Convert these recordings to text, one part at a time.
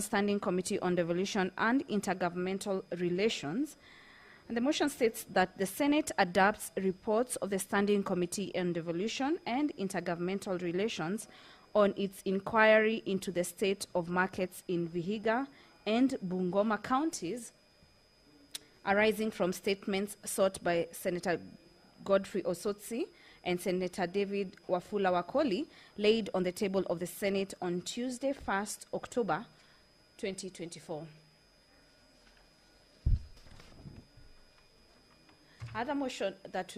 Standing Committee on Devolution and Intergovernmental Relations. And the motion states that the Senate adopts reports of the Standing Committee on Devolution and Intergovernmental Relations on its inquiry into the state of markets in Vihiga and Bungoma counties, arising from statements sought by Senator Godfrey Osotsi and Senator David Wafula Wakoli, laid on the table of the Senate on Tuesday, 1st October 2024. Other motion that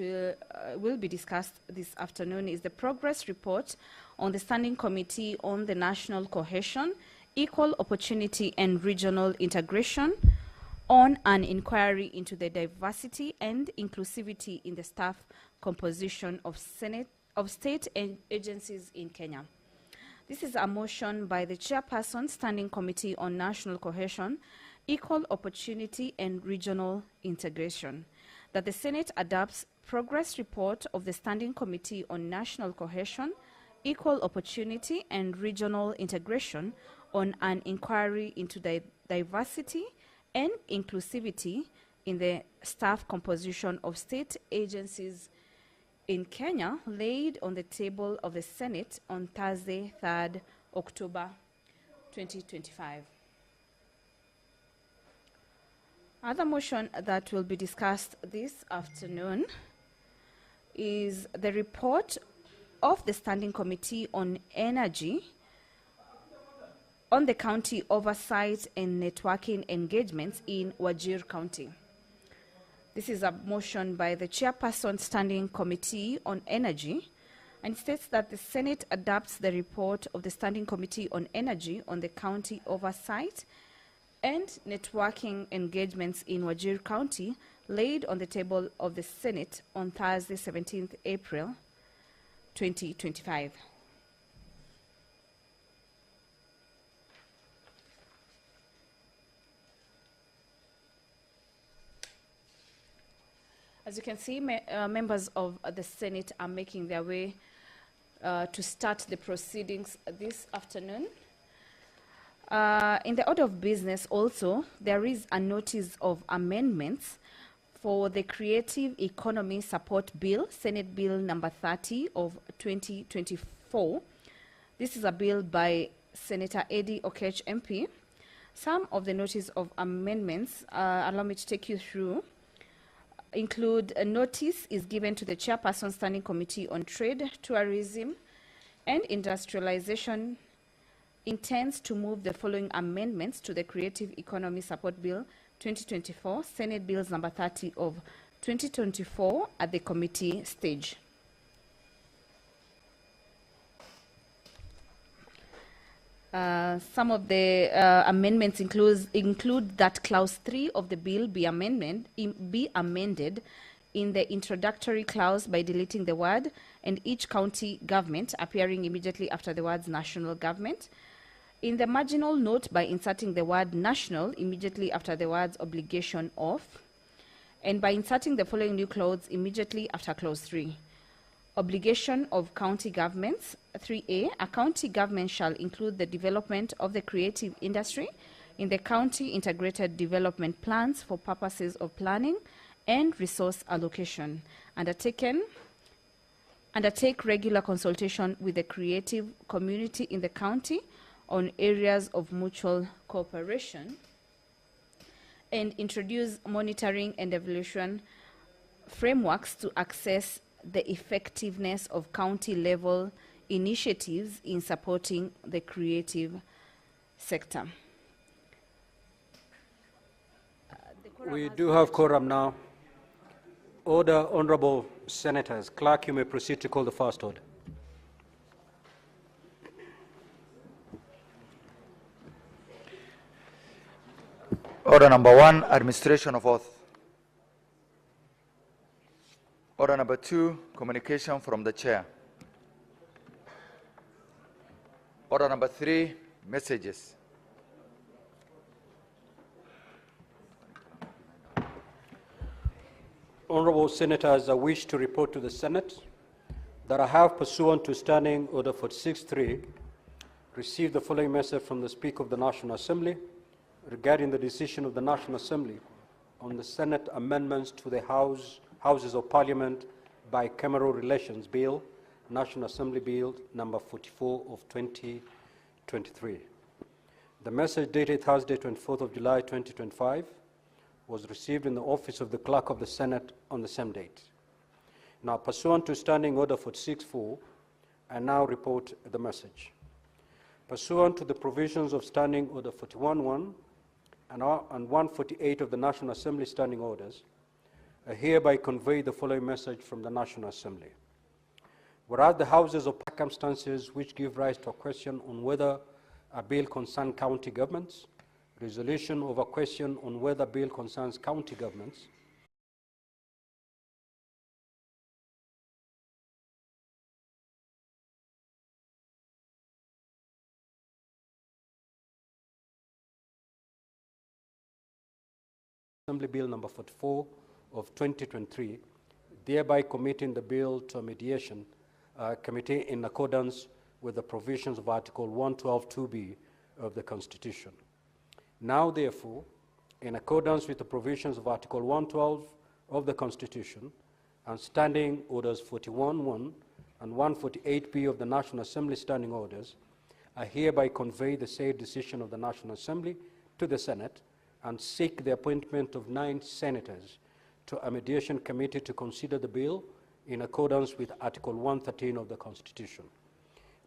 will be discussed this afternoon is the progress report on the Standing Committee on the National Cohesion, Equal Opportunity and Regional Integration, on an inquiry into the diversity and inclusivity in the staff composition of state agencies in Kenya. This is a motion by the Chairperson, Standing Committee on National Cohesion, Equal Opportunity and Regional Integration, that the Senate adopts progress report of the Standing Committee on National Cohesion, Equal Opportunity and Regional Integration on an inquiry into the diversity and inclusivity in the staff composition of state agencies in Kenya, laid on the table of the Senate on Thursday, 3rd October 2025. Other motion that will be discussed this afternoon is the report of the Standing Committee on Energy on the county oversight and networking engagements in Wajir County. This is a motion by the Chairperson, Standing Committee on Energy, and states that the Senate adopts the report of the Standing Committee on Energy on the county oversight and networking engagements in Wajir County, laid on the table of the Senate on Thursday, 17th April 2025. As you can see, members of the Senate are making their way to start the proceedings this afternoon. In the order of business also, there is a notice of amendments for the Creative Economy Support Bill, Senate Bill number 30 of 2024. This is a bill by Senator Eddie Okech MP. Some of the notice of amendments, allow me to take you through, include a notice is given to the Chairperson, Standing Committee on Trade, Tourism and Industrialization, intends to move the following amendments to the Creative Economy Support Bill 2024, Senate Bills number 30 of 2024 at the committee stage. Some of the amendments include that clause 3 of the bill be amended in the introductory clause by deleting the word "and each county government," appearing immediately after the words "national government." In the marginal note by inserting the word "national" immediately after the words "obligation of," and by inserting the following new clause immediately after clause 3. Obligation of county governments. 3A, a county government shall include the development of the creative industry in the county integrated development plans for purposes of planning and resource allocation. Undertake regular consultation with the creative community in the county on areas of mutual cooperation, and introduce monitoring and evaluation frameworks to assess the effectiveness of county-level initiatives in supporting the creative sector. We do have quorum now. Order, honorable senators. Clerk, you may proceed to call the first order. Order number 1, administration of oath. Order number 2, communication from the chair. Order number 3, messages. Honorable senators, I wish to report to the Senate that I have, pursuant to Standing Order 46.3, received the following message from the Speaker of the National Assembly regarding the decision of the National Assembly on the Senate amendments to the Houses of Parliament Bicameral Relations Bill, National Assembly Bill number 44 of 2023. The message dated Thursday, 24th of July 2025 was received in the office of the Clerk of the Senate on the same date. Now, pursuant to Standing Order 46.4, I now report the message. Pursuant to the provisions of Standing Order 41.1 and 148 of the National Assembly Standing Orders, I hereby convey the following message from the National Assembly. Whereas the Houses of circumstances which give rise to a question on whether a bill concerns county governments, resolution of a question on whether a bill concerns county governments, Assembly Bill number 44 of 2023, thereby committing the bill to a mediation committee in accordance with the provisions of Article 112(2)(b) of the Constitution. Now, therefore, in accordance with the provisions of Article 112 of the Constitution and Standing Orders 41.1 and 148(b) of the National Assembly Standing Orders, I hereby convey the said decision of the National Assembly to the Senate and seek the appointment of 9 senators to a mediation committee to consider the bill in accordance with Article 113 of the Constitution.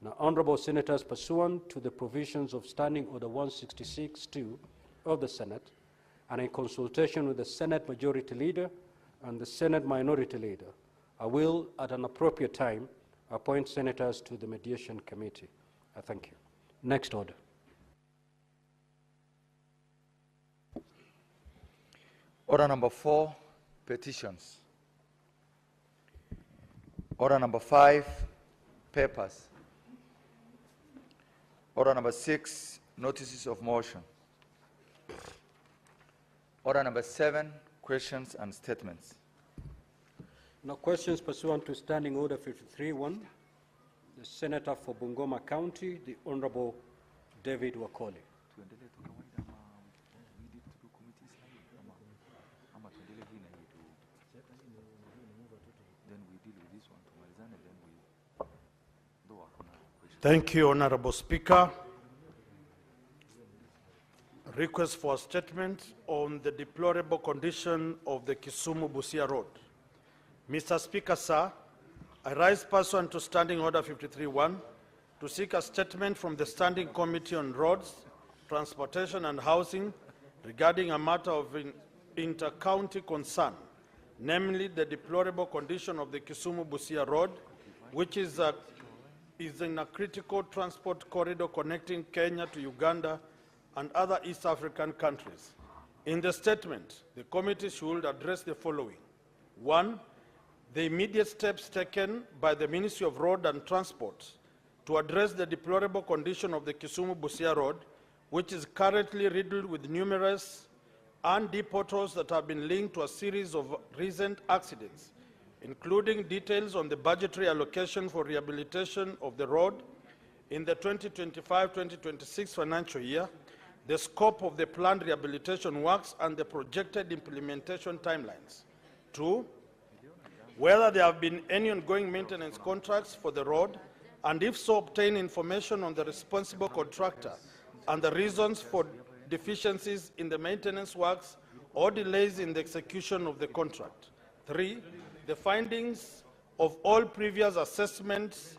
Now, Honorable Senators, pursuant to the provisions of Standing Order 166(2) of the Senate, and in consultation with the Senate Majority Leader and the Senate Minority Leader, I will, at an appropriate time, appoint senators to the Mediation Committee. I thank you. Next order. Order number 4, petitions. Order number 5, papers. Order number 6, notices of motion. Order number 7, questions and statements. Now, questions pursuant to Standing Order 53.1, the Senator for Bungoma County, the Honorable David Wakoli. Thank you, Honorable Speaker. Request for a statement on the deplorable condition of the Kisumu-Busia Road. Mr. Speaker, sir, I rise pursuant to Standing Order 53.1 to seek a statement from the Standing Committee on Roads, Transportation and Housing regarding a matter of inter-county concern, namely the deplorable condition of the Kisumu-Busia Road, which is in a critical transport corridor connecting Kenya to Uganda and other East African countries. In the statement, the committee should address the following. 1, the immediate steps taken by the Ministry of Road and Transport to address the deplorable condition of the Kisumu-Busia Road, which is currently riddled with numerous and deep potholes that have been linked to a series of recent accidents, including details on the budgetary allocation for rehabilitation of the road in the 2025-2026 financial year, the scope of the planned rehabilitation works and the projected implementation timelines. 2, whether there have been any ongoing maintenance contracts for the road, and if so, obtain information on the responsible contractor and the reasons for deficiencies in the maintenance works or delays in the execution of the contract. 3, the findings of all previous assessments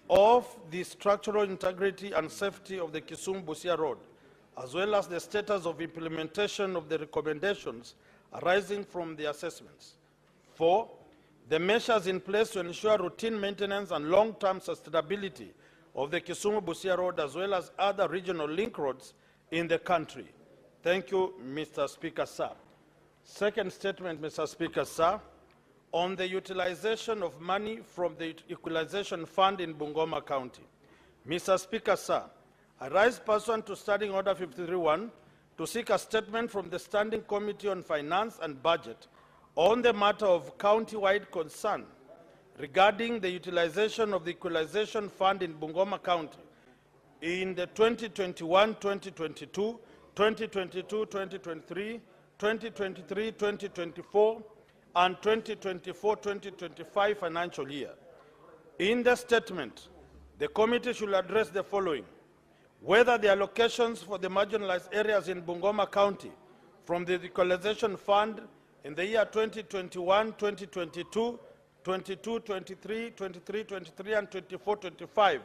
of the structural integrity and safety of the Kisumu-Busia Road, as well as the status of implementation of the recommendations arising from the assessments. 4, the measures in place to ensure routine maintenance and long-term sustainability of the Kisumu-Busia Road, as well as other regional link roads in the country. Thank you, Mr. Speaker, sir. Second statement, Mr. Speaker, sir, on the utilization of money from the Equalization Fund in Bungoma County. Mr. Speaker, sir, I rise pursuant to Standing Order 53.1 to seek a statement from the Standing Committee on Finance and Budget on the matter of county-wide concern regarding the utilization of the Equalization Fund in Bungoma County, in the 2021-2022, 2022-2023, 2023-2024, and 2024-2025 financial year. In the statement, the committee should address the following: whether the allocations for the marginalized areas in Bungoma County from the Equalization Fund in the year 2021-2022, 22-23, 23-23, and 24-25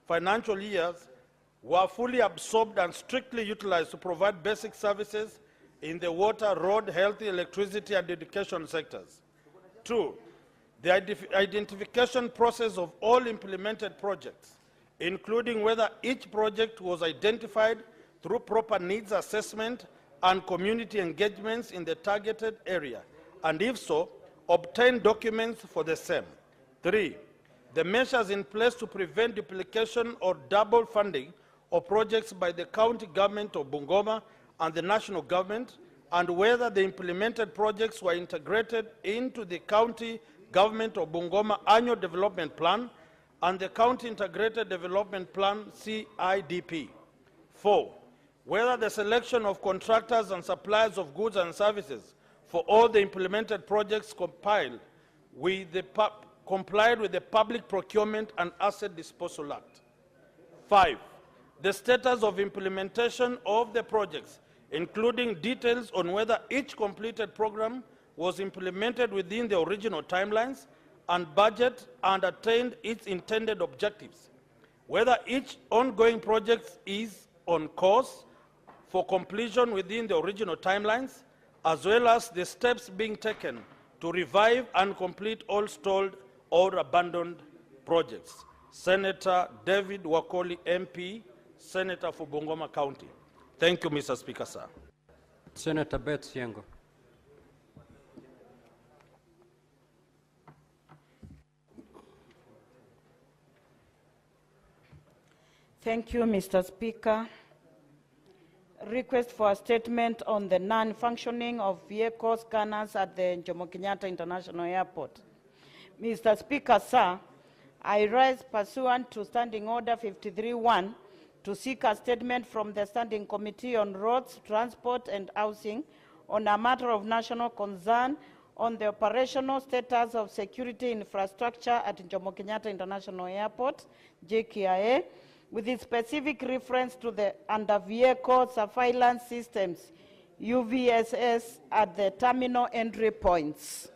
financial years were fully absorbed and strictly utilized to provide basic services in the water, road, health, electricity, and education sectors. 2, the identification process of all implemented projects, including whether each project was identified through proper needs assessment and community engagements in the targeted area, and if so, obtain documents for the same. 3, the measures in place to prevent duplication or double funding of projects by the county government of Bungoma and the national government, and whether the implemented projects were integrated into the county government of Bungoma annual development plan and the county integrated development plan CIDP. 4, whether the selection of contractors and suppliers of goods and services for all the implemented projects complied with the Public Procurement and Asset Disposal Act. 5, the status of implementation of the projects, including details on whether each completed program was implemented within the original timelines and budget and attained its intended objectives, whether each ongoing project is on course for completion within the original timelines, as well as the steps being taken to revive and complete all stalled or abandoned projects. Senator David Wakoli, MP, Senator for Bungoma County. Thank you, Mr. Speaker, sir. Senator Beth Siengo. Thank you, Mr. Speaker. Request for a statement on the non-functioning of vehicle scanners at the Jomo Kenyatta International Airport. Mr. Speaker, sir, I rise pursuant to Standing Order 53-1 to seek a statement from the Standing Committee on Roads, Transport and Housing on a matter of national concern on the operational status of security infrastructure at Jomo Kenyatta International Airport, JKIA, with a specific reference to the under-vehicle surveillance systems, UVSS, at the terminal entry points.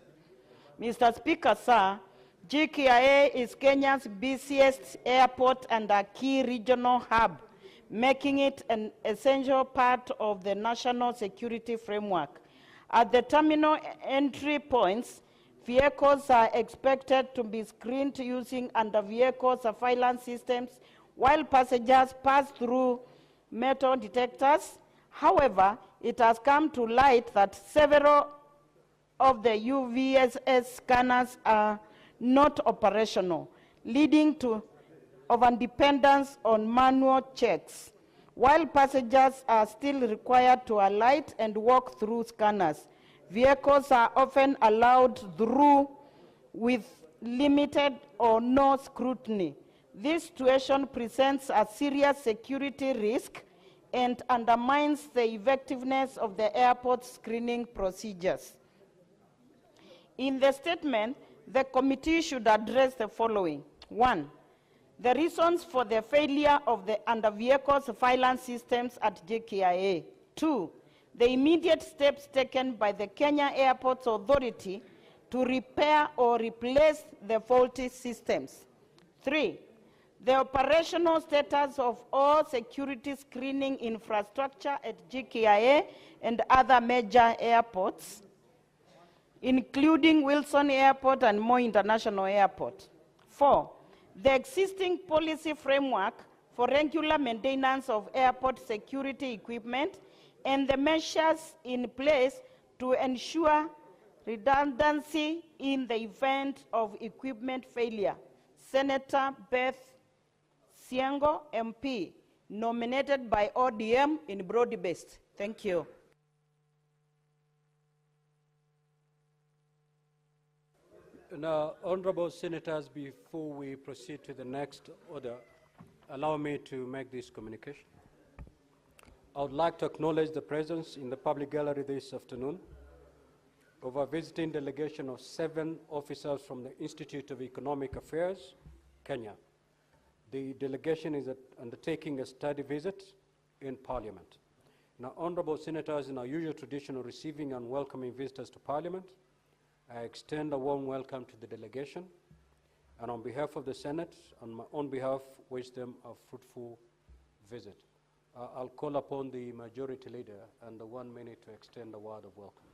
Mr. Speaker, sir, JKIA is Kenya's busiest airport and a key regional hub, making it an essential part of the national security framework. At the terminal entry points, vehicles are expected to be screened using under-vehicle surveillance systems while passengers pass through metal detectors. However, it has come to light that several of the UVSS scanners are not operational, leading to overdependence on manual checks. While passengers are still required to alight and walk through scanners, vehicles are often allowed through with limited or no scrutiny. This situation presents a serious security risk and undermines the effectiveness of the airport screening procedures. In the statement, the committee should address the following. 1, the reasons for the failure of the under-vehicle surveillance systems at JKIA. 2, the immediate steps taken by the Kenya Airports Authority to repair or replace the faulty systems. 3, the operational status of all security screening infrastructure at JKIA and other major airports, including Wilson Airport and Moi International Airport. 4, the existing policy framework for regular maintenance of airport security equipment and the measures in place to ensure redundancy in the event of equipment failure. Senator Beth Siengo, MP, nominated by ODM in Broad-Based. Thank you. Now, honorable senators, before we proceed to the next order, Allow me to make this communication. I would like to acknowledge the presence in the public gallery this afternoon of a visiting delegation of 7 officers from the Institute of Economic Affairs, Kenya. The delegation is undertaking a study visit in Parliament. Now, honorable senators, in our usual tradition of receiving and welcoming visitors to Parliament, I extend a warm welcome to the delegation, and on behalf of the Senate, on my own behalf, wish them a fruitful visit. I'll call upon the majority leader and the 1 minute to extend a word of welcome.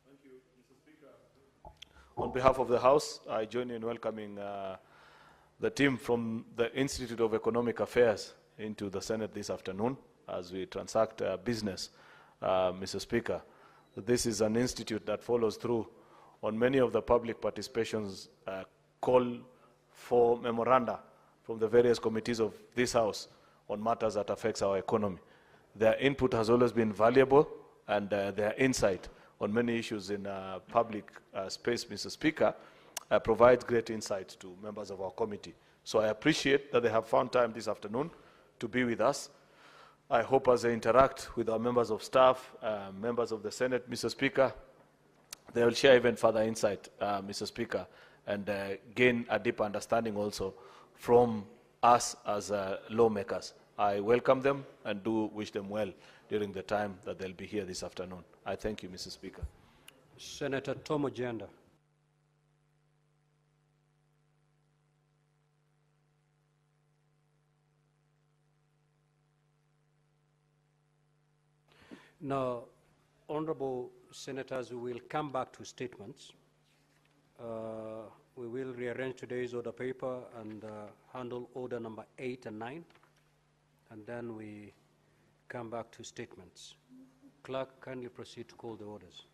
Thank you, Mr. Speaker. On behalf of the House, I join in welcoming the team from the Institute of Economic Affairs into the Senate this afternoon as we transact business, Mr. Speaker. This is an institute that follows through on many of the public participations call for memoranda from the various committees of this House on matters that affects our economy. Their input has always been valuable, and their insight on many issues in public space, Mr. Speaker, provides great insights to members of our committee. So I appreciate that they have found time this afternoon to be with us. I hope as they interact with our members of staff, members of the Senate, Mr. Speaker, they will share even further insight, Mr. Speaker, and gain a deeper understanding also from us as lawmakers. I welcome them and do wish them well during the time that they'll be here this afternoon. I thank you, Mr. Speaker. Senator Tom Ojienda. Now, honorable senators, we will come back to statements. We will rearrange today's order paper and handle order number 8 and 9, and then we come back to statements. Clerk, kindly proceed to call the orders.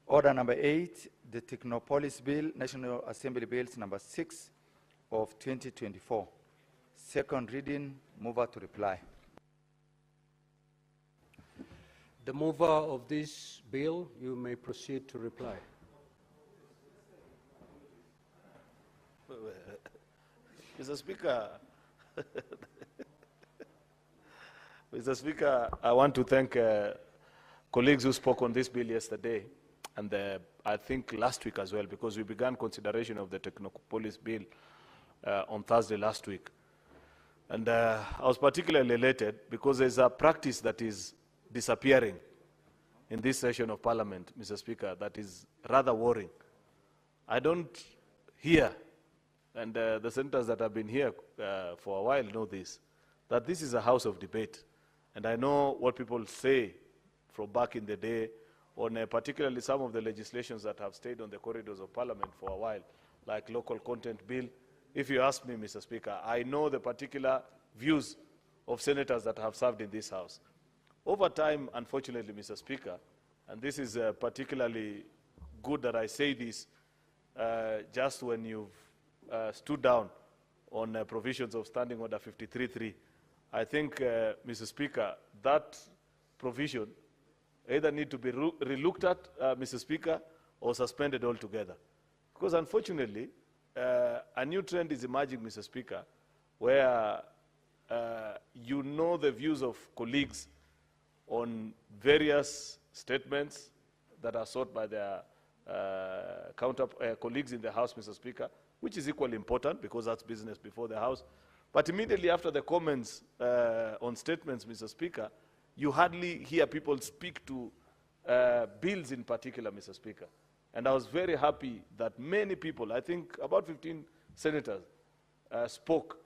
Order number 8, the Technopolis Bill, National Assembly Bills number 6 of 2024. Second reading, mover to reply. The mover of this bill, you may proceed to reply. Mr. Speaker, Mr. Speaker, I want to thank colleagues who spoke on this bill yesterday, and I think last week as well, because we began consideration of the Technopolis bill on Thursday last week. And I was particularly elated because there's a practice that is disappearing in this session of Parliament, Mr. Speaker, that is rather worrying. I don't hear, and the senators that have been here for a while know this, that this is a house of debate. And I know what people say from back in the day on particularly some of the legislations that have stayed on the corridors of Parliament for a while, like local content bill. If you ask me, Mr. Speaker, I know the particular views of senators that have served in this House. Over time, unfortunately, Mr. Speaker, and this is particularly good that I say this just when you've stood down on provisions of Standing Order 53.3, I think, Mr. Speaker, that provision either need to be relooked at, Mr. Speaker, or suspended altogether. Because unfortunately, a new trend is emerging, Mr. Speaker, where you know the views of colleagues on various statements that are sought by their colleagues in the House, Mr. Speaker, which is equally important because that's business before the House. But immediately after the comments on statements, Mr. Speaker, you hardly hear people speak to bills in particular, Mr. Speaker. And I was very happy that many people, I think about 15 senators, spoke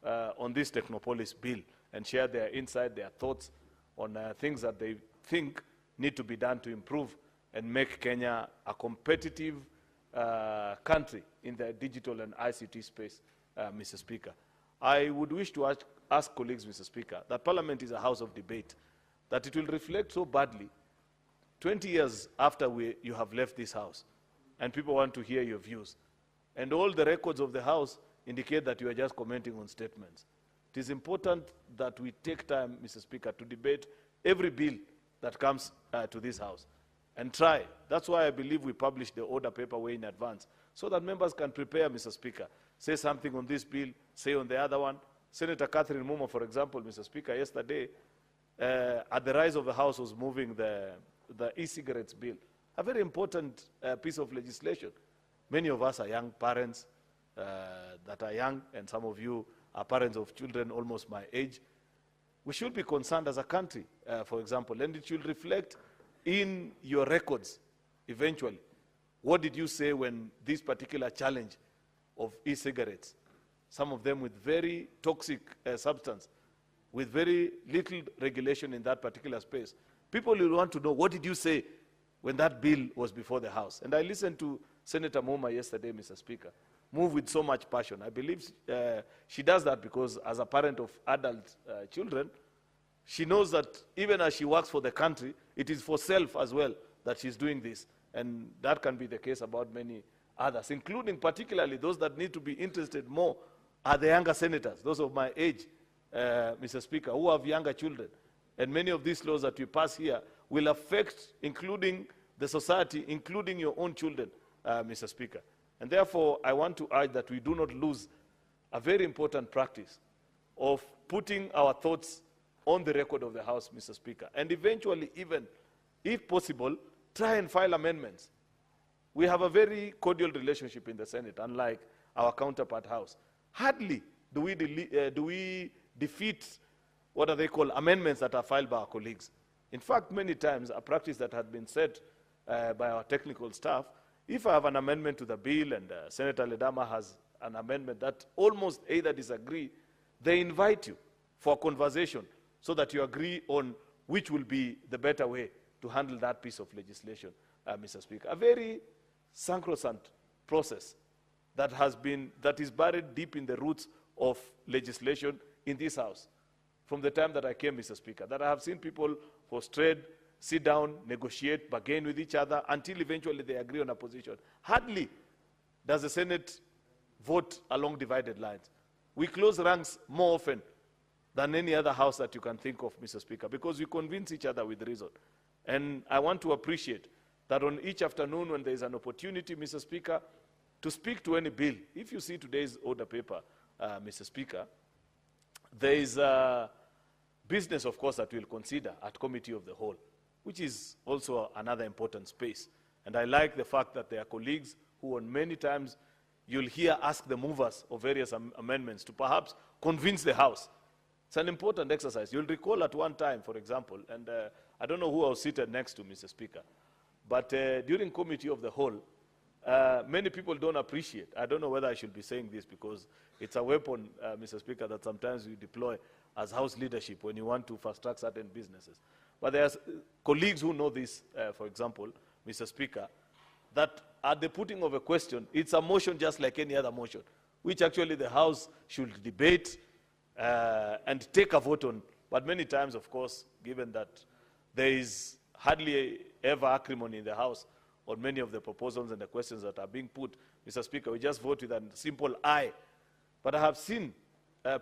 on this Technopolis bill and shared their insight, their thoughts on things that they think need to be done to improve and make Kenya a competitive country in the digital and ICT space, Mr. Speaker. I would wish to ask colleagues, Mr. Speaker, that Parliament is a house of debate, that it will reflect so badly 20 years after you have left this House, and people want to hear your views. And all the records of the House indicate that you are just commenting on statements. It is important that we take time, Mr. Speaker, to debate every bill that comes to this House. and try. That's why I believe we publish the order paper way in advance, so that members can prepare, Mr. Speaker. Say something on this bill, say on the other one. Senator Catherine Muma, for example, Mr. Speaker, yesterday, at the rise of the House, was moving the e-cigarettes bill, a very important piece of legislation. Many of us are young parents that are young, and some of you are parents of children almost my age. We should be concerned as a country, for example, and it should reflect in your records eventually. What did you say when this particular challenge of e-cigarettes, some of them with very toxic substance, with very little regulation in that particular space, people will want to know, what did you say when that bill was before the House? And I listened to Senator Moma yesterday, Mr. Speaker, move with so much passion. I believe she does that because as a parent of adult children, she knows that even as she works for the country, it is for self as well that she's doing this. And that can be the case about many others, including particularly those that need to be interested more are the younger senators, those of my age, Mr. Speaker, who have younger children. And many of these laws that we pass here will affect, including the society, including your own children, Mr. Speaker. And therefore, I want to urge that we do not lose a very important practice of putting our thoughts on the record of the House, Mr. Speaker. And eventually, even, if possible, try and file amendments. We have a very cordial relationship in the Senate, unlike our counterpart House. Hardly do we defeat what are they called amendments that are filed by our colleagues. In fact, many times, a practice that has been set by our technical staff, if I have an amendment to the bill and Senator Ledama has an amendment that almost either disagree, they invite you for a conversation so that you agree on which will be the better way to handle that piece of legislation, Mr. Speaker. A very sacrosanct process that is buried deep in the roots of legislation in this House from the time that I came, Mr. Speaker, that I have seen people frustrate, sit down, negotiate, bargain with each other until eventually they agree on a position. Hardly does the Senate vote along divided lines. We close ranks more often than any other House that you can think of, Mr. Speaker, because we convince each other with reason. And I want to appreciate that on each afternoon when there is an opportunity, Mr. Speaker, to speak to any bill. If you see today's order paper, Mr. Speaker, there is a business, of course, that we'll consider at Committee of the Whole, which is also another important space. And I like the fact that there are colleagues who on many times you'll hear ask the movers of various amendments to perhaps convince the House. It's an important exercise. You'll recall at one time, for example, and I don't know who I was seated next to, Mr. Speaker, but during Committee of the Whole, many people don't appreciate. I don't know whether I should be saying this because it's a weapon, Mr. Speaker, that sometimes we deploy as House leadership when you want to fast-track certain businesses. But there's colleagues who know this, for example, Mr. Speaker, that at the putting of a question, it's a motion just like any other motion, which actually the House should debate and take a vote on. But many times, of course, given that there is hardly ever acrimony in the House on many of the proposals and the questions that are being put, Mr. Speaker, we just vote with a simple aye. But I have seen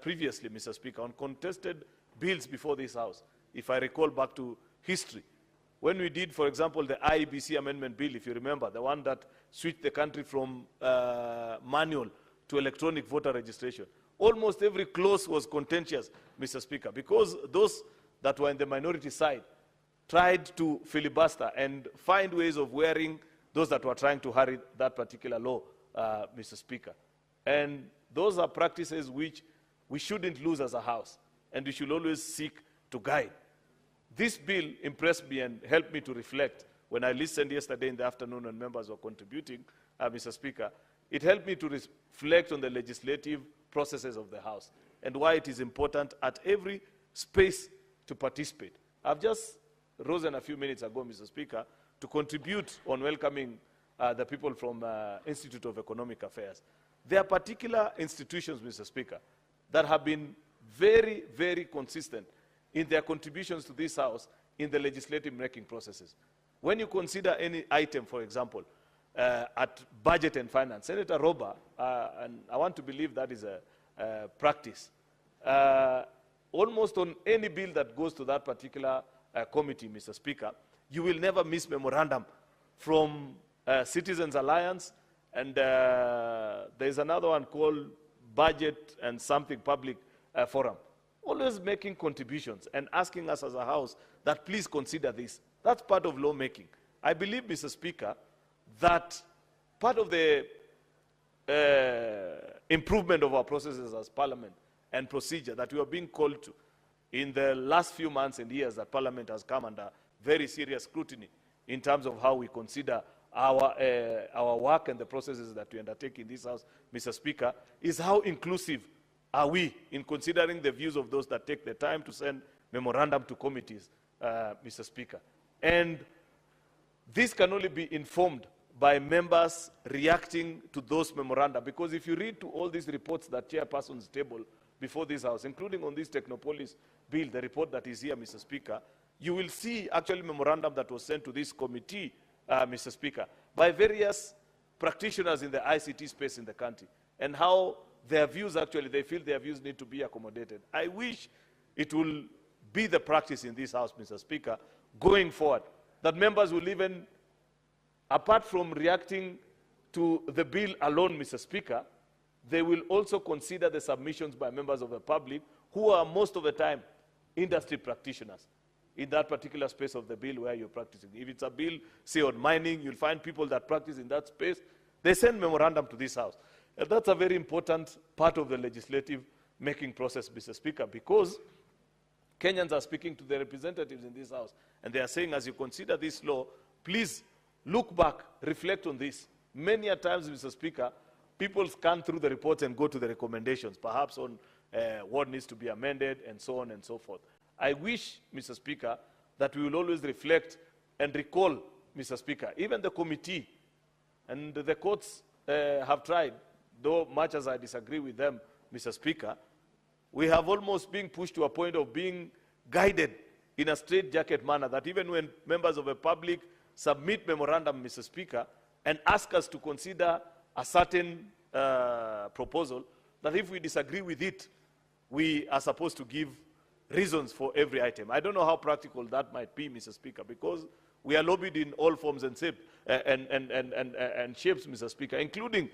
previously, Mr. Speaker, on contested bills before this House, if I recall back to history, when we did, for example, the IEBC amendment bill, if you remember, the one that switched the country from manual to electronic voter registration, almost every clause was contentious, Mr. Speaker, because those that were in the minority side tried to filibuster and find ways of wearing those that were trying to hurry that particular law, Mr. Speaker. And those are practices which we shouldn't lose as a House, and we should always seek to guide. This bill impressed me and helped me to reflect. When I listened yesterday in the afternoon when members were contributing, Mr. Speaker, it helped me to reflect on the legislative processes of the House and why it is important at every space to participate. I've just risen a few minutes ago, Mr. Speaker, to contribute on welcoming the people from Institute of Economic Affairs. There are particular institutions, Mr. Speaker, that have been very, very consistent in their contributions to this House in the legislative making processes. When you consider any item, for example, at budget and finance, Senator Roba, and I want to believe that is a practice, almost on any bill that goes to that particular committee, Mr. Speaker, You will never miss memorandum from Citizens Alliance, and there's another one called Budget and Something Public Forum. Always making contributions and asking us as a House that please consider this. That's part of lawmaking. I believe, Mr. Speaker, that part of the improvement of our processes as Parliament and procedure that we are being called to in the last few months and years that Parliament has come under very serious scrutiny in terms of how we consider our work and the processes that we undertake in this House, Mr. Speaker, is how inclusive are we in considering the views of those that take the time to send memorandum to committees, Mr. Speaker. And this can only be informed by members reacting to those memoranda, because if you read to all these reports that chairpersons table before this House, including on this Technopolis bill, the report that is here, Mr. Speaker, you will see actually memorandum that was sent to this committee, Mr. Speaker, by various practitioners in the ICT space in the country, and how their views actually, they feel their views need to be accommodated. I wish it will be the practice in this House, Mr. Speaker, going forward, that members will even, apart from reacting to the bill alone, Mr. Speaker, they will also consider the submissions by members of the public who are most of the time industry practitioners in that particular space of the bill where you're practicing. If it's a bill, say on mining, you'll find people that practice in that space. They send memorandum to this House. And that's a very important part of the legislative making process, Mr. Speaker, because Kenyans are speaking to their representatives in this House, and they are saying, as you consider this law, please look back, reflect on this. Many a times, Mr. Speaker, people scan through the reports and go to the recommendations, perhaps on what needs to be amended and so on and so forth. I wish, Mr. Speaker, that we will always reflect and recall, Mr. Speaker, even the committee and the courts have tried, though much as I disagree with them, Mr. Speaker, we have almost been pushed to a point of being guided in a straitjacket manner, that even when members of the public submit memorandum, Mr. Speaker, and ask us to consider a certain proposal, that if we disagree with it, we are supposed to give reasons for every item. I don't know how practical that might be, Mr. Speaker, because we are lobbied in all forms and shapes, Mr. Speaker, including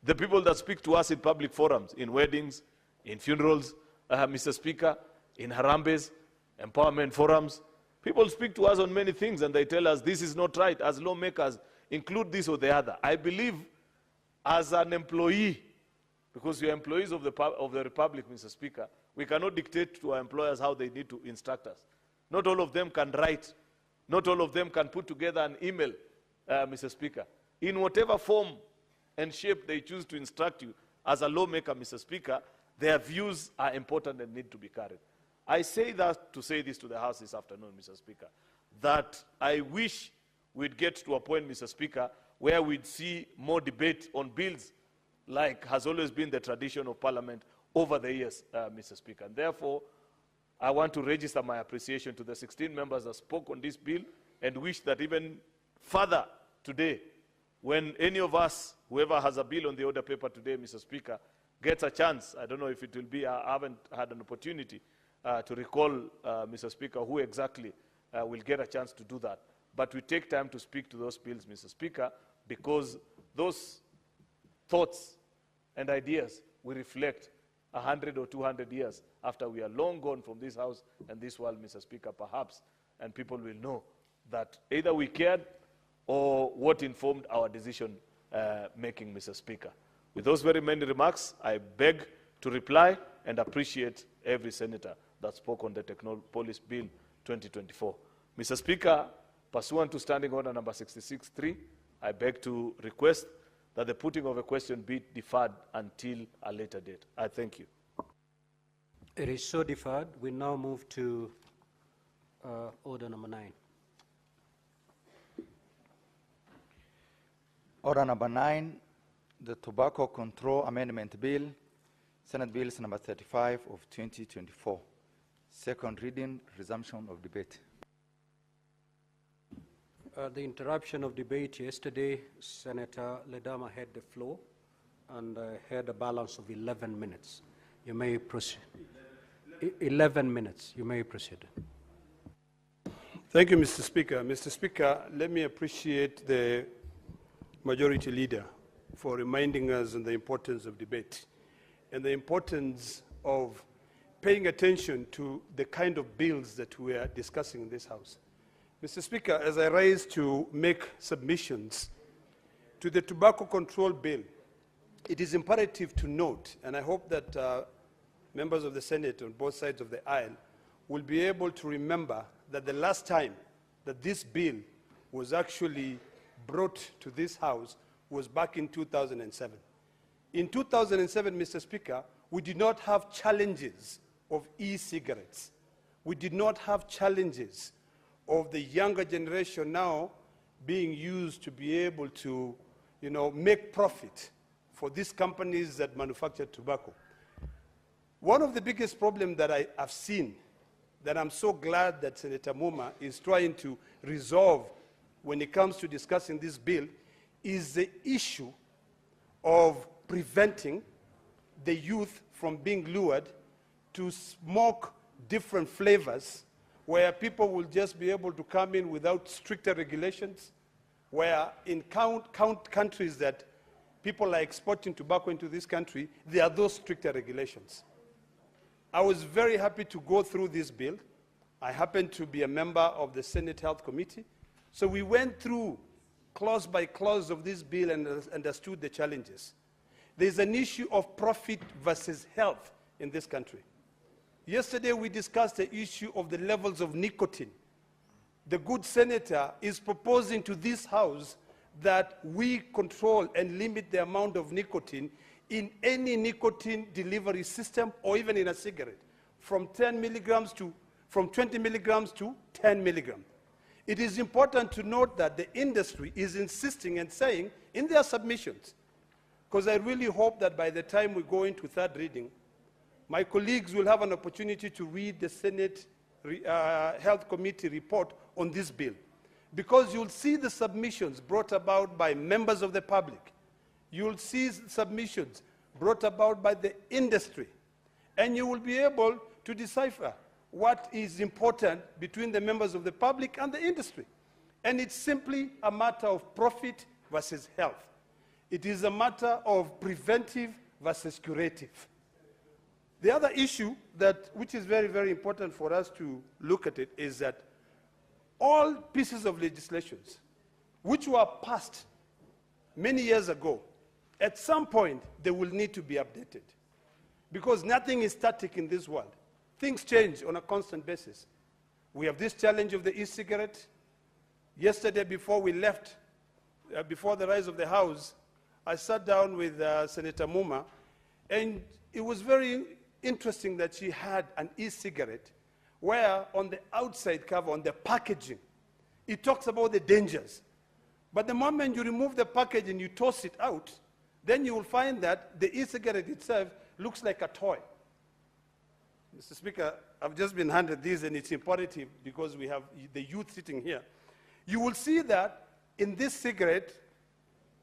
the people that speak to us in public forums, in weddings, in funerals, Mr. Speaker, in Harambes, empowerment forums. People speak to us on many things, and they tell us this is not right. As lawmakers, include this or the other. I believe as an employee, because we are employees of the Republic, Mr. Speaker, we cannot dictate to our employers how they need to instruct us. Not all of them can write. Not all of them can put together an email, Mr. Speaker. In whatever form and shape they choose to instruct you as a lawmaker, Mr. Speaker, their views are important and need to be carried. I say that to say this to the House this afternoon, Mr. Speaker, that I wish we'd get to a point, Mr. Speaker, where we'd see more debate on bills, like has always been the tradition of Parliament over the years, Mr. Speaker. And therefore, I want to register my appreciation to the 16 members that spoke on this bill, and wish that even further today, when any of us, whoever has a bill on the order paper today, Mr. Speaker, gets a chance, I don't know if it will be, I haven't had an opportunity to recall, Mr. Speaker, who exactly will get a chance to do that. But we take time to speak to those bills, Mr. Speaker, because those thoughts and ideas will reflect 100 or 200 years after we are long gone from this House and this world, Mr. Speaker, perhaps, and people will know that either we cared or what informed our decision making, Mr. Speaker. With those very many remarks, I beg to reply and appreciate every senator that spoke on the Technopolis Bill 2024. Mr. Speaker, pursuant to Standing Order number 66.3, I beg to request that the putting of a question be deferred until a later date. I thank you. It is so deferred. We now move to order number 9. Order number 9, the Tobacco Control Amendment Bill, Senate Bills number 35 of 2024. Second reading, resumption of debate. The interruption of debate yesterday, Senator Ledama had the floor and had a balance of 11 minutes. You may proceed. 11 minutes. You may proceed. Thank you, Mr. Speaker. Mr. Speaker, let me appreciate the Majority Leader for reminding us on the importance of debate and the importance of paying attention to the kind of bills that we are discussing in this House. Mr. Speaker, as I rise to make submissions to the Tobacco Control Bill, it is imperative to note, and I hope that members of the Senate on both sides of the aisle will be able to remember that the last time that this bill was actually brought to this House was back in 2007. In 2007, Mr. Speaker, we did not have challenges of e-cigarettes. We did not have challenges of the younger generation now being used to be able to, make profit for these companies that manufacture tobacco. One of the biggest problems that I have seen, that I'm so glad that Senator Muma is trying to resolve when it comes to discussing this bill, is the issue of preventing the youth from being lured to smoke different flavors, where people will just be able to come in without stricter regulations, where in countries that people are exporting tobacco into this country, there are those stricter regulations. I was very happy to go through this bill. I happen to be a member of the Senate Health Committee. So we went through clause by clause of this bill and understood the challenges. There's an issue of profit versus health in this country. Yesterday we discussed the issue of the levels of nicotine. The good senator is proposing to this House that we control and limit the amount of nicotine in any nicotine delivery system or even in a cigarette, from 20 milligrams to 10 milligrams. It is important to note that the industry is insisting and saying in their submissions, because I really hope that by the time we go into third reading, my colleagues will have an opportunity to read the Senate Health Committee report on this bill, because you'll see the submissions brought about by members of the public. You'll see submissions brought about by the industry, and you will be able to decipher what is important between the members of the public and the industry. And it's simply a matter of profit versus health. It is a matter of preventive versus curative. The other issue which is very, very important for us to look at it is that all pieces of legislations which were passed many years ago, at some point they will need to be updated, because nothing is static in this world. Things change on a constant basis. We have this challenge of the e-cigarette. Yesterday, before we left, before the rise of the House, I sat down with Senator Muma, and it was very interesting that she had an e-cigarette where on the outside cover, on the packaging, it talks about the dangers. But the moment you remove the package and you toss it out, then you will find that the e-cigarette itself looks like a toy. Mr. Speaker, I've just been handed this, and it's imperative because we have the youth sitting here. You will see that in this cigarette,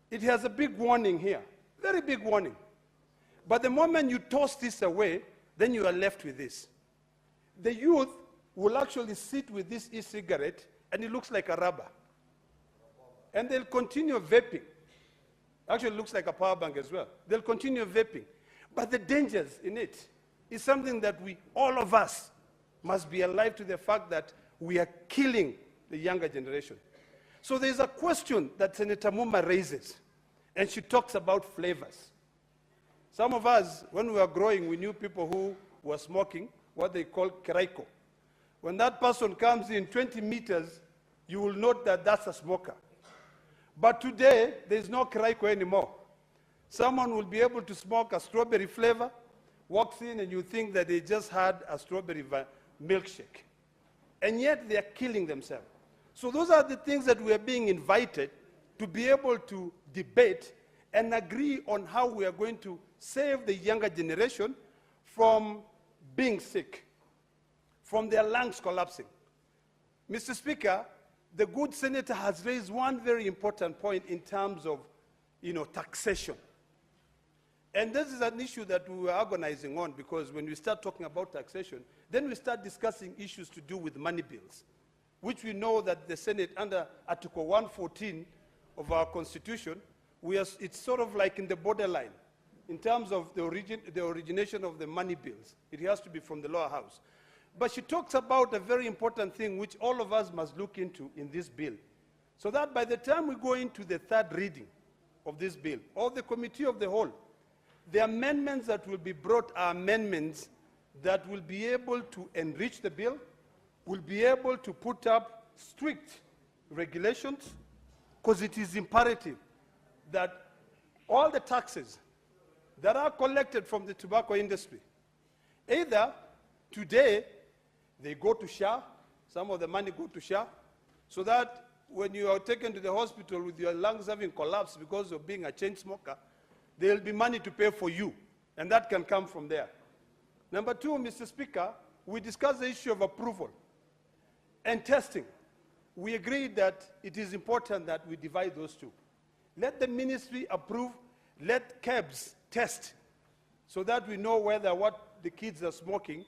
it has a big warning here, very big warning. But the moment you toss this away, then you are left with this. The youth will actually sit with this e-cigarette, and it looks like a rubber. And they'll continue vaping. Actually, it looks like a power bank as well. They'll continue vaping. But the dangers in it is something that all of us, must be alive to the fact that we are killing the younger generation. So there's a question that Senator Muma raises, and she talks about flavors. Some of us, when we were growing, we knew people who were smoking what they call keraiko. When that person comes in 20 meters, you will note that that's a smoker. But today, there's no keraiko anymore. Someone will be able to smoke a strawberry flavor, walks in, and you think that they just had a strawberry milkshake. And yet they are killing themselves. So those are the things that we are being invited to be able to debate and agree on how we are going to save the younger generation from being sick, from their lungs collapsing. Mr. Speaker, the good senator has raised one very important point in terms of, taxation. And this is an issue that we were agonizing on, because when we start talking about taxation, then we start discussing issues to do with money bills. which we know that the Senate, under Article 114 of our Constitution, it's sort of like in the borderline in terms of the origination of the money bills. It has to be from the lower house. But she talks about a very important thing which all of us must look into in this bill, so that by the time we go into the third reading of this bill, or the committee of the whole, the amendments that will be brought are amendments that will be able to enrich the bill, will be able to put up strict regulations, because it is imperative that all the taxes that are collected from the tobacco industry, either today they go to SHA, some of the money go to SHA, so that when you are taken to the hospital with your lungs having collapsed because of being a chain smoker, there will be money to pay for you, and that can come from there. Number two, Mr. Speaker, we discussed the issue of approval and testing. We agreed that it is important that we divide those two. Let the ministry approve, let KEBS test, so that we know whether what the kids are smoking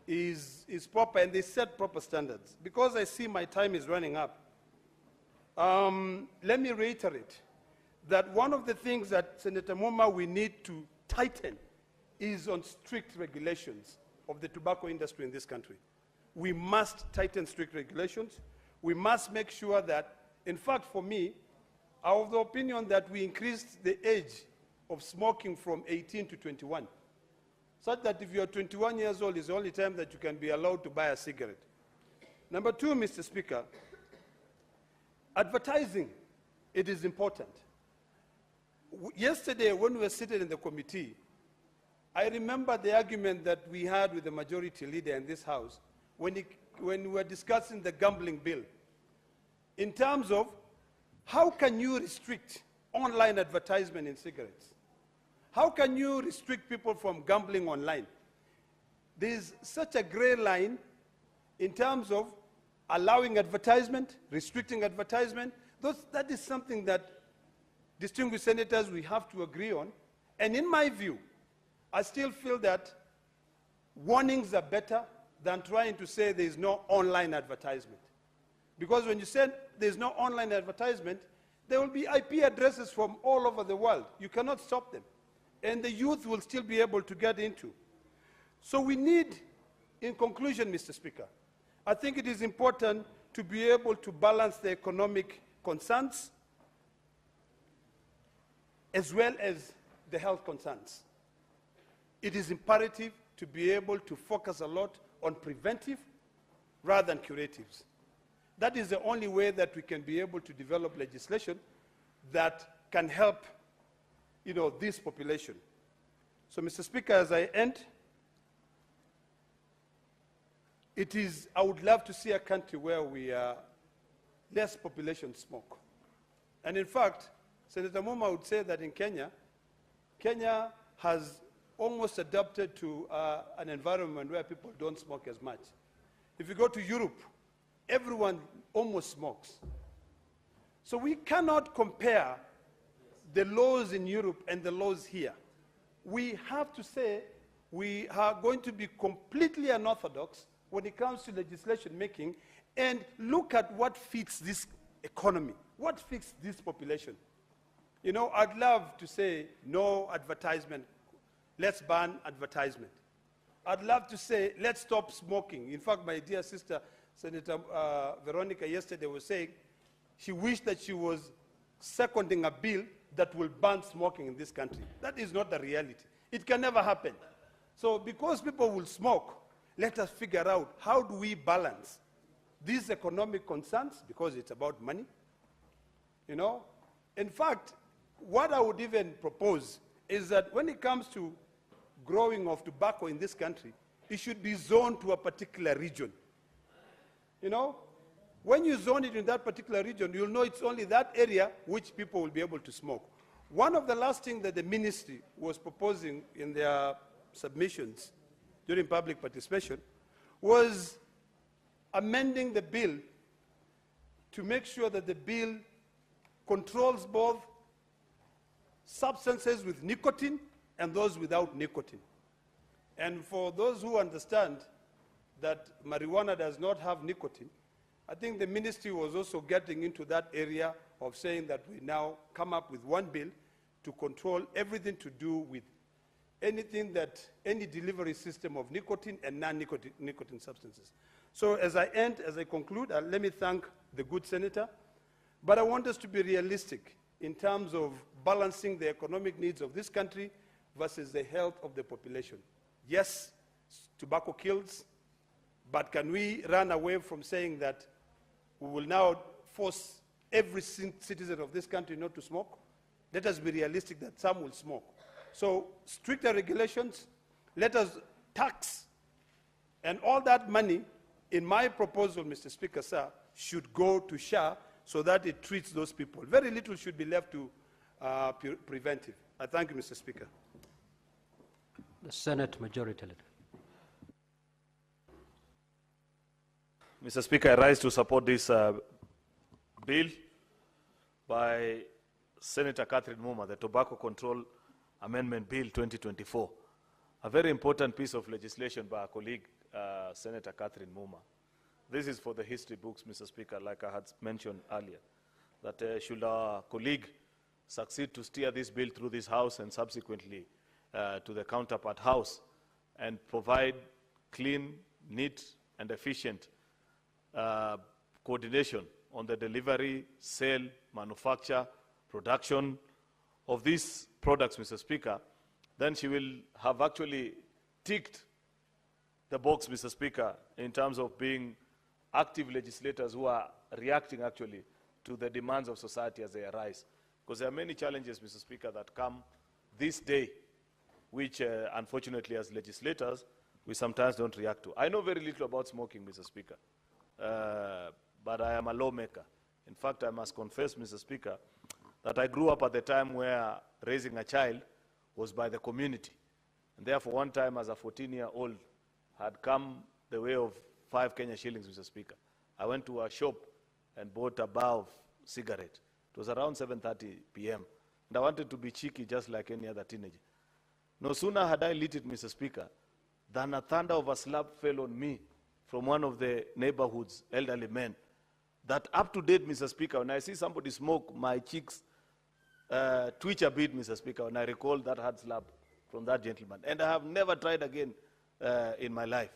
is proper, and they set proper standards. Because I see my time is running up, let me reiterate that one of the things that, Senator Muma, we need to tighten is on strict regulations of the tobacco industry in this country. We must tighten strict regulations. We must make sure that, in fact, for me, I'm of the opinion that we increased the age of smoking from 18 to 21, such that if you're 21 years old, is the only time that you can be allowed to buy a cigarette. Number two, Mr. Speaker, advertising, it is important. Yesterday, when we were sitting in the committee, I remember the argument that we had with the majority leader in this House when we were discussing the gambling bill, in terms of how can you restrict online advertisement in cigarettes? How can you restrict people from gambling online? There's such a gray line in terms of allowing advertisement, restricting advertisement. That is something that, distinguished senators, we have to agree on. And in my view, I still feel that warnings are better than trying to say there is no online advertisement. Because when you say there's no online advertisement, there will be IP addresses from all over the world. You cannot stop them. And the youth will still be able to get into. So we need, in conclusion, Mr. Speaker, I think it is important to be able to balance the economic concerns as well as the health concerns. It is imperative to be able to focus a lot on preventive rather than curatives. That is the only way that we can be able to develop legislation that can help, this population. So, Mr. Speaker, as I end, I would love to see a country where less population smoke. And in fact, Senator Muma would say that in Kenya has almost adapted to an environment where people don't smoke as much. If you go to Europe, everyone almost smokes. So we cannot compare the laws in Europe and the laws here. We have to say we are going to be completely unorthodox when it comes to legislation making and look at what fits this economy, what fits this population. I'd love to say no advertisement. Let's ban advertisement. I'd love to say let's stop smoking. In fact, my dear sister, Senator Veronica, yesterday was saying she wished that she was seconding a bill that will ban smoking in this country. That is not the reality. It can never happen. So because people will smoke, let us figure out how do we balance these economic concerns, because it's about money. In fact, what I would even propose is that when it comes to growing of tobacco in this country, it should be zoned to a particular region. When you zone it in that particular region, you'll know it's only that area which people will be able to smoke. One of the last things that the ministry was proposing in their submissions during public participation was amending the bill to make sure that the bill controls both substances with nicotine and those without nicotine. And for those who understand that marijuana does not have nicotine, I think the ministry was also getting into that area of saying that we now come up with one bill to control everything to do with anything that, any delivery system of nicotine and non-nicotine substances. So as I conclude, let me thank the good senator, but I want us to be realistic in terms of balancing the economic needs of this country versus the health of the population. Yes, tobacco kills, but can we run away from saying that we will now force every citizen of this country not to smoke? Let us be realistic that some will smoke. So stricter regulations, let us tax, and all that money, in my proposal, Mr. Speaker, sir, should go to SHA so that it treats those people. Very little should be left to preventive. I thank you, Mr. Speaker. The Senate Majority Leader. Mr. Speaker, I rise to support this bill by Senator Catherine Muma, the Tobacco Control Amendment Bill 2024. A very important piece of legislation by our colleague, Senator Catherine Muma. This is for the history books, Mr. Speaker, like I had mentioned earlier, that should our colleague succeed to steer this bill through this House and subsequently to the counterpart House and provide clean, neat, and efficient coordination on the delivery, sale, manufacture, production of these products, Mr. Speaker, then she will have actually ticked the box, Mr. Speaker, in terms of being active legislators who are reacting actually to the demands of society as they arise. Because there are many challenges, Mr. Speaker, that come this day, which unfortunately as legislators, we sometimes don't react to. I know very little about smoking, Mr. Speaker, but I am a lawmaker. In fact, I must confess, Mr. Speaker, that I grew up at the time where raising a child was by the community. And therefore, one time as a 14-year-old had come the way of 5 Kenya shillings, Mr. Speaker. I went to a shop and bought a bar of cigarette. It was around 7:30 p.m. And I wanted to be cheeky just like any other teenager. No sooner had I lit it, Mr. Speaker, than a thunder of a slap fell on me from one of the neighborhood's elderly men. That up to date, Mr. Speaker, when I see somebody smoke, my cheeks twitch a bit, Mr. Speaker, when I recall that hard slap from that gentleman. And I have never tried again in my life.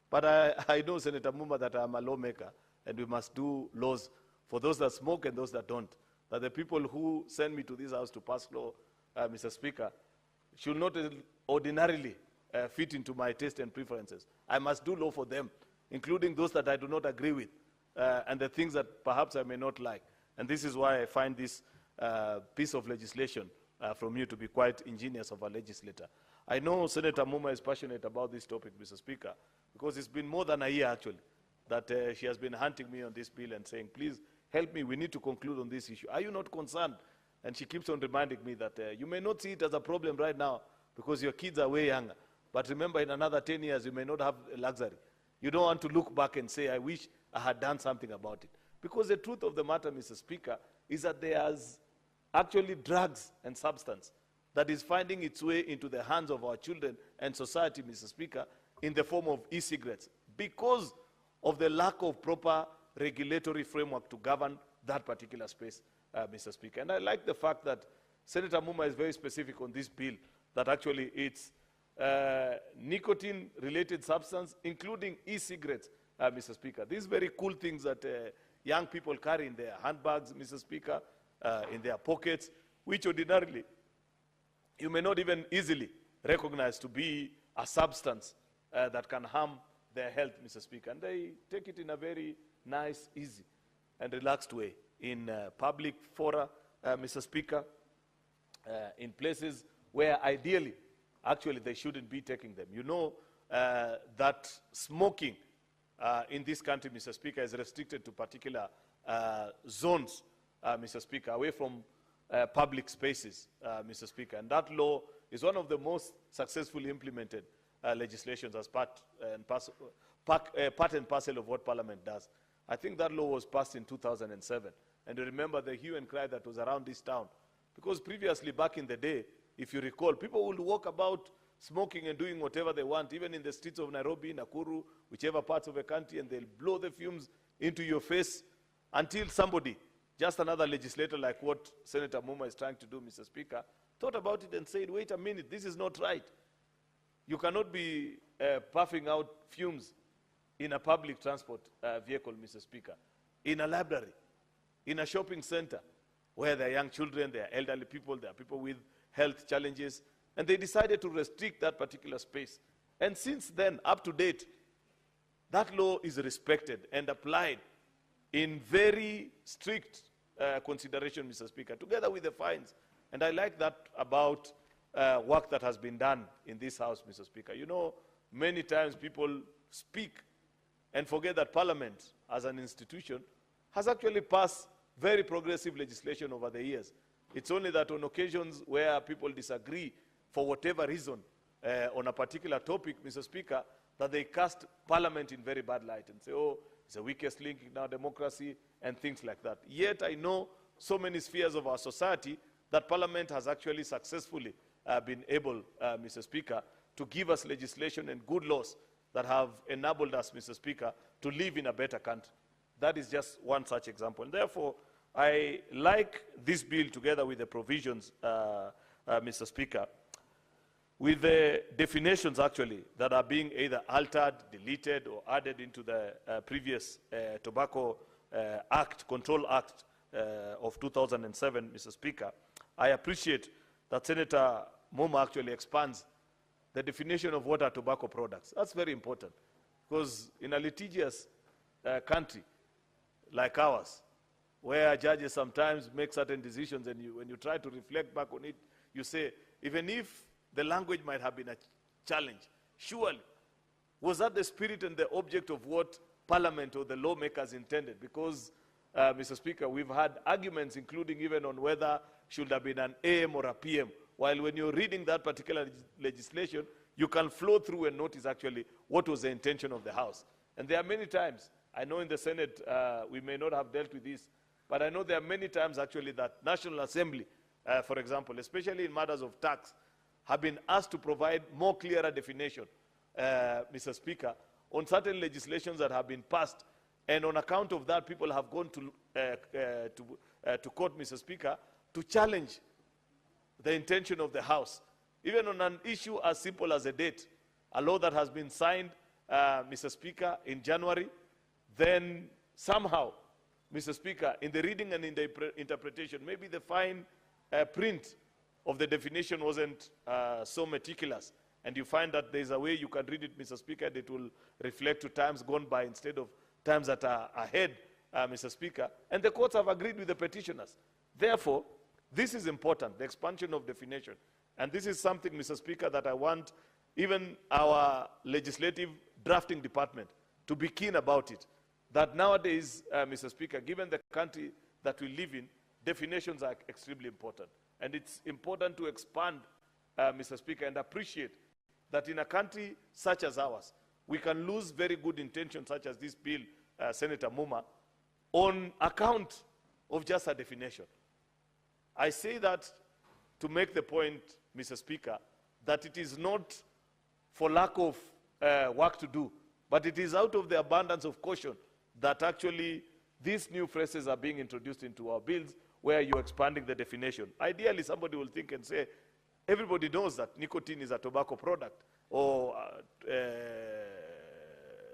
But I know, Senator Muma, that I'm a lawmaker, and we must do laws for those that smoke and those that don't. That the people who send me to this house to pass law, Mr. Speaker, should not ordinarily fit into my taste and preferences. I must do law for them, including those that I do not agree with, and the things that perhaps I may not like. And this is why I find this piece of legislation from you to be quite ingenious of a legislator. I know Senator Muma is passionate about this topic, Mr. Speaker, because it's been more than a year, actually, that she has been hunting me on this bill and saying, please help me, we need to conclude on this issue. Are you not concerned? And she keeps on reminding me that you may not see it as a problem right now because your kids are way younger. But remember, in another 10 years, you may not have a luxury. You don't want to look back and say, I wish I had done something about it. Because the truth of the matter, Mr. Speaker, is that there's actually drugs and substance that is finding its way into the hands of our children and society, Mr. Speaker, in the form of e-cigarettes, because of the lack of proper regulatory framework to govern that particular space, Mr. Speaker. And I like the fact that Senator Muma is very specific on this bill, that actually it's nicotine-related substance, including e-cigarettes, Mr. Speaker. These very cool things that young people carry in their handbags, Mr. Speaker, in their pockets, which ordinarily you may not even easily recognize to be a substance that can harm their health, Mr. Speaker. And they take it in a very nice, easy, and relaxed way in public fora, Mr. Speaker, in places where ideally, actually, they shouldn't be taking them. You know that smoking in this country, Mr. Speaker, is restricted to particular zones, Mr. Speaker, away from public spaces, Mr. Speaker. And that law is one of the most successfully implemented legislations as part and parcel of what Parliament does. I think that law was passed in 2007. And you remember the hue and cry that was around this town. Because previously, back in the day, if you recall, people would walk about smoking and doing whatever they want, even in the streets of Nairobi, Nakuru, whichever parts of the country, and they'll blow the fumes into your face until somebody, just another legislator like what Senator Muma is trying to do, Mr. Speaker, thought about it and said, wait a minute, this is not right. You cannot be puffing out fumes in a public transport vehicle, Mr. Speaker, in a library, in a shopping center, where there are young children, there are elderly people, there are people with health challenges, and they decided to restrict that particular space. And since then, up to date, that law is respected and applied in very strict consideration, Mr. Speaker, together with the fines. And I like that about work that has been done in this House, Mr. Speaker. You know, many times people speak and forget that Parliament, as an institution, has actually passed very progressive legislation over the years. It's only that on occasions where people disagree for whatever reason on a particular topic, Mr. Speaker, that they cast Parliament in very bad light and say, oh, it's the weakest link in our democracy and things like that. Yet I know so many spheres of our society that Parliament has actually successfully been able, Mr. Speaker, to give us legislation and good laws that have enabled us, Mr. Speaker, to live in a better country. That is just one such example. And therefore, I like this bill together with the provisions, Mr. Speaker, with the definitions actually that are being either altered, deleted, or added into the previous Tobacco Act, Control Act of 2007, Mr. Speaker. I appreciate that Senator Muma actually expands the definition of what are tobacco products. That's very important, because in a litigious country like ours, where judges sometimes make certain decisions, and when you try to reflect back on it, you say, even if the language might have been a challenge, surely, was that the spirit and the object of what Parliament or the lawmakers intended? Because, Mr. Speaker, we've had arguments, including even on whether should have been an AM or a PM, while when you're reading that particular legislation, you can flow through and notice actually what was the intention of the House. And there are many times, I know in the Senate we may not have dealt with this, but I know there are many times actually that National Assembly, for example, especially in matters of tax, have been asked to provide more clearer definition, Mr. Speaker, on certain legislations that have been passed. And on account of that, people have gone to court, Mr. Speaker, to challenge the intention of the House. Even on an issue as simple as a date, a law that has been signed, Mr. Speaker, in January, then somehow, Mr. Speaker, in the reading and in the interpretation, maybe the fine print of the definition wasn't so meticulous. And you find that there's a way you can read it, Mr. Speaker, that will reflect to times gone by instead of times that are ahead, Mr. Speaker. And the courts have agreed with the petitioners. Therefore, this is important, the expansion of definition. And this is something, Mr. Speaker, that I want even our legislative drafting department to be keen about it. That nowadays, Mr. Speaker, given the country that we live in, definitions are extremely important. And it's important to expand, Mr. Speaker, and appreciate that in a country such as ours, we can lose very good intentions such as this bill, Senator Muma, on account of just a definition. I say that to make the point, Mr. Speaker, that it is not for lack of work to do, but it is out of the abundance of caution that actually these new phrases are being introduced into our bills where you're expanding the definition. Ideally, somebody will think and say, everybody knows that nicotine is a tobacco product, or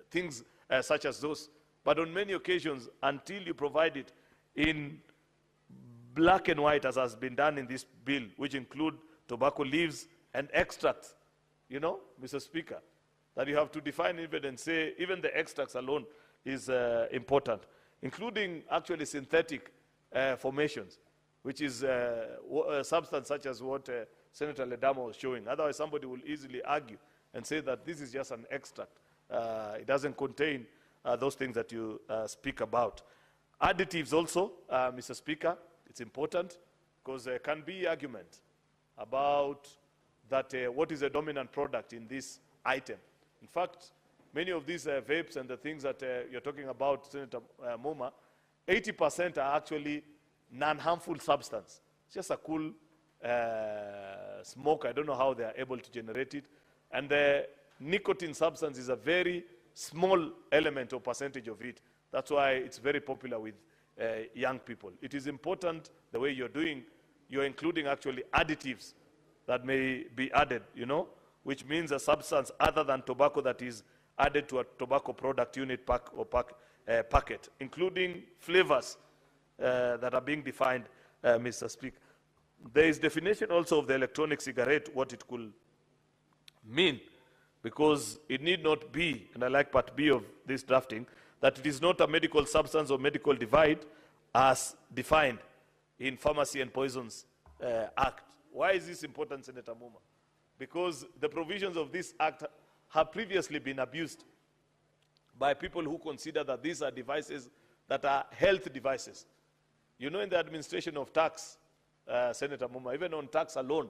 things such as those. But on many occasions, until you provide it in black and white, as has been done in this bill, which include tobacco leaves and extracts, you know, Mr. Speaker, that you have to define even and say even the extracts alone is important, including actually synthetic formations, which is a substance such as what Senator Ledamo was showing. Otherwise, somebody will easily argue and say that this is just an extract. It doesn't contain those things that you speak about. Additives also, Mr. Speaker, it's important because there can be argument about that what is a dominant product in this item. In fact, many of these vapes and the things that you're talking about, Senator Muma, 80% are actually non-harmful substance. It's just a cool smoke. I don't know how they are able to generate it. And the nicotine substance is a very small element or percentage of it. That's why it's very popular with young people. It is important the way you're doing, you're including actually additives that may be added, you know, which means a substance other than tobacco that is added to a tobacco product unit pack or packet, including flavors that are being defined, Mr. Speaker. There is definition also of the electronic cigarette, what it could mean, because it need not be, and I like part B of this drafting, that it is not a medical substance or medical device as defined in Pharmacy and Poisons Act. Why is this important, Senator Muma? Because the provisions of this act have previously been abused by people who consider that these are devices that are health devices. You know, in the administration of tax, Senator Muma, even on tax alone,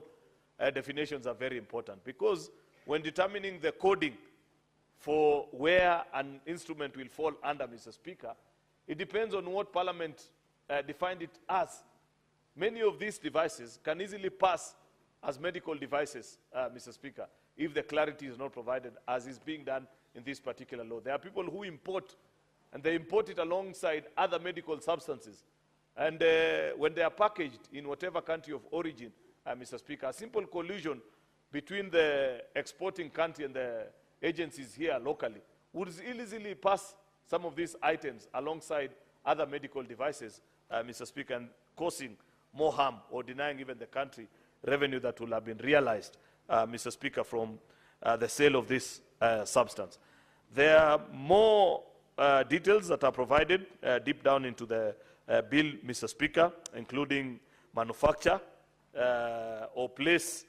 definitions are very important, because when determining the coding for where an instrument will fall under, Mr. Speaker, it depends on what Parliament defined it as. Many of these devices can easily pass as medical devices, Mr. Speaker, if the clarity is not provided, as is being done in this particular law. There are people who import, and they import it alongside other medical substances. And when they are packaged in whatever country of origin, Mr. Speaker, a simple collusion between the exporting country and the agencies here locally would easily pass some of these items alongside other medical devices, Mr. Speaker, and causing more harm or denying even the country revenue that will have been realized, Mr. Speaker, from the sale of this substance. There are more details that are provided deep down into the bill, Mr. Speaker, including manufacture or place,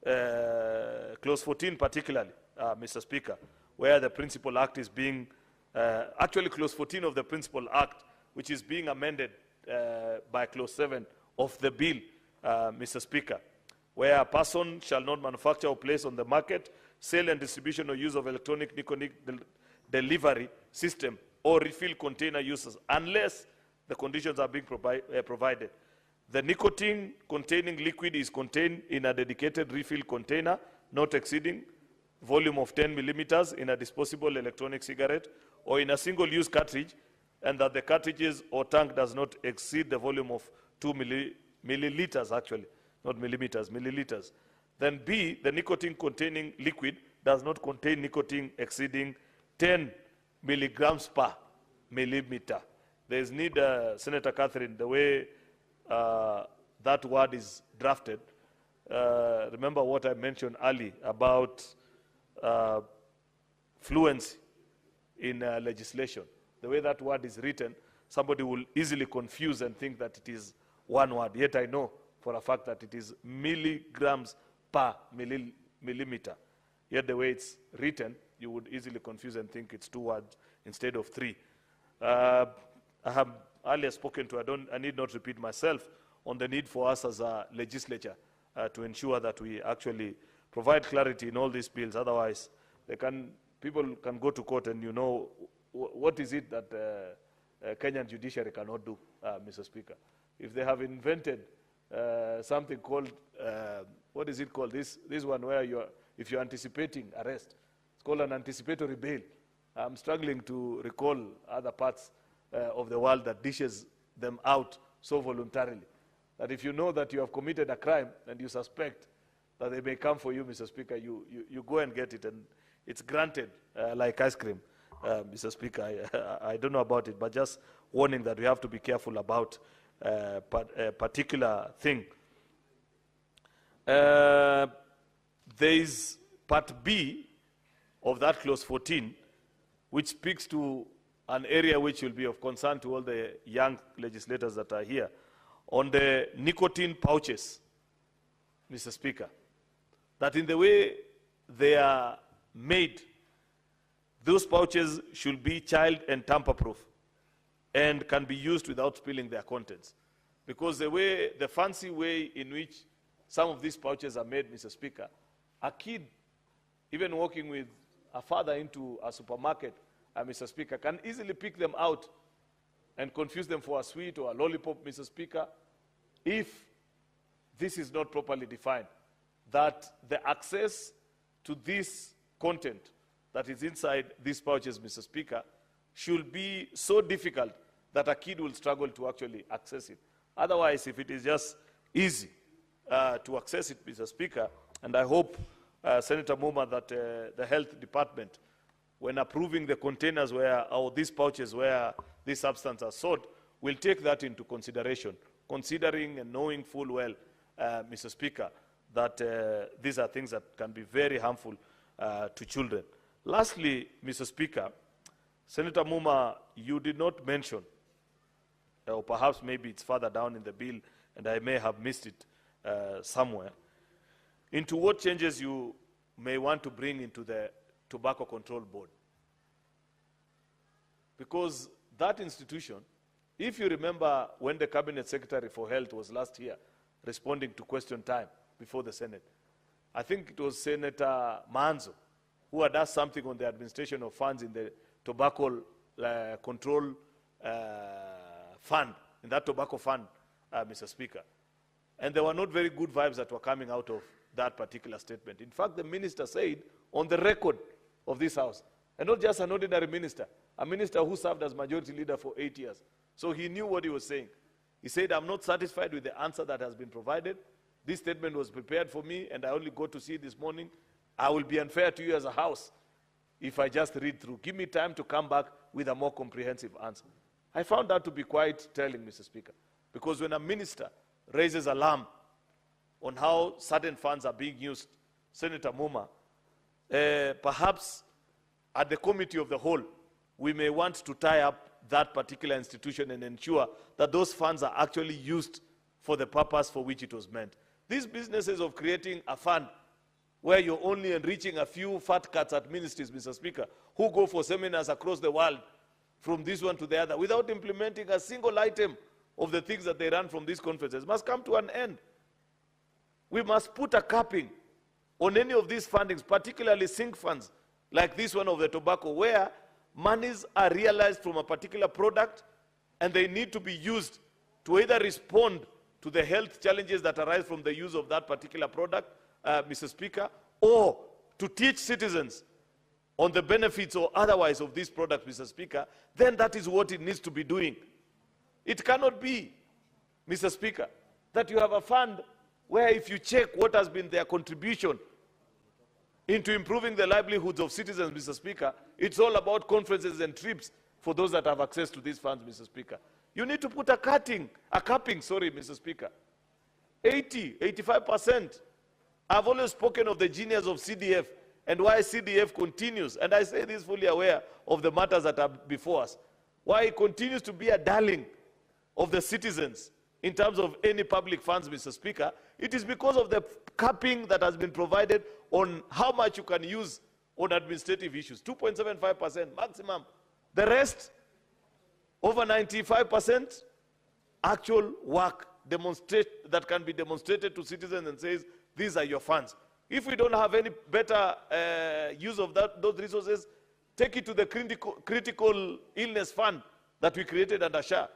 clause 14 particularly, Mr. Speaker, where the principal act is being, actually clause 14 of the principal act, which is being amended by clause 7 of the bill, Mr. Speaker, where a person shall not manufacture or place on the market, sale and distribution or use of electronic nicotine delivery system or refill container uses unless the conditions are being provided. The nicotine containing liquid is contained in a dedicated refill container, not exceeding volume of 10 millimeters in a disposable electronic cigarette or in a single-use cartridge, and that the cartridges or tank does not exceed the volume of 2 milliliters, actually, not millimeters, milliliters. Then B, the nicotine containing liquid does not contain nicotine exceeding 10 milligrams per millimeter. There is need, Senator Catherine, the way that word is drafted, remember what I mentioned earlier about fluency in legislation. The way that word is written, somebody will easily confuse and think that it is one word. Yet I know for a fact that it is milligrams per millimeter. Yet the way it's written, you would easily confuse and think it's 2 words instead of 3. I have earlier spoken to, I need not repeat myself, on the need for us as a legislature to ensure that we actually provide clarity in all these bills. Otherwise, people can go to court and you know what is it that Kenyan judiciary cannot do, Mr. Speaker. If they have invented something called, what is it called? This one where if you're anticipating arrest, it's called an anticipatory bail. I'm struggling to recall other parts of the world that dishes them out so voluntarily. That if you know that you have committed a crime and you suspect that they may come for you, Mr. Speaker, you go and get it, and it's granted like ice cream, Mr. Speaker. I don't know about it, but just warning that we have to be careful about a particular thing. There is part B of that clause 14, which speaks to an area which will be of concern to all the young legislators that are here, on the nicotine pouches, Mr. Speaker, that in the way they are made, those pouches should be child and tamper-proof and can be used without spilling their contents. Because the fancy way in which some of these pouches are made, Mr. Speaker, a kid, even walking with a father into a supermarket, Mr. Speaker, can easily pick them out and confuse them for a sweet or a lollipop, Mr. Speaker, if this is not properly defined, that the access to this content that is inside these pouches, Mr. Speaker, should be so difficult that a kid will struggle to actually access it. Otherwise, if it is just easy to access it, Mr. Speaker, and I hope, Senator Muma, that the Health Department, when approving the containers or these pouches where these substances are sold, will take that into consideration, considering and knowing full well, Mr. Speaker, that these are things that can be very harmful to children. Lastly, Mr. Speaker, Senator Muma, you did not mention, or perhaps maybe it's further down in the bill, and I may have missed it somewhere, into what changes you may want to bring into the Tobacco Control Board. Because that institution, if you remember when the Cabinet Secretary for Health was last year responding to question time before the Senate, I think it was Senator Manzo who had asked something on the administration of funds in the Tobacco Control Fund, in that tobacco fund, Mr. Speaker. And there were not very good vibes that were coming out of that particular statement. In fact, the minister said on the record of this House, and not just an ordinary minister, a minister who served as majority leader for 8 years. So he knew what he was saying. He said, I'm not satisfied with the answer that has been provided. This statement was prepared for me, and I only got to see it this morning. I will be unfair to you as a House if I just read through. Give me time to come back with a more comprehensive answer. I found that to be quite telling, Mr. Speaker, because when a minister raises alarm on how certain funds are being used, Senator Muma, perhaps at the committee of the whole, we may want to tie up that particular institution and ensure that those funds are actually used for the purpose for which it was meant. These businesses of creating a fund where you're only enriching a few fat cats at ministries, Mr. Speaker, who go for seminars across the world from this one to the other without implementing a single item of the things that they run from these conferences must come to an end. We must put a capping on any of these fundings, particularly sink funds like this one of the tobacco, where monies are realized from a particular product and they need to be used to either respond to the health challenges that arise from the use of that particular product, Mr. Speaker, or to teach citizens on the benefits or otherwise of this product, Mr. Speaker, then that is what it needs to be doing. It cannot be, Mr. Speaker, that you have a fund where if you check what has been their contribution into improving the livelihoods of citizens, Mr. Speaker, it's all about conferences and trips for those that have access to these funds, Mr. Speaker. You need to put a capping, Mr. Speaker. 85%. I've always spoken of the genius of CDF and why CDF continues, and I say this fully aware of the matters that are before us, why it continues to be a darling of the citizens in terms of any public funds, Mr. Speaker. It is because of the capping that has been provided on how much you can use on administrative issues. 2.75% maximum. The rest, over 95%, actual work that can be demonstrated to citizens and says, these are your funds. If we don't have any better use of those resources, take it to the critical illness fund that we created under SHA.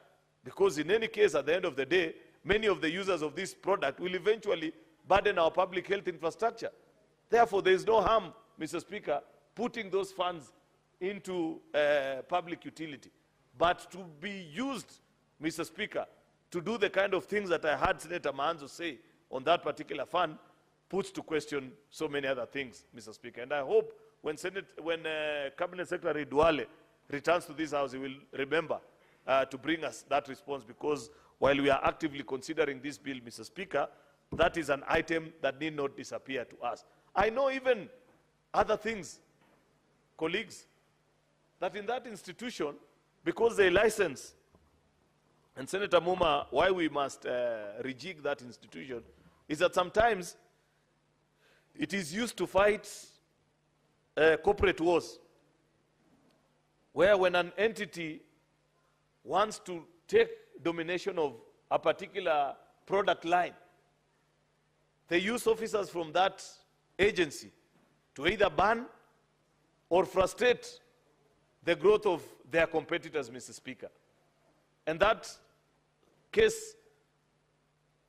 Because in any case, at the end of the day, many of the users of this product will eventually burden our public health infrastructure. Therefore, there is no harm, Mr. Speaker, putting those funds into public utility. But to be used, Mr. Speaker, to do the kind of things that I heard Senator Manzo say on that particular fund puts to question so many other things, Mr. Speaker. And I hope when Cabinet Secretary Duale returns to this House, he will remember to bring us that response, because while we are actively considering this bill, Mr. Speaker, that is an item that need not disappear to us. I know even other things, colleagues, that in that institution, because they license, and Senator Muma, why we must rejig that institution, is that sometimes it is used to fight corporate wars, where when an entity wants to take domination of a particular product line, they use officers from that agency to either ban or frustrate the growth of their competitors, Mr. Speaker. And that case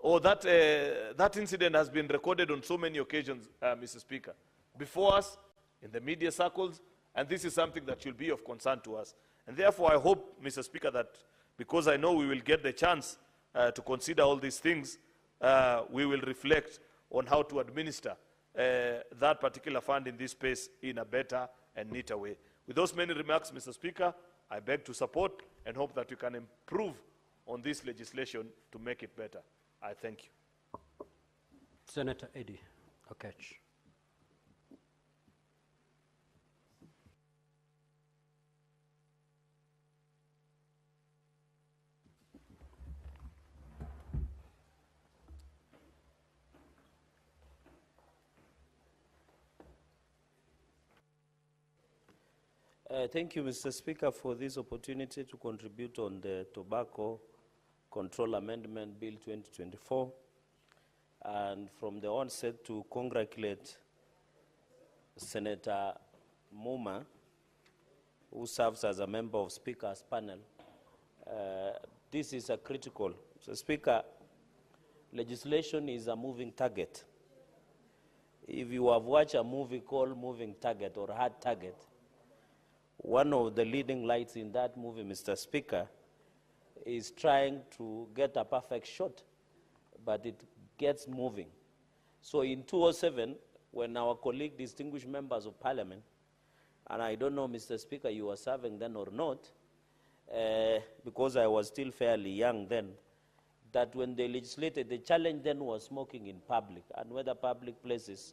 or that incident has been recorded on so many occasions, Mr. Speaker, before us, in the media circles, and this is something that should be of concern to us. And therefore, I hope, Mr. Speaker, that because I know we will get the chance to consider all these things, we will reflect on how to administer that particular fund in this space in a better and neater way. With those many remarks, Mr. Speaker, I beg to support and hope that we can improve on this legislation to make it better. I thank you. Senator Eddie Okech. Thank you, Mr. Speaker, for this opportunity to contribute on the Tobacco Control Amendment Bill 2024. And from the onset, to congratulate Senator Muma, who serves as a member of Speaker's panel. This is a critical. Mr. Speaker, legislation is a moving target. If you have watched a movie called Moving Target or Hard Target, one of the leading lights in that movie, Mr. Speaker, is trying to get a perfect shot, but it gets moving. So in 2007, when our colleague, distinguished members of parliament, and I don't know, Mr. Speaker, you were serving then or not, because I was still fairly young then, that when they legislated, the challenge then was smoking in public, and whether public places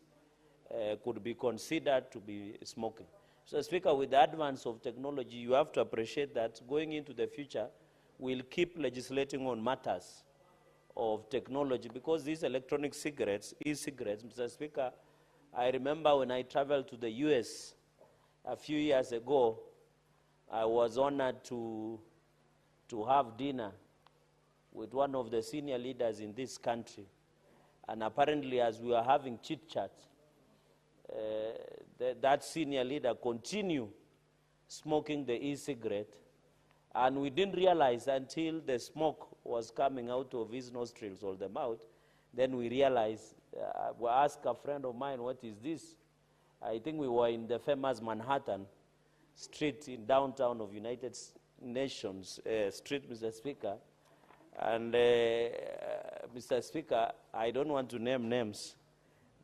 could be considered to be smoking. So, Speaker, with the advance of technology, you have to appreciate that going into the future, we'll keep legislating on matters of technology, because these electronic cigarettes, e-cigarettes, Mr. Speaker, I remember when I traveled to the US a few years ago, I was honored to have dinner with one of the senior leaders in this country. And apparently, as we were having chit-chat, that senior leader continued smoking the e-cigarette, and we didn't realize until the smoke was coming out of his nostrils or the mouth. Then we realized, we asked a friend of mine, what is this? I think we were in the famous Manhattan Street in downtown of United Nations Street, Mr. Speaker. And Mr. Speaker, I don't want to name names,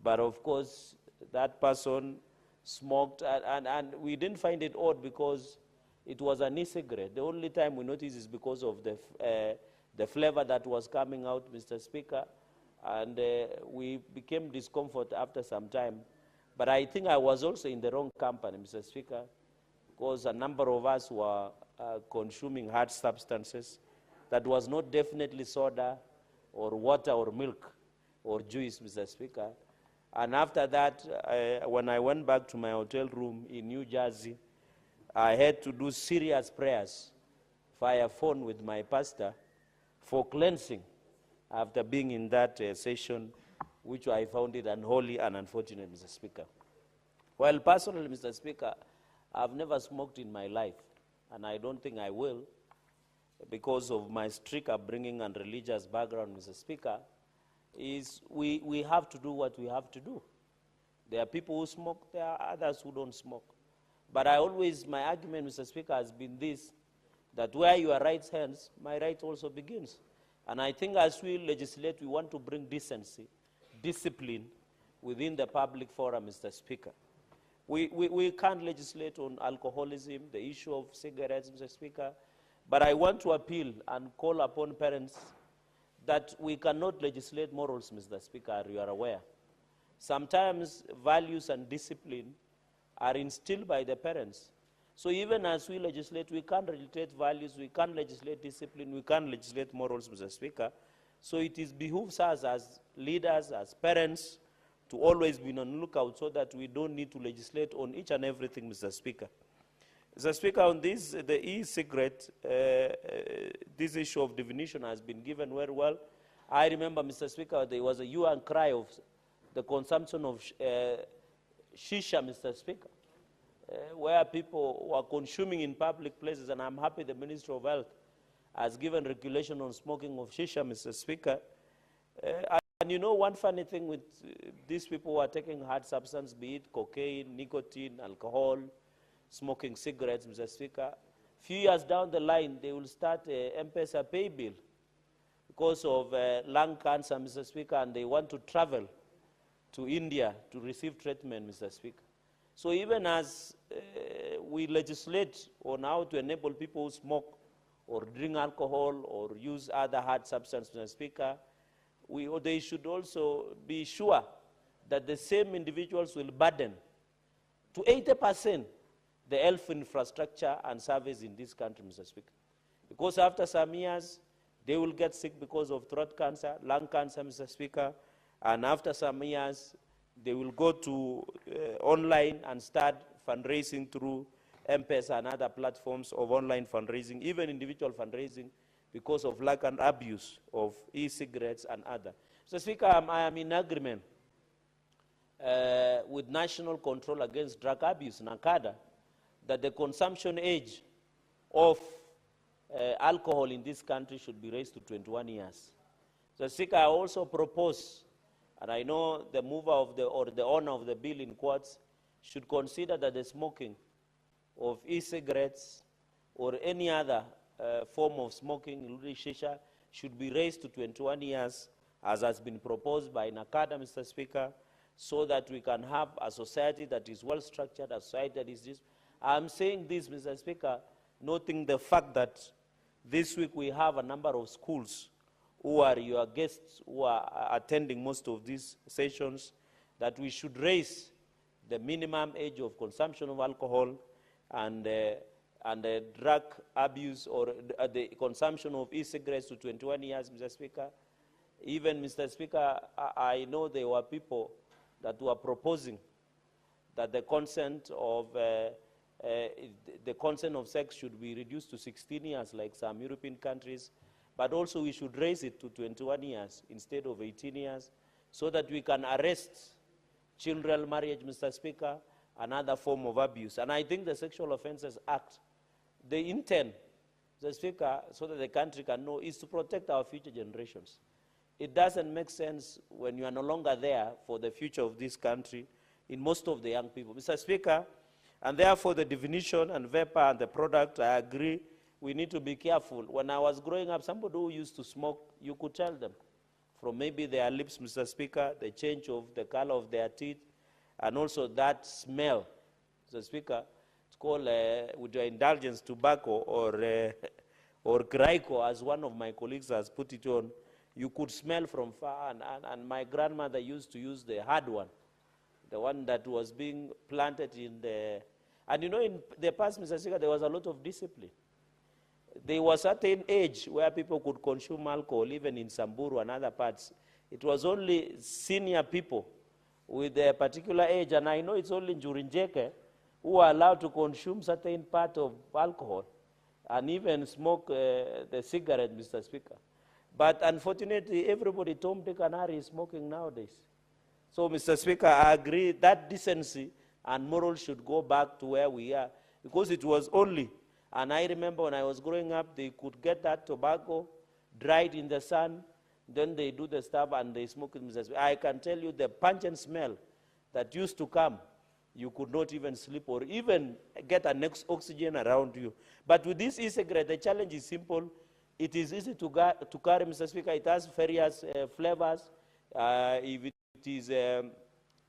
but of course, that person smoked, and we didn't find it odd because it was an e-cigarette. The only time we noticed is because of the flavor that was coming out, Mr. Speaker, and we became discomfort after some time. But I think I was also in the wrong company, Mr. Speaker, because a number of us were consuming hard substances that was not definitely soda or water or milk or juice, Mr. Speaker. And after that, when I went back to my hotel room in New Jersey, I had to do serious prayers via phone with my pastor for cleansing after being in that session, which I found it unholy and unfortunate, Mr. Speaker. Well, personally, Mr. Speaker, I've never smoked in my life, and I don't think I will, because of my strict upbringing and religious background, Mr. Speaker. Is we have to do what we have to do. There are people who smoke, there are others who don't smoke. But my argument, Mr. Speaker, has been this, that where your right ends, my right also begins. And I think as we legislate, we want to bring decency, discipline within the public forum, Mr. Speaker. We can't legislate on alcoholism, the issue of cigarettes, Mr. Speaker. But I want to appeal and call upon parents that we cannot legislate morals, Mr. Speaker, you are aware. Sometimes values and discipline are instilled by the parents. So even as we legislate, we can't legislate values, we can't legislate discipline, we can't legislate morals, Mr. Speaker. So it behooves us as leaders, as parents, to always be on the lookout so that we don't need to legislate on each and everything, Mr. Speaker. Mr. Speaker, on this, the e-cigarette, this issue of definition has been given very well. I remember, Mr. Speaker, there was a hue and cry of the consumption of shisha, Mr. Speaker, where people were consuming in public places, and I'm happy the Ministry of Health has given regulation on smoking of shisha, Mr. Speaker. And you know, one funny thing with these people who are taking hard substance, be it cocaine, nicotine, alcohol, smoking cigarettes, Mr. Speaker, few years down the line, they will start a M-Pesa pay bill because of lung cancer, Mr. Speaker, and they want to travel to India to receive treatment, Mr. Speaker. So even as we legislate on how to enable people who smoke or drink alcohol or use other hard substances, Mr. Speaker, they should also be sure that the same individuals will burden to 80% the health infrastructure and service in this country, Mr. Speaker. Because after some years, they will get sick because of throat cancer, lung cancer, Mr. Speaker, and after some years, they will go to online and start fundraising through M-Pesa and other platforms of online fundraising, even individual fundraising, because of lack and abuse of e-cigarettes and other. Mr. Speaker, I am in agreement with National Control Against Drug Abuse, NACADA, that the consumption age of alcohol in this country should be raised to 21 years. Mr. Speaker, I also propose, and I know the mover of the owner of the bill in quotes should consider that the smoking of e-cigarettes or any other form of smoking, including shisha, should be raised to 21 years, as has been proposed by NACADA, Mr. Speaker, so that we can have a society that is well-structured, a society that is this. I'm saying this, Mr. Speaker, noting the fact that this week we have a number of schools who are your guests, who are attending most of these sessions, that we should raise the minimum age of consumption of alcohol and drug abuse or the consumption of e-cigarettes to 21 years, Mr. Speaker. Even, Mr. Speaker, I know there were people that were proposing that the consent of sex should be reduced to 16 years, like some European countries, but also we should raise it to 21 years instead of 18 years, so that we can arrest children marriage, Mr. Speaker, another form of abuse. And I think the Sexual Offences Act, the intent, Mr. Speaker, so that the country can know, is to protect our future generations. It doesn't make sense when you are no longer there for the future of this country in most of the young people. Mr. Speaker, and therefore the definition and vapor and the product, I agree, we need to be careful. When I was growing up, somebody who used to smoke, you could tell them from maybe their lips, Mr. Speaker, the change of the color of their teeth, and also that smell, Mr. Speaker. It's called, with your indulgence, tobacco or Graiko, as one of my colleagues has put it on. You could smell from far, and my grandmother used to use the hard one, the one that was being planted in the... And you know, in the past, Mr. Speaker, there was a lot of discipline. There was a certain age where people could consume alcohol, even in Samburu and other parts. It was only senior people with a particular age, and I know it's only in Jurinjeke who are allowed to consume certain part of alcohol and even smoke the cigarette, Mr. Speaker. But unfortunately, everybody, Tom, Dick, and Harry, is smoking nowadays. So, Mr. Speaker, I agree that decency and moral should go back to where we are, because it was only, and I remember when I was growing up, they could get that tobacco dried in the sun, then they do the stuff and they smoke it, Mr. Speaker. I can tell you the pungent smell that used to come, you could not even sleep or even get an oxygen around you. But with this e-cigarette, the challenge is simple. It is easy to carry, Mr. Speaker. It has various flavors. If it is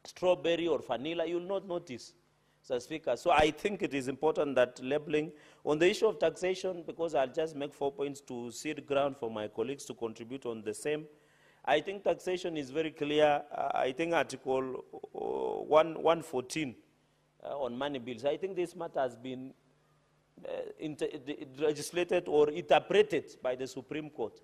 strawberry or vanilla, you will not notice, Mr. Speaker. So I think it is important that labeling. On the issue of taxation, because I'll just make 4 points to seed ground for my colleagues to contribute on the same. I think taxation is very clear. I think Article 114 on money bills, I think this matter has been legislated or interpreted by the Supreme Court.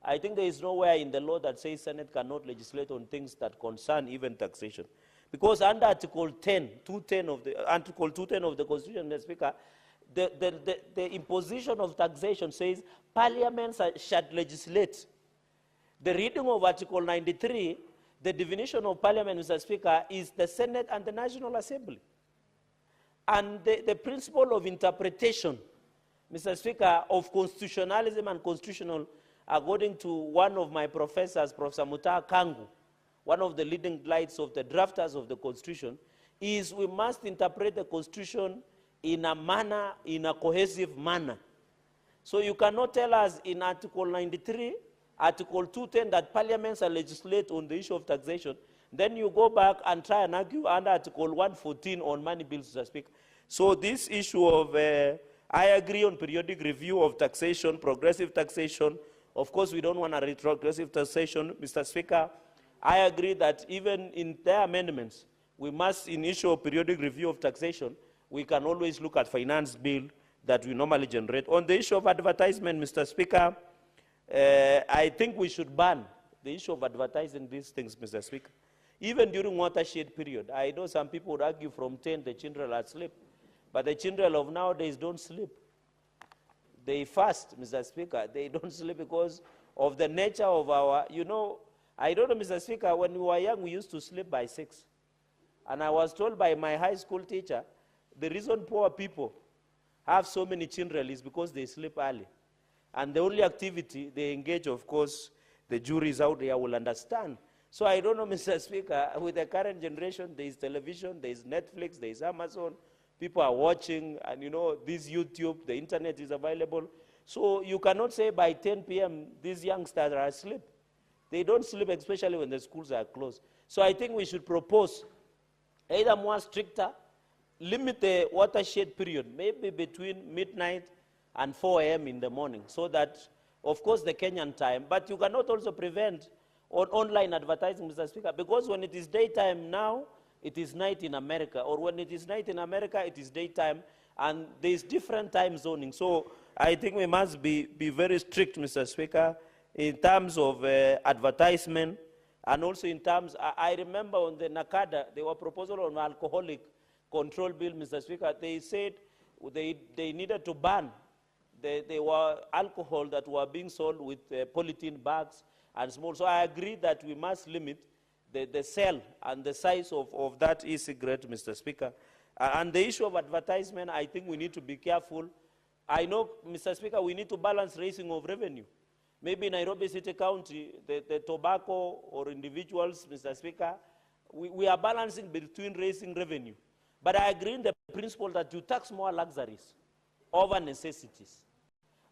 I think there is nowhere in the law that says Senate cannot legislate on things that concern even taxation. Because under Article 210 of the Constitution, Mr. Speaker, the imposition of taxation says Parliament shall legislate. The reading of Article 93, the definition of Parliament, Mr. Speaker, is the Senate and the National Assembly. And the principle of interpretation, Mr. Speaker, of constitutionalism and constitutional according to one of my professors, Professor Mutaa Kangu, one of the leading lights of the drafters of the Constitution, is we must interpret the Constitution in a manner, in a cohesive manner. So you cannot tell us in Article 93, Article 210 that parliaments are legislate on the issue of taxation. Then you go back and try and argue under Article 114 on money bills, Mr. Speaker. So this issue of, I agree on periodic review of taxation, progressive taxation. Of course, we don't want a retrogressive taxation, Mr. Speaker. I agree that even in their amendments, we must, in issue of periodic review of taxation, we can always look at finance bill that we normally generate. On the issue of advertisement, Mr. Speaker, I think we should ban the issue of advertising these things, Mr. Speaker. Even during watershed period, I know some people would argue from 10 the children are asleep, but the children of nowadays don't sleep. They fast, Mr. Speaker. They don't sleep because of the nature of our, you know, I don't know, Mr. Speaker, when we were young, we used to sleep by 6. And I was told by my high school teacher, the reason poor people have so many children is because they sleep early. And the only activity they engage, of course, the juries out there will understand. So I don't know, Mr. Speaker, with the current generation, there is television, there is Netflix, there is Amazon, people are watching, and you know, this YouTube, the internet is available. So you cannot say by 10 p.m. these youngsters are asleep. They don't sleep, especially when the schools are closed. So I think we should propose either more stricter, limit the watershed period, maybe between midnight and 4 a.m. in the morning, so that, of course, the Kenyan time, but you cannot also prevent online advertising, Mr. Speaker, because when it is daytime now, it is night in America, or when it is night in America, it is daytime, and there is different time zoning. So I think we must be very strict, Mr. Speaker, in terms of advertisement, and also in terms, I remember on the NACADA, there were proposals on alcoholic control bill, Mr. Speaker. They said they needed to ban there were alcohol that were being sold with polythene bags and small. So I agree that we must limit the sale and the size of that e-cigarette, Mr. Speaker. And the issue of advertisement, I think we need to be careful. I know, Mr. Speaker, we need to balance raising of revenue. Maybe in Nairobi City County, the tobacco or individuals, Mr. Speaker, we are balancing between raising revenue. But I agree in the principle that you tax more luxuries over necessities.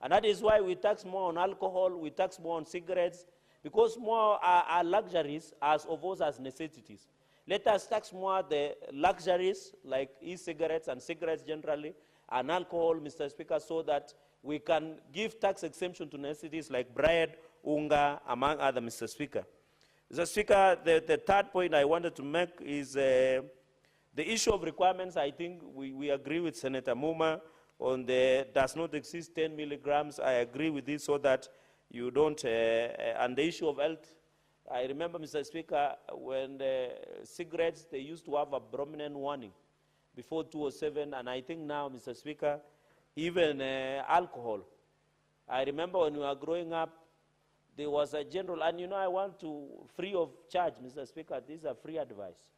And that is why we tax more on alcohol, we tax more on cigarettes, because more are luxuries as opposed as necessities. Let us tax more the luxuries, like e-cigarettes and cigarettes generally, and alcohol, Mr. Speaker, so that we can give tax exemption to necessities like bread, unga, among other, Mr. Speaker. Mr. Speaker, the third point I wanted to make is the issue of requirements. I think we agree with Senator Muma on the does not exceed 10 milligrams. I agree with this so that you don't, and the issue of health, I remember, Mr. Speaker, when the cigarettes, they used to have a prominent warning before 2007, and I think now, Mr. Speaker, even alcohol. I remember when we were growing up, there was a general, and you know, I want to, free of charge, Mr. Speaker, this is a free advice,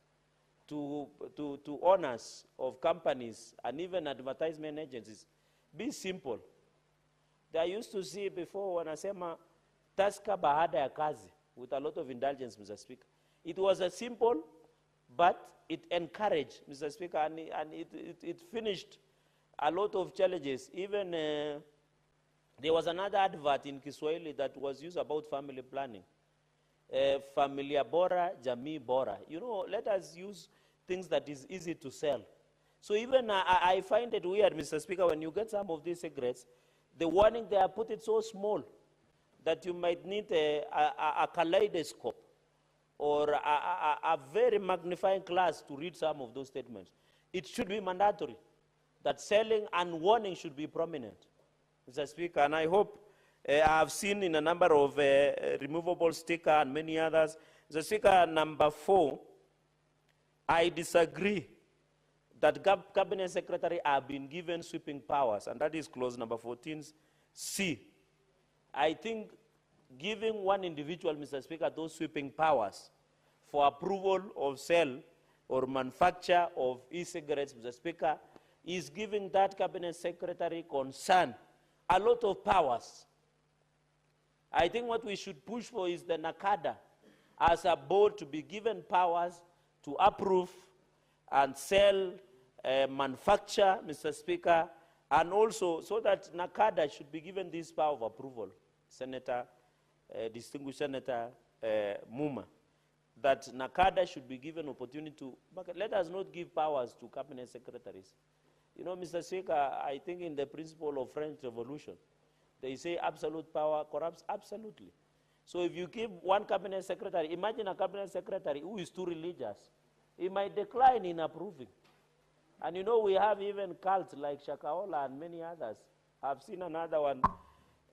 to owners of companies and even advertisement agencies, be simple. They used to see before when I say, taska bahada ya kazi, with a lot of indulgence, Mr. Speaker. It was a simple, but it encouraged, Mr. Speaker, and it finished a lot of challenges. Even there was another advert in Kiswahili that was used about family planning. Familia bora, jamii bora. You know, let us use things that is easy to sell. So even I find it weird, Mr. Speaker, when you get some of these cigarettes, the warning they are put it so small that you might need a kaleidoscope or a very magnifying glass to read some of those statements. It should be mandatory that selling and warning should be prominent, Mr. Speaker, and I hope I have seen in a number of removable sticker and many others. Mr. Speaker, number 4, I disagree that Cabinet Secretary have been given sweeping powers, and that is clause number 14C. I think giving one individual, Mr. Speaker, those sweeping powers for approval of sale or manufacture of e-cigarettes, Mr. Speaker, is giving that Cabinet Secretary concern a lot of powers. I think what we should push for is the NACADA as a board to be given powers to approve and sell, manufacture, Mr. Speaker, and also so that NACADA should be given this power of approval, Senator, distinguished Senator Muma, that NACADA should be given opportunity to, let us not give powers to cabinet secretaries. You know, Mr. Speaker, I think in the principle of French Revolution, they say absolute power corrupts absolutely. So if you give one cabinet secretary, imagine a cabinet secretary who is too religious, he might decline in approving. And you know, we have even cults like Shakaola and many others. I've seen another one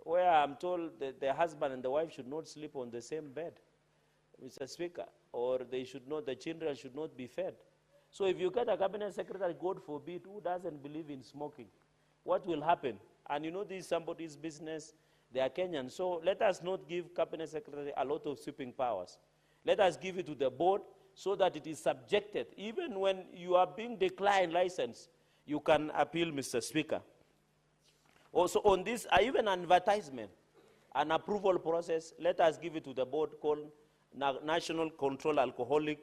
where I'm told that the husband and the wife should not sleep on the same bed, Mr. Speaker, or they should not, the children should not be fed. So if you get a cabinet secretary, God forbid, who doesn't believe in smoking, what will happen? And you know, this is somebody's business. They are Kenyan. So let us not give cabinet secretary a lot of sweeping powers. Let us give it to the board so that it is subjected. Even when you are being declined license, you can appeal, Mr. Speaker. Also on this, even advertisement, an approval process, let us give it to the board called National Control Alcoholic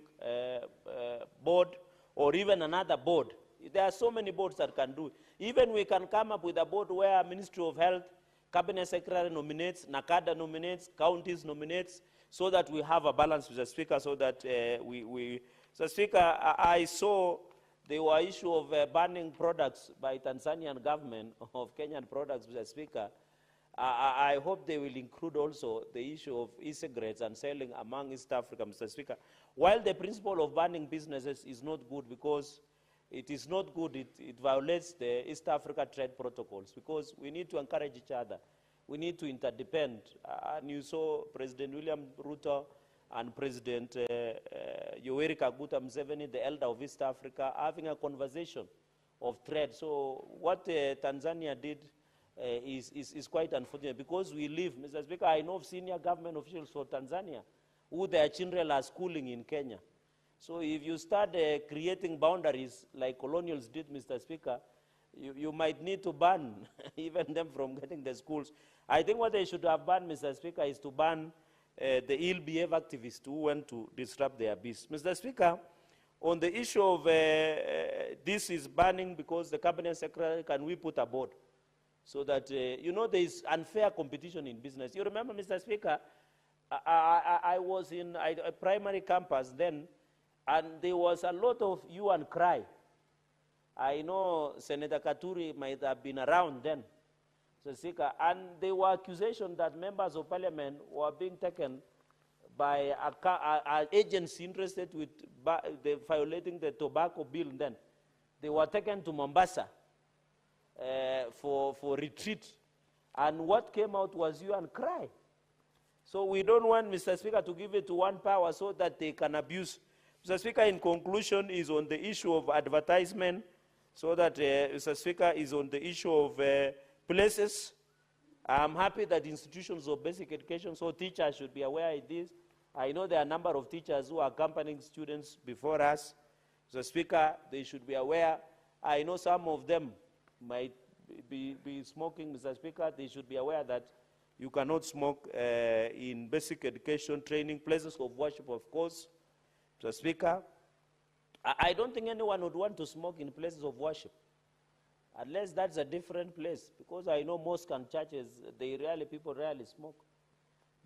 Board, or even another board. There are so many boards that can do it. Even we can come up with a board where Ministry of Health, Cabinet Secretary nominates, NACADA nominates, counties nominates, so that we have a balance, Mr. Speaker, so that Mr. Speaker, I saw there were issue of banning products by Tanzanian government of Kenyan products, Mr. Speaker. I hope they will include also the issue of e-cigarettes and selling among East Africa, Mr. Speaker. While the principle of banning businesses is not good, because it is not good, it violates the East Africa trade protocols, because we need to encourage each other. We need to interdepend. And you saw President William Ruto and President Yoweri Kaguta Museveni, the elder of East Africa, having a conversation of trade. So what Tanzania did is quite unfortunate, because we live, Mr. Speaker, I know of senior government officials for Tanzania who their children are schooling in Kenya. So if you start creating boundaries like colonials did, Mr. Speaker, you might need to ban even them from getting the schools. I think what they should have banned, Mr. Speaker, is to ban the ill-behaved activists who went to disrupt their peace. Mr. Speaker, on the issue of this is banning because the cabinet secretary, can we put a board so that, you know, there is unfair competition in business. You remember, Mr. Speaker, I was in a primary campus then, and there was a lot of hue and cry. I know Senator Katuri might have been around then, Mr. Speaker, and there were accusations that members of parliament were being taken by an agency interested with violating the tobacco bill then. They were taken to Mombasa for retreat. And what came out was hue and cry. So we don't want, Mr. Speaker, to give it to one power so that they can abuse. Mr. Speaker, in conclusion, is on the issue of advertisement, so that, Mr. Speaker, is on the issue of places. I'm happy that institutions of basic education, so teachers should be aware of this. I know there are a number of teachers who are accompanying students before us. Mr. Speaker, they should be aware. I know some of them might be smoking, Mr. Speaker. They should be aware that you cannot smoke in basic education training, places of worship, of course. Mr. Speaker, I don't think anyone would want to smoke in places of worship, unless that's a different place, because I know mosques and churches, people rarely smoke.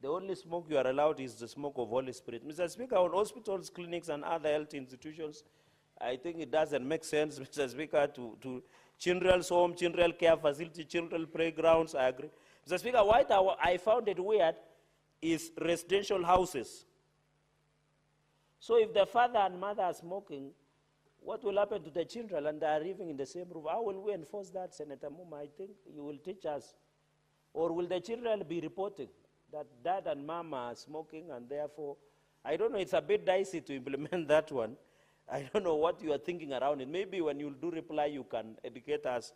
The only smoke you are allowed is the smoke of Holy Spirit. Mr. Speaker, on hospitals, clinics, and other health institutions, I think it doesn't make sense, Mr. Speaker, to children's home, children care facility, children playgrounds, I agree. Mr. Speaker, what I found it weird is residential houses. So if the father and mother are smoking, what will happen to the children, and they are living in the same room? How will we enforce that, Senator Muma? I think you will teach us. Or will the children be reporting that dad and mama are smoking, and therefore, I don't know, it's a bit dicey to implement that one. I don't know what you are thinking around it. Maybe when you do reply, you can educate us.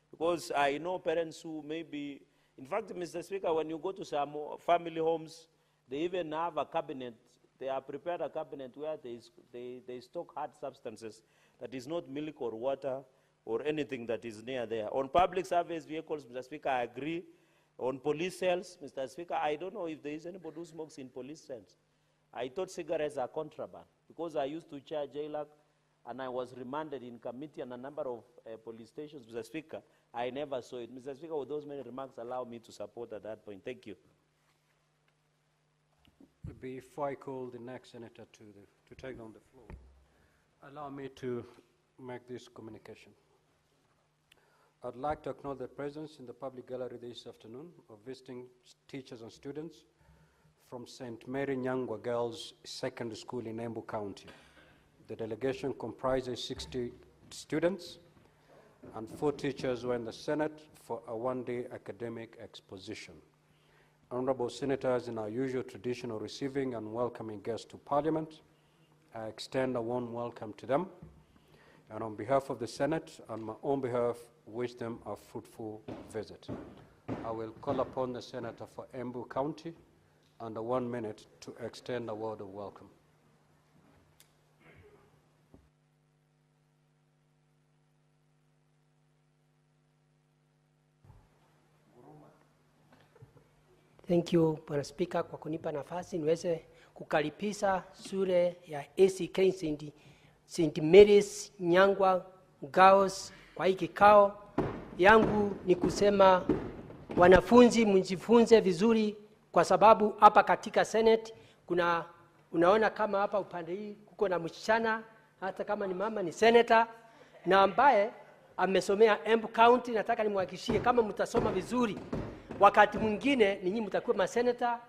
Because I know parents who maybe, in fact, Mr. Speaker, when you go to some family homes, they even have a cabinet. They have prepared a cabinet where they stock hard substances that is not milk or water or anything that is near there. On public service vehicles, Mr. Speaker, I agree On police cells, Mr. Speaker, I don't know if there is anybody who smokes in police cells. I thought cigarettes are contraband because I used to chair JLAC and I was remanded in committee on a number of police stations. Mr. Speaker, I never saw it. Mr. Speaker, with those many remarks, allow me to support at that point. Thank you. Before I call the next senator to take on the floor, allow me to make this communication. I'd like to acknowledge the presence in the public gallery this afternoon of visiting teachers and students from St. Mary Nyangwa Girls Secondary School in Embu County. The delegation comprises 60 students and 4 teachers were in the Senate for a one-day academic exposition. Honorable Senators, in our usual tradition of receiving and welcoming guests to Parliament, I extend a warm welcome to them, and on behalf of the Senate and my own behalf, wish them a fruitful visit. I will call upon the Senator for Embu County under 1 minute to extend a word of welcome. Thank you, Bwana Spika, kwa kunipa nafasi niweze kukaribisha shule ya ACK St. Mary's Nyangwa Girls kwa hii kikao. Yangu ni kusema wanafunzi mjifunze vizuri, kwa sababu hapa katika Senate unaona kama hapa upande hii kuko na msichana, hata kama ni mama ni senator na ambaye amesomea Embu County. Nataka nimhakikishie kama mtasoma vizuri, wakati mwingine ninyi mtakuwa masenata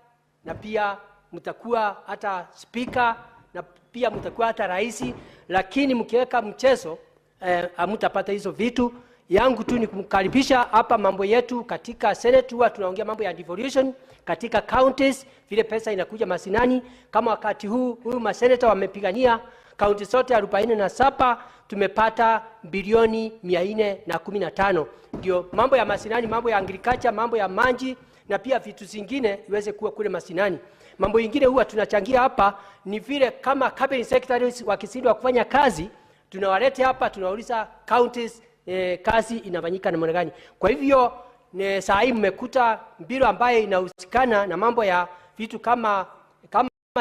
na pia mtakuwa hata speaker na pia mtakuwa hata rais, lakini mkiweka mchezo hamtapata hizo vitu. Yangu tu ni kumkaribisha hapa. Mambo yetu katika Senate huwa tunaongea mambo ya devolution katika counties, vile pesa inakuja masinani. Kama wakati huyu masenata wamepigania kaunti zote 47, tumepata bilioni 415. Ndio mambo ya masinani, mambo ya agriculture, mambo ya maji na pia vitu zingine iweze kuwa kule masinani. Mambo mengine huwa tunachangia hapa ni vile kama cabinet secretaries wakishindwa kufanya kazi, tunawaleta hapa, tunauliza counties kazi inafanyika namna gani. Kwa hivyo saa hii mmekuta mbilo ambaye inahusikana na mambo ya vitu kama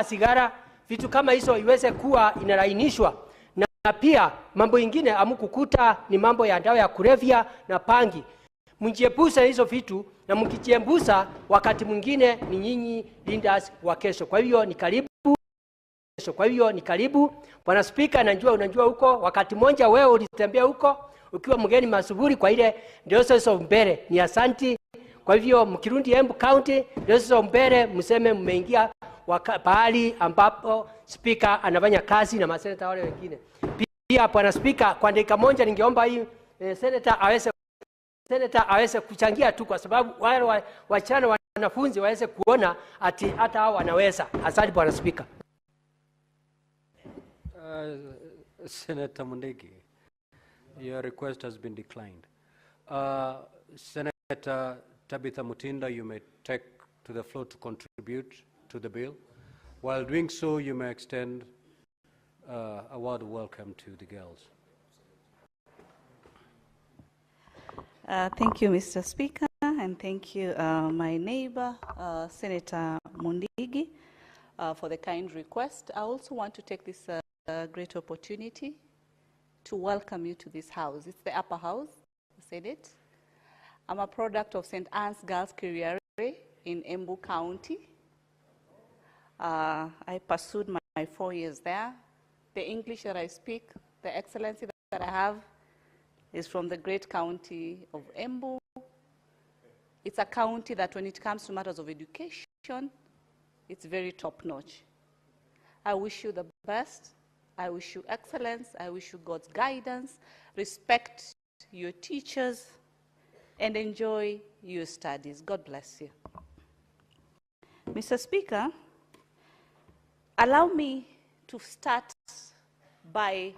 sigara, vitu kama hizo iweze kuwa inalainishwa, na pia mambo mengine amkukuta ni mambo ya dawa ya kulevya na pangi. Mjiepushe hizo vitu, na mkijiepusha wakati mwingine ni nyinyi leaders wa kesho. Kwa hivyo ni karibu. Bwana Spika, unajua huko wakati mmoja wewe ulitembea huko ukiwa mgeni masuburi kwa ile diocese of Mbeere. Ni asanti. Kwa hivyo mkirundi Embu County diocese of Mbeere, mseme mmeingia pahali ambapo Spika anafanya kazi na maseneta wale wengine. Pia Bwana Spika, kwa dakika moja ningeomba hii senator aweze kuchangia tu, kwa sababu wale wachana wanafunzi waweze kuona ati hata hao wanaweza. Asante Bwana Spika. Senator Mundigi, your request has been declined. Senator Tabitha Mutinda, you may take to the floor to contribute to the bill. While doing so, you may extend a word of welcome to the girls. Thank you, Mr. Speaker, and thank you, my neighbor, Senator Mundigi, for the kind request. I also want to take this great opportunity to welcome you to this house. It's the upper house, the Senate. I'm a product of St. Anne's Girls Career in Embu County. I pursued my 4 years there. The English that I speak, the excellency that I have, is from the great county of Embu. It's a county that when it comes to matters of education, it's very top-notch. I wish you the best. I wish you excellence. I wish you God's guidance. Respect your teachers and enjoy your studies. God bless you. Mr. Speaker, allow me to start by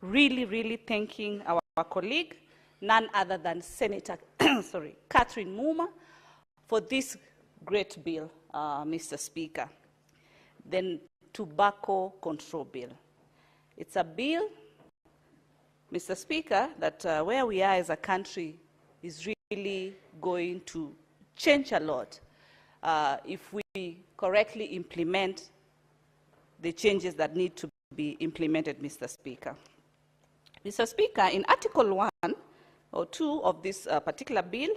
really thanking our colleague, none other than Senator Catherine Muma, for this great bill, Mr. Speaker, the Tobacco Control Bill. It's a bill, Mr. Speaker, that where we are as a country is really going to change a lot if we correctly implement the changes that need to be implemented, Mr. Speaker. Mr. Speaker, in Article 1 or 2 of this particular bill,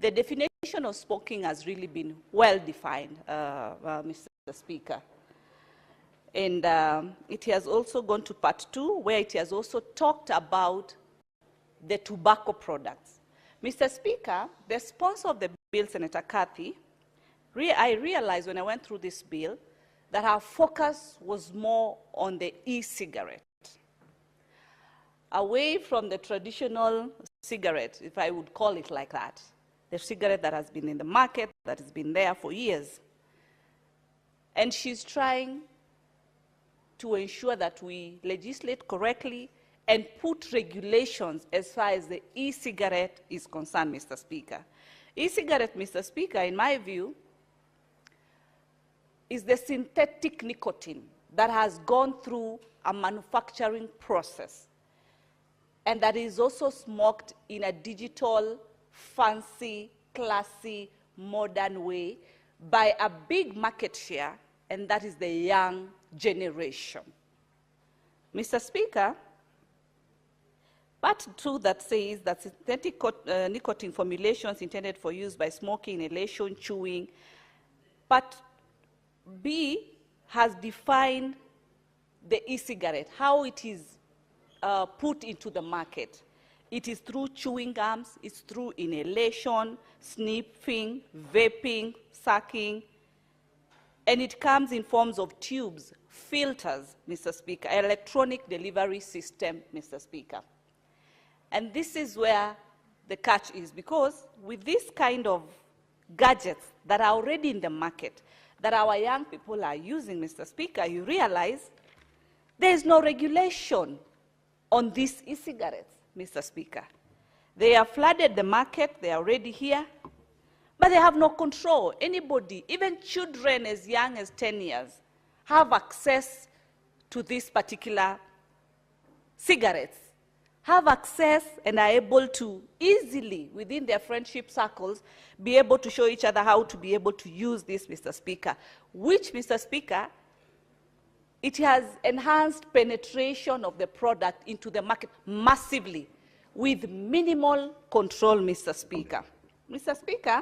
the definition of smoking has really been well defined, Mr. Speaker. And it has also gone to part 2, where it has also talked about the tobacco products. Mr. Speaker, the sponsor of the bill, Senator Kathy, I realized when I went through this bill that our focus was more on the e-cigarette, away from the traditional cigarette, if I would call it like that, the cigarette that has been in the market, that has been there for years. And she's trying to ensure that we legislate correctly and put regulations as far as the e-cigarette is concerned, Mr. Speaker. E-cigarette, Mr. Speaker, in my view, is the synthetic nicotine that has gone through a manufacturing process and that is also smoked in a digital, fancy, classy, modern way by a big market share, and that is the young generation. Mr. Speaker, part 2 that says that synthetic nicotine formulations intended for use by smoking, inhalation, chewing. Part B has defined the e-cigarette, how it is put into the market. It is through chewing gums, it's through inhalation, sniffing, vaping, sucking, and it comes in forms of tubes, filters, Mr. Speaker, electronic delivery system, Mr. Speaker. And this is where the catch is, because with this kind of gadgets that are already in the market, that our young people are using, Mr. Speaker, you realize there is no regulation on these e-cigarettes, Mr. Speaker. They have flooded the market, they are already here, but they have no control. Anybody, even children as young as 10 years, have access to this particular cigarettes, have access and are able to easily, within their friendship circles, be able to show each other how to be able to use this, Mr. Speaker, which, Mr. Speaker, it has enhanced penetration of the product into the market massively with minimal control, Mr. Speaker. Mr. Speaker,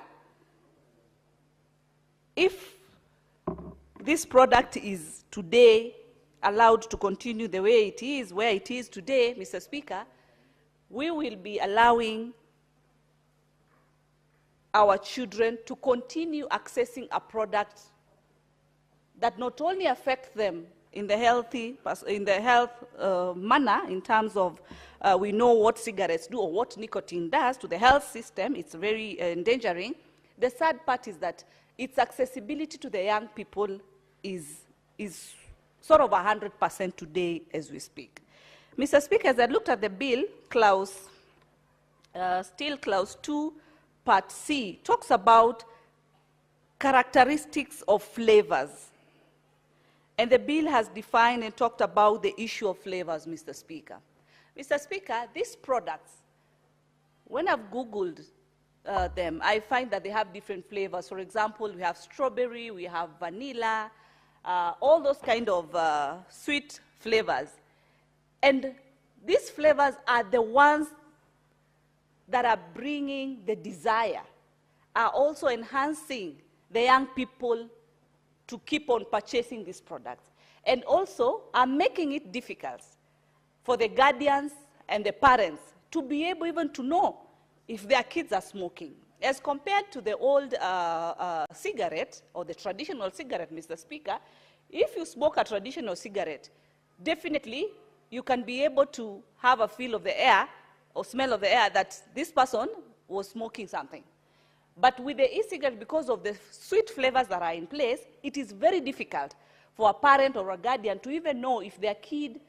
if this product is today allowed to continue the way it is, where it is today, Mr. Speaker, we will be allowing our children to continue accessing a product that not only affects them in the health manner, in terms of we know what cigarettes do or what nicotine does to the health system, it's very endangering. The sad part is that its accessibility to the young people is sort of 100% today as we speak. Mr. Speaker, as I looked at the bill, still clause 2, part C, talks about characteristics of flavors. And the bill has defined and talked about the issue of flavors, Mr. Speaker. Mr. Speaker, these products, when I've Googled them, I find that they have different flavors. For example, we have strawberry, we have vanilla, all those kind of sweet flavors. And these flavors are the ones that are bringing the desire, are also enhancing the young people to keep on purchasing these products, and also are making it difficult for the guardians and the parents to be able even to know if their kids are smoking. As compared to the old cigarette or the traditional cigarette, Mr. Speaker, if you smoke a traditional cigarette, definitely you can be able to have a feel of the air or smell of the air that this person was smoking something. But with the e-cigarette, because of the sweet flavors that are in place, it is very difficult for a parent or a guardian to even know if their kid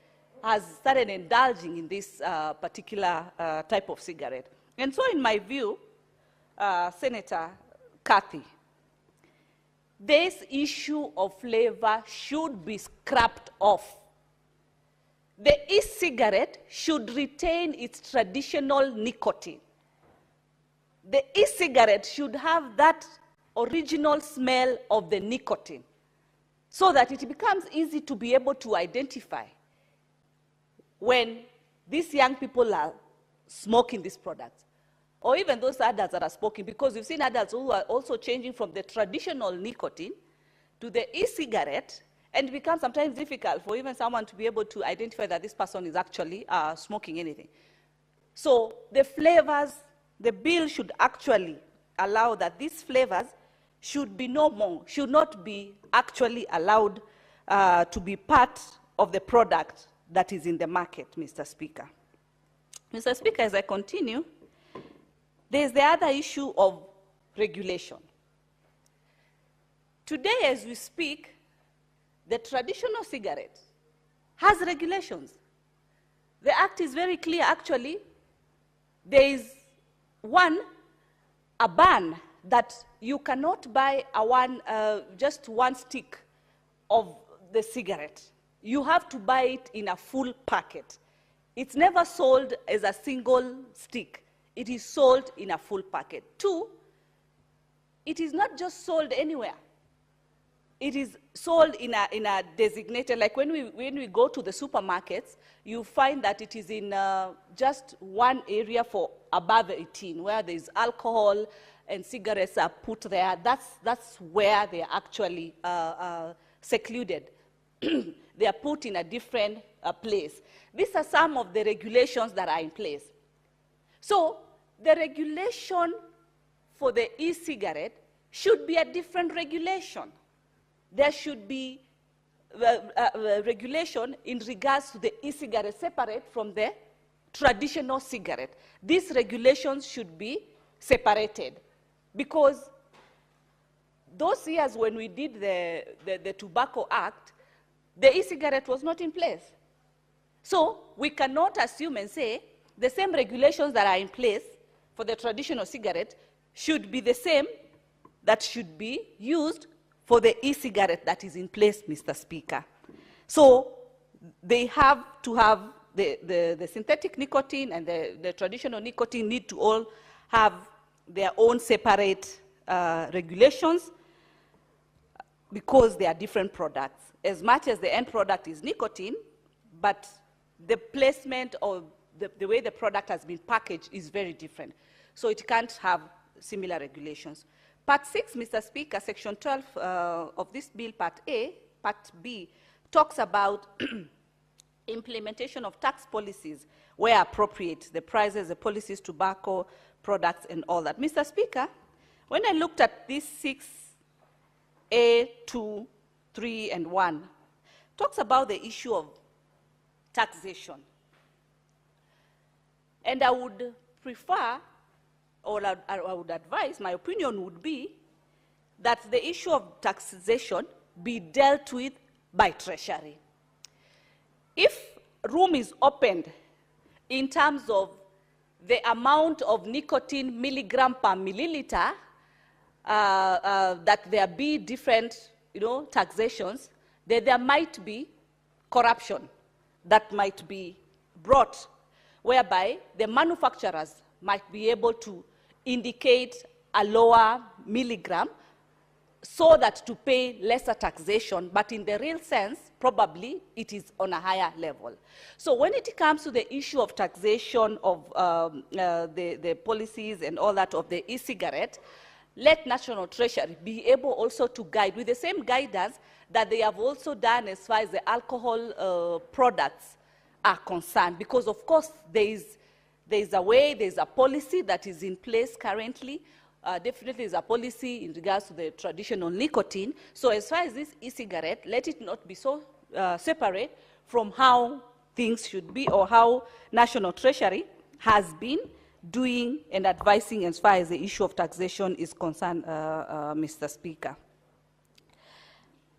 has started indulging in this particular type of cigarette. And so in my view, Senator Kathy, this issue of flavor should be scrapped off. The e-cigarette should retain its traditional nicotine. the e-cigarette should have that original smell of the nicotine so that it becomes easy to be able to identify when these young people are smoking these products, or even those adults that are smoking, because you've seen adults who are also changing from the traditional nicotine to the e-cigarette, and it becomes sometimes difficult for even someone to be able to identify that this person is actually smoking anything. So the flavors, the bill should actually allow that these flavors should be no more, should not be actually allowed to be part of the product that is in the market, Mr. Speaker. Mr. Speaker, as I continue, there's the other issue of regulation. Today, as we speak, the traditional cigarette has regulations. The Act is very clear, actually. There is a ban that you cannot buy just one stick of the cigarette. You have to buy it in a full packet. It's never sold as a single stick. It is sold in a full packet. 2, it is not just sold anywhere. It is sold in a designated, like when we go to the supermarkets, you find that it is in just one area for above 18, where there is alcohol and cigarettes are put there. That's where they are actually secluded. They are put in a different place. These are some of the regulations that are in place. So the regulation for the e-cigarette should be a different regulation. There should be regulation in regards to the e-cigarette separate from the traditional cigarette. These regulations should be separated, because those years when we did the Tobacco Act, the e-cigarette was not in place. So we cannot assume and say the same regulations that are in place for the traditional cigarette should be the same that should be used for the e-cigarette that is in place, Mr. Speaker. So they have to have the synthetic nicotine and the traditional nicotine need to all have their own separate regulations, because they are different products. As much as the end product is nicotine, but the placement or the way the product has been packaged is very different. So it can't have similar regulations. Part 6, Mr. Speaker, Section 12 of this bill, Part A, Part B, talks about implementation of tax policies where appropriate, the prices, the policies, tobacco products, and all that. Mr. Speaker, when I looked at these 6A, 2, 3, and 1, talks about the issue of taxation. And I would prefer, or I would advise, my opinion would be that the issue of taxation be dealt with by Treasury. If room is opened in terms of the amount of nicotine milligram per milliliter, that there be different, taxations, then there might be corruption that might be brought, whereby the manufacturers might be able to indicate a lower milligram so that to pay lesser taxation, but in the real sense, probably it is on a higher level. So when it comes to the issue of taxation of the policies and all that of the e-cigarette, let National Treasury be able also to guide with the same guidance that they have also done as far as the alcohol products are concerned, because of course there is a way, there's a policy that is in place currently. Definitely is a policy in regards to the traditional nicotine. So as far as this e-cigarette, let it not be so separate from how things should be, or how National Treasury has been doing and advising as far as the issue of taxation is concerned, Mr. Speaker.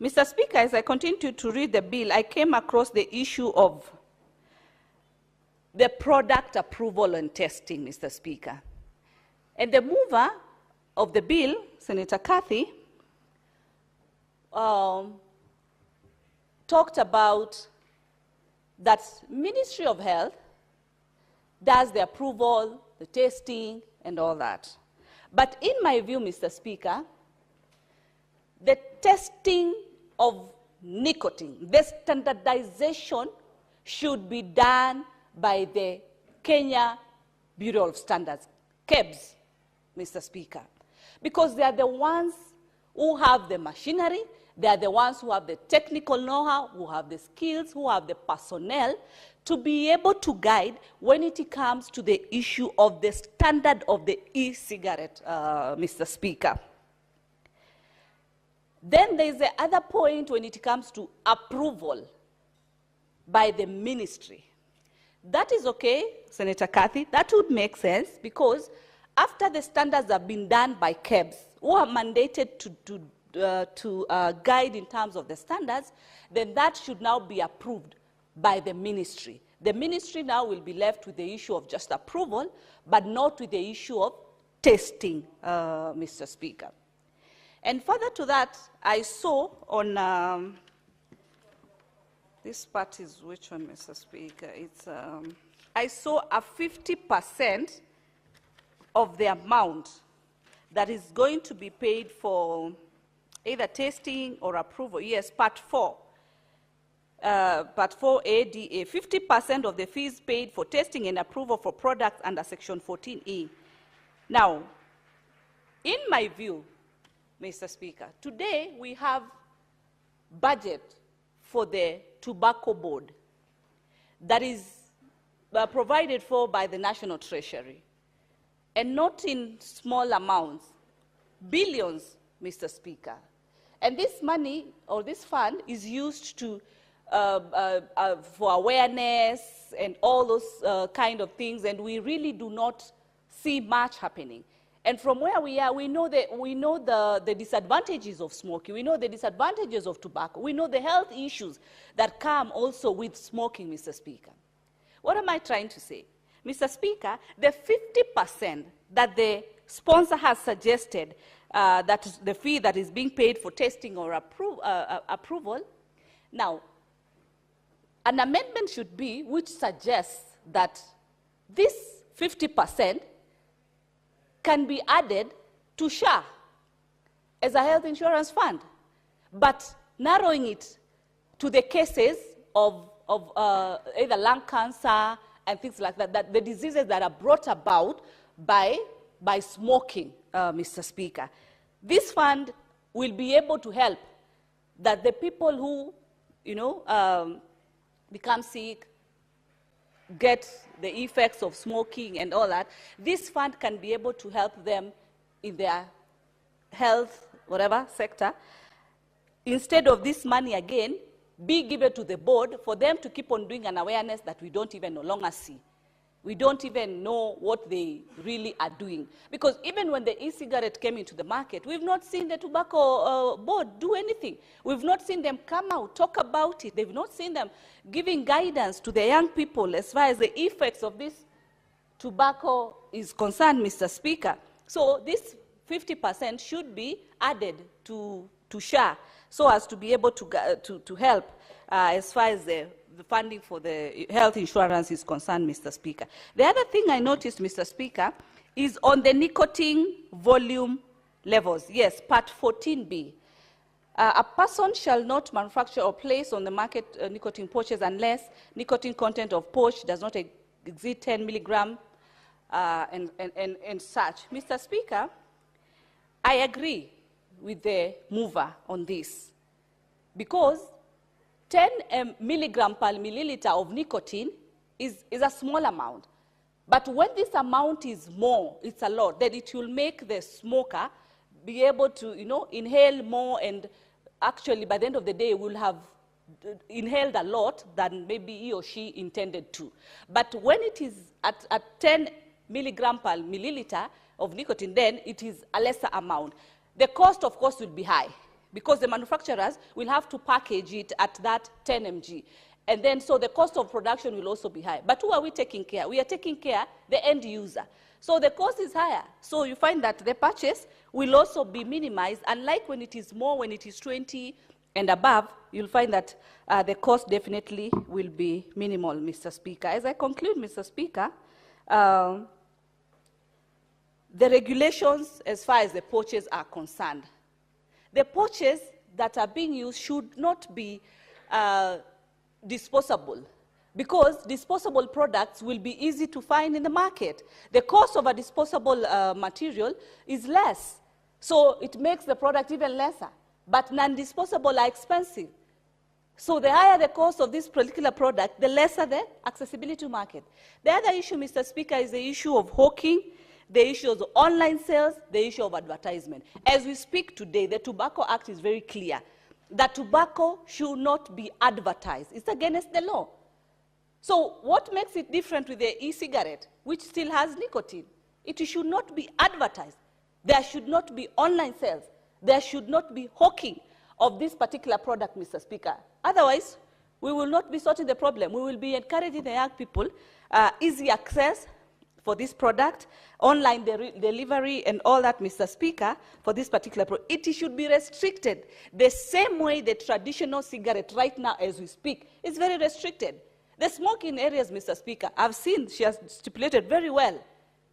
Mr. Speaker, as I continue to read the bill, I came across the issue of the product approval and testing, Mr. Speaker. And the mover of the bill, Senator Cathy, talked about that Ministry of Health does the approval, the testing, and all that. But in my view, Mr. Speaker, the testing of nicotine, the standardization should be done by the Kenya Bureau of Standards, KEBS, Mr. Speaker, because they are the ones who have the machinery, they are the ones who have the technical know-how, who have the skills, who have the personnel to be able to guide when it comes to the issue of the standard of the e-cigarette, Mr. Speaker. Then there is the other point when it comes to approval by the ministry. That is okay, Senator Kathy, that would make sense because after the standards have been done by KEBS, who are mandated to guide in terms of the standards, then that should now be approved by the ministry. The ministry now will be left with the issue of just approval, but not with the issue of testing, Mr. Speaker. And further to that, I saw on, this part is which one, Mr. Speaker? It's, I saw a 50% of the amount that is going to be paid for either testing or approval. Yes, Part 4. Part 4 ADA, 50% of the fees paid for testing and approval for products under Section 14E. Now, in my view, Mr. Speaker, today we have budget for the Tobacco Board that is provided for by the National Treasury, and not in small amounts, billions, Mr. Speaker. And this money, or this fund, is used to for awareness and all those kind of things, and we really do not see much happening. And from where we are, we know the disadvantages of smoking, we know the disadvantages of tobacco, we know the health issues that come also with smoking, Mr. Speaker. What am I trying to say? Mr. Speaker, the 50% that the sponsor has suggested, that is the fee that is being paid for testing or approval, now, an amendment should be which suggests that this 50% can be added to SHA as a health insurance fund, but narrowing it to the cases of either lung cancer and things like that, that the diseases that are brought about by smoking, Mr. Speaker. This fund will be able to help that the people who, become sick, get the effects of smoking and all that, this fund can be able to help them in their health, whatever sector, instead of this money again be given to the board for them to keep on doing an awareness that we don't even no longer see. We don't even know what they really are doing. Because even when the e-cigarette came into the market, we've not seen the tobacco board do anything. We've not seen them come out, talk about it. They've not seen them giving guidance to the young people as far as the effects of this tobacco is concerned, Mr. Speaker. So this 50% should be added to SHA so as to be able to help as far as the funding for the health insurance is concerned, Mr. Speaker. The other thing I noticed, Mr. Speaker, is on the nicotine volume levels. Yes, Part 14B. A person shall not manufacture or place on the market nicotine pouches unless nicotine content of pouch does not exceed 10 milligram and such. Mr. Speaker, I agree with the mover on this because 10 milligram per milliliter of nicotine is a small amount. But when this amount is more, it's a lot, then it will make the smoker be able to, inhale more, and actually by the end of the day will have inhaled a lot than maybe he or she intended to. But when it is at 10 milligram per milliliter of nicotine, then it is a lesser amount. The cost, of course, will be high, because the manufacturers will have to package it at that 10 mg. And then, so the cost of production will also be high. But who are we taking care? We are taking care the end user. So the cost is higher. So you find that the purchase will also be minimized. Unlike when it is more, when it is 20 and above, you'll find that the cost definitely will be minimal, Mr. Speaker. As I conclude, Mr. Speaker, the regulations as far as the pouches are concerned. The pouches that are being used should not be disposable, because disposable products will be easy to find in the market. The cost of a disposable material is less, so it makes the product even lesser. But non-disposable are expensive. So the higher the cost of this particular product, the lesser the accessibility to market. The other issue, Mr. Speaker, is the issue of hawking, the issue of online sales, the issue of advertisement. As we speak today, the Tobacco Act is very clear that tobacco should not be advertised. It's against the law. So what makes it different with the e-cigarette, which still has nicotine? It should not be advertised. There should not be online sales. There should not be hawking of this particular product, Mr. Speaker. Otherwise, we will not be sorting the problem. We will be encouraging the young people easy access for this product, online delivery and all that, Mr. Speaker, for this particular product. It should be restricted the same way the traditional cigarette right now as we speak is very restricted. The smoking areas, Mr. Speaker, I've seen, she has stipulated very well.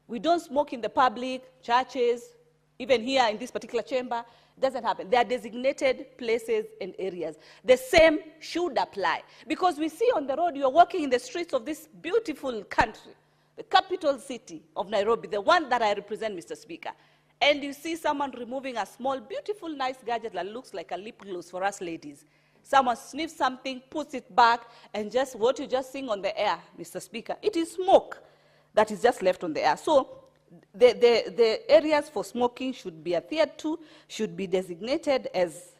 We don't smoke in the public, churches, even here in this particular chamber. It doesn't happen. There are designated places and areas. The same should apply. Because we see on the road, you're walking in the streets of this beautiful country, the capital city of Nairobi, the one that I represent, Mr. Speaker, and you see someone removing a small, beautiful, nice gadget that looks like a lip gloss for us ladies. Someone sniffs something, puts it back, and just what you just sing on the air, Mr. Speaker, it is smoke that is just left on the air. So the areas for smoking should be adhered to, should be designated as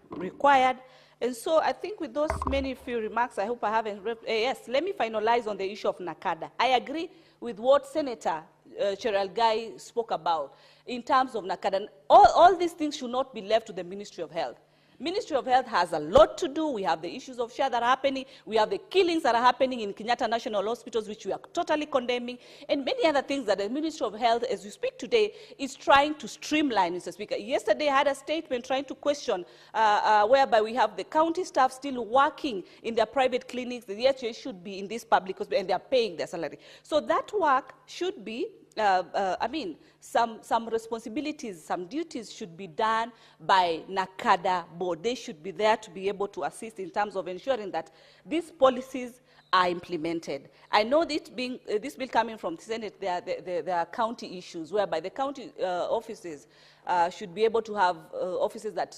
required. And so I think with those many few remarks, I hope I haven't... yes, let me finalize on the issue of NACADA. I agree with what Senator Cheryl Guy spoke about in terms of NACADA. All these things should not be left to the Ministry of Health. Ministry of Health has a lot to do. We have the issues of share that are happening. We have the killings that are happening in Kenyatta National Hospitals, which we are totally condemning, and many other things that the Ministry of Health, as we speak today, is trying to streamline, Mr. Speaker. Yesterday, I had a statement trying to question whereby we have the county staff still working in their private clinics. The DHA should be in this public hospital, and they are paying their salary. So that work should be some responsibilities, some duties should be done by NACADA board. They should be there to be able to assist in terms of ensuring that these policies are implemented. I know this bill coming from the Senate, there are county issues whereby the county offices should be able to have offices that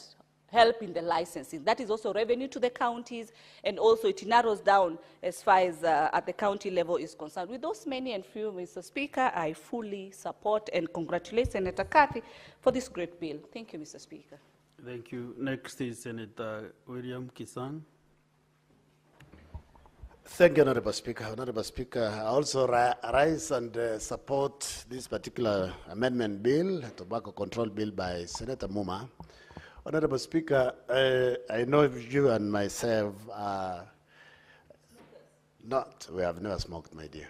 help in the licensing. That is also revenue to the counties, and also it narrows down as far as at the county level is concerned. With those many and few, Mr. Speaker, I fully support and congratulate Senator Kathy for this great bill. Thank you, Mr. Speaker. Thank you. Next is Senator William Kisan. Thank you, Honorable Speaker. Honorable Speaker, I also rise and support this particular amendment bill, tobacco control bill by Senator Muma. Honorable Speaker, I know you and myself are not, we have never smoked, my dear.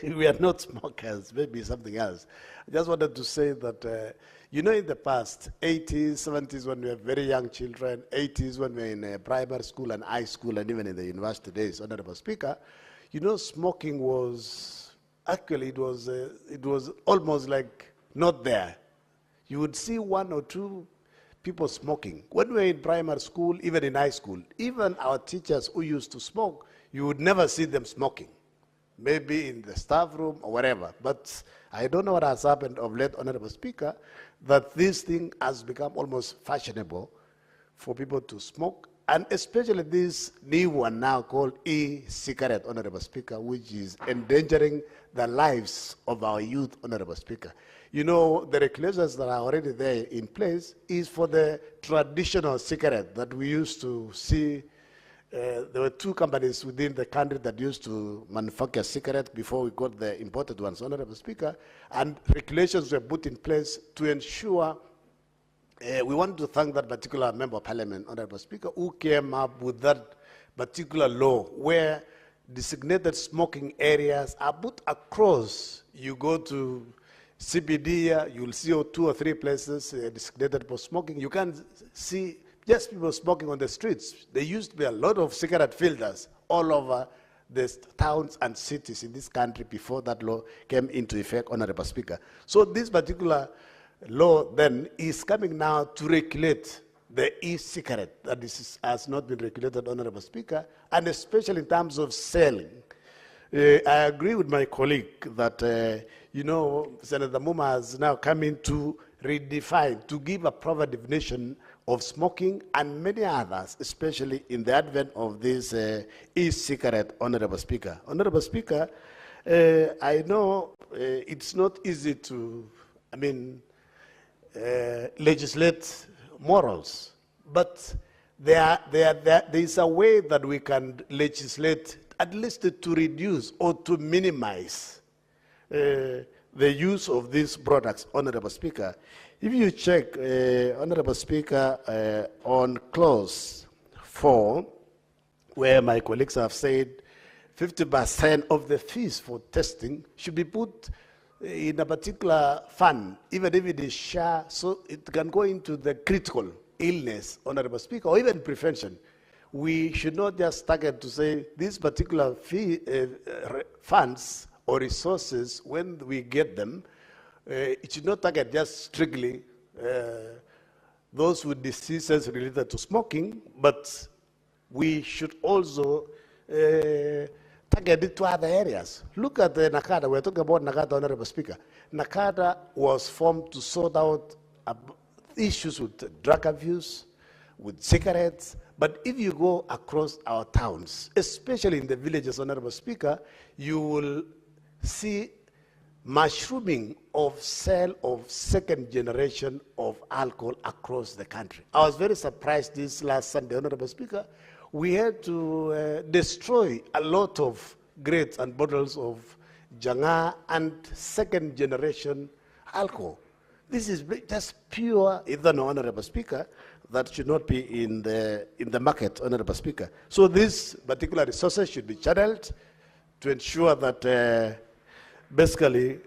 We are not smokers, maybe something else. I just wanted to say that, you know, in the past, 80s, 70s, when we were very young children, 80s when we were in primary school and high school, and even in the university days, Honorable Speaker, you know, smoking was, actually, it was almost like not there. You would see one or two people smoking. When we were in primary school, even in high school, even our teachers who used to smoke, you would never see them smoking. Maybe in the staff room or whatever. But I don't know what has happened of late, Honorable Speaker, that this thing has become almost fashionable for people to smoke, and especially this new one now called e-cigarette, Honorable Speaker, which is endangering the lives of our youth, Honorable Speaker. You know, the regulations that are already there in place is for the traditional cigarette that we used to see. There were two companies within the country that used to manufacture cigarettes before we got the imported ones, Honorable Speaker, and regulations were put in place to ensure. We want to thank that particular member of parliament, Honorable Speaker, who came up with that particular law where designated smoking areas are put across. You go to CBD, you'll see 2 or 3 places designated for smoking. You can't see just people smoking on the streets. There used to be a lot of cigarette filters all over the towns and cities in this country before that law came into effect, Honorable Speaker. So this particular law then is coming now to regulate the e-cigarette that has not been regulated, Honorable Speaker, and especially in terms of selling. I agree with my colleague that, Senator Muma has now come in to redefine, to give a proper definition of smoking and many others, especially in the advent of this e-cigarette, Honorable Speaker. Honorable Speaker, I know it's not easy to, legislate morals, but there is a way that we can legislate at least to reduce or to minimize the use of these products, Honorable Speaker. If you check, Honorable Speaker, on clause 4, where my colleagues have said 50% of the fees for testing should be put in a particular fund, even if it is share, so it can go into the critical illness, Honorable Speaker, or even prevention. We should not just target to say these particular funds or resources, when we get them, it should not target just strictly those with diseases related to smoking, but we should also target it to other areas. Look at the NACADA. We're talking about NACADA, Honorable Speaker. NACADA was formed to sort out issues with drug abuse, with cigarettes. But if you go across our towns, especially in the villages, Honorable Speaker, you will see mushrooming of sale of second generation of alcohol across the country. I was very surprised this last Sunday, Honorable Speaker. We had to destroy a lot of crates and bottles of Janga and second generation alcohol. This is just pure ethanol, Honorable Speaker, that should not be in the market, Honorable Speaker. So these particular resources should be channeled to ensure that basically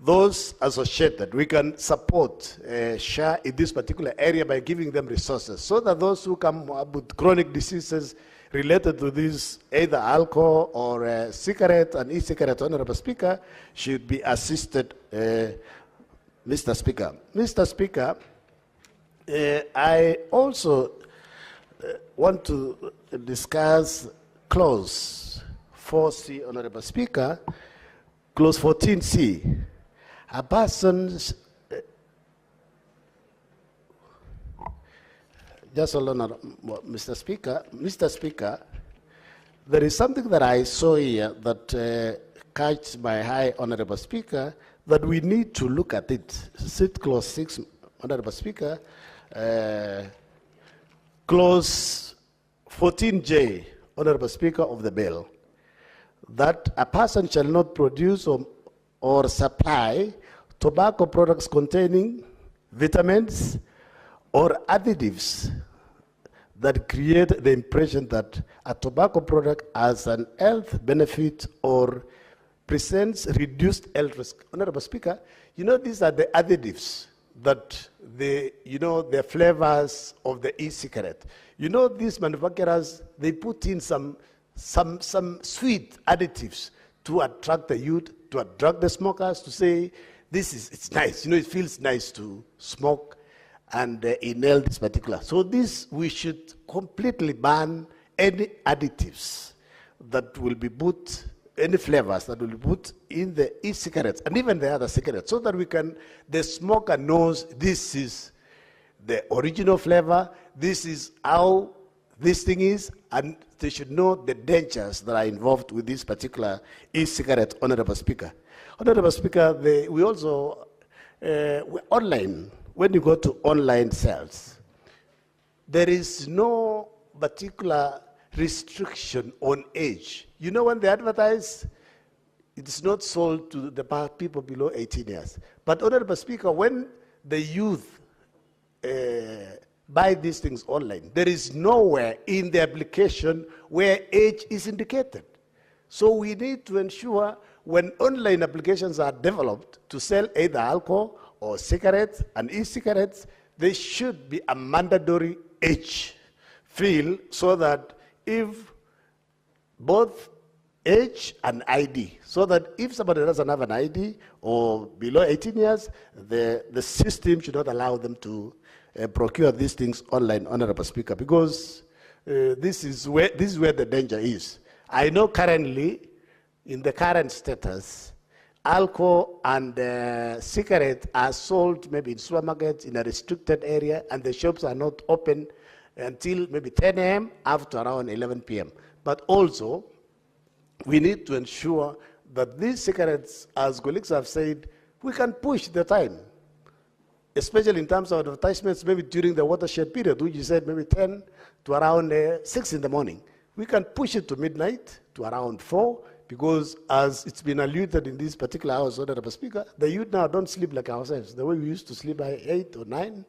those associated, we can support share in this particular area by giving them resources, so that those who come up with chronic diseases related to this, either alcohol or cigarette and e-cigarette, Honorable Speaker, should be assisted, Mr. Speaker. Mr. Speaker, I also want to discuss clause 4C, Honorable Speaker, clause 14C. A person's just hold on, Mr. Speaker. Mr. Speaker, there is something that I saw here that catches my eye, Honorable Speaker, that we need to look at it. Sit clause 6, Honorable Speaker, clause 14J, Honorable Speaker of the bill, that a person shall not produce or supply tobacco products containing vitamins or additives that create the impression that a tobacco product has an health benefit or presents reduced health risk. Honorable Speaker, these are the additives that the flavors of the e-cigarette. These manufacturers, they put in some sweet additives to attract the youth, to attract the smokers, to say, it's nice, it feels nice to smoke and inhale this particular. So we should completely ban any additives that will be put, any flavors that will be put in the e-cigarettes and even the other cigarettes, so that the smoker knows this is the original flavor, this is how this thing is, and they should know the dangers that are involved with this particular e-cigarette, Honorable Speaker. Honorable Speaker, we also, online, when you go to online sales, there is no particular restriction on age. When they advertise, it's not sold to the people below 18 years. But Honorable Speaker, when the youth buy these things online, there is nowhere in the application where age is indicated. So we need to ensure when online applications are developed to sell either alcohol or cigarettes and e-cigarettes, there should be a mandatory age field, so that if both age and ID, so that if somebody doesn't have an ID or below 18 years, the system should not allow them to procure these things online, Honorable Speaker, because this is where the danger is. I know currently, in the current status, alcohol and cigarettes are sold maybe in supermarkets in a restricted area, and the shops are not open until maybe 10 a.m. up to around 11 p.m. But also, we need to ensure that these cigarettes, as colleagues have said, we can push the time, especially in terms of advertisements, maybe during the watershed period, which you said maybe 10 to around 6 in the morning. We can push it to midnight, to around 4, because as it's been alluded in this particular house, Honorable Speaker, the youth now don't sleep like ourselves. The way we used to sleep by 8 or 9,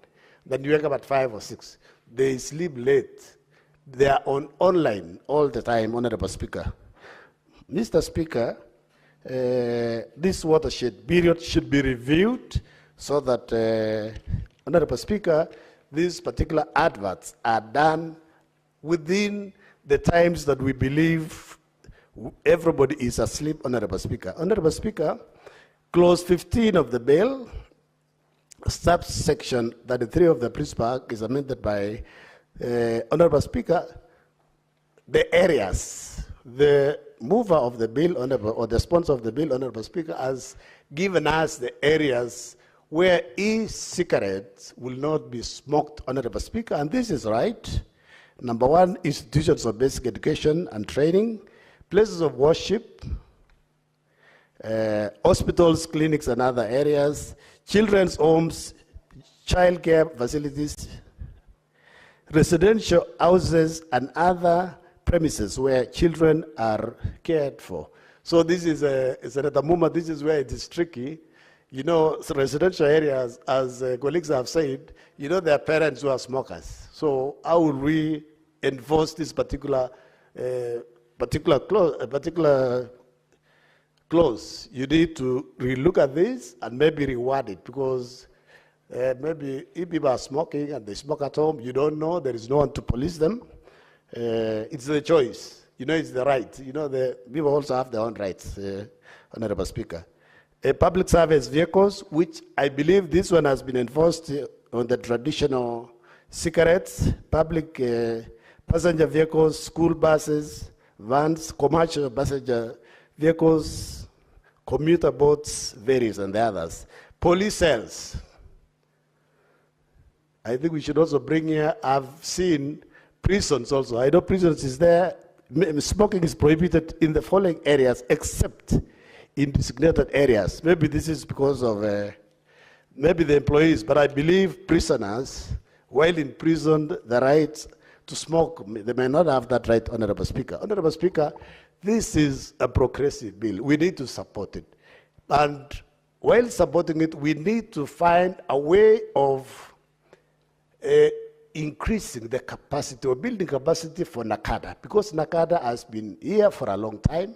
then you wake up at 5 or 6. They sleep late. They are online all the time, Honorable Speaker. Mr. Speaker, this watershed period should be reviewed so that, Honorable Speaker, these particular adverts are done within the times that we believe everybody is asleep, Honorable Speaker. Honorable Speaker, Clause 15 of the bill, subsection 33 of the Principal Act is amended by, Honorable Speaker, the areas, the mover of the bill, or the sponsor of the bill, Honorable Speaker, has given us the areas where e-cigarettes will not be smoked, Honorable Speaker, and this is right. Number 1, institutions of basic education and training, places of worship, hospitals, clinics, and other areas, children's homes, childcare facilities, residential houses, and other premises where children are cared for. So this is at the moment, this is where it is tricky. You know, so residential areas, as colleagues have said, you know, there are parents who are smokers. So how will we enforce this particular clause? You need to relook at this and maybe reward it, because maybe if people are smoking and they smoke at home, you don't know, there is no one to police them. It's the choice. You know, it's the right. You know, the people also have their own rights, Honorable Speaker. Public service vehicles, which I believe this one has been enforced on the traditional cigarettes, public passenger vehicles, school buses, vans, commercial passenger vehicles, commuter boats, various and the others. Police cells. I think we should also bring here, I've seen prisons also. I know prisons is there. Smoking is prohibited in the following areas except in designated areas. Maybe this is because of maybe the employees, but I believe prisoners, while in prison, the right to smoke, they may not have that right, Honorable Speaker. Honorable Speaker, this is a progressive bill. We need to support it. And while supporting it, we need to find a way of increasing the capacity or building capacity for NACADA, because NACADA has been here for a long time,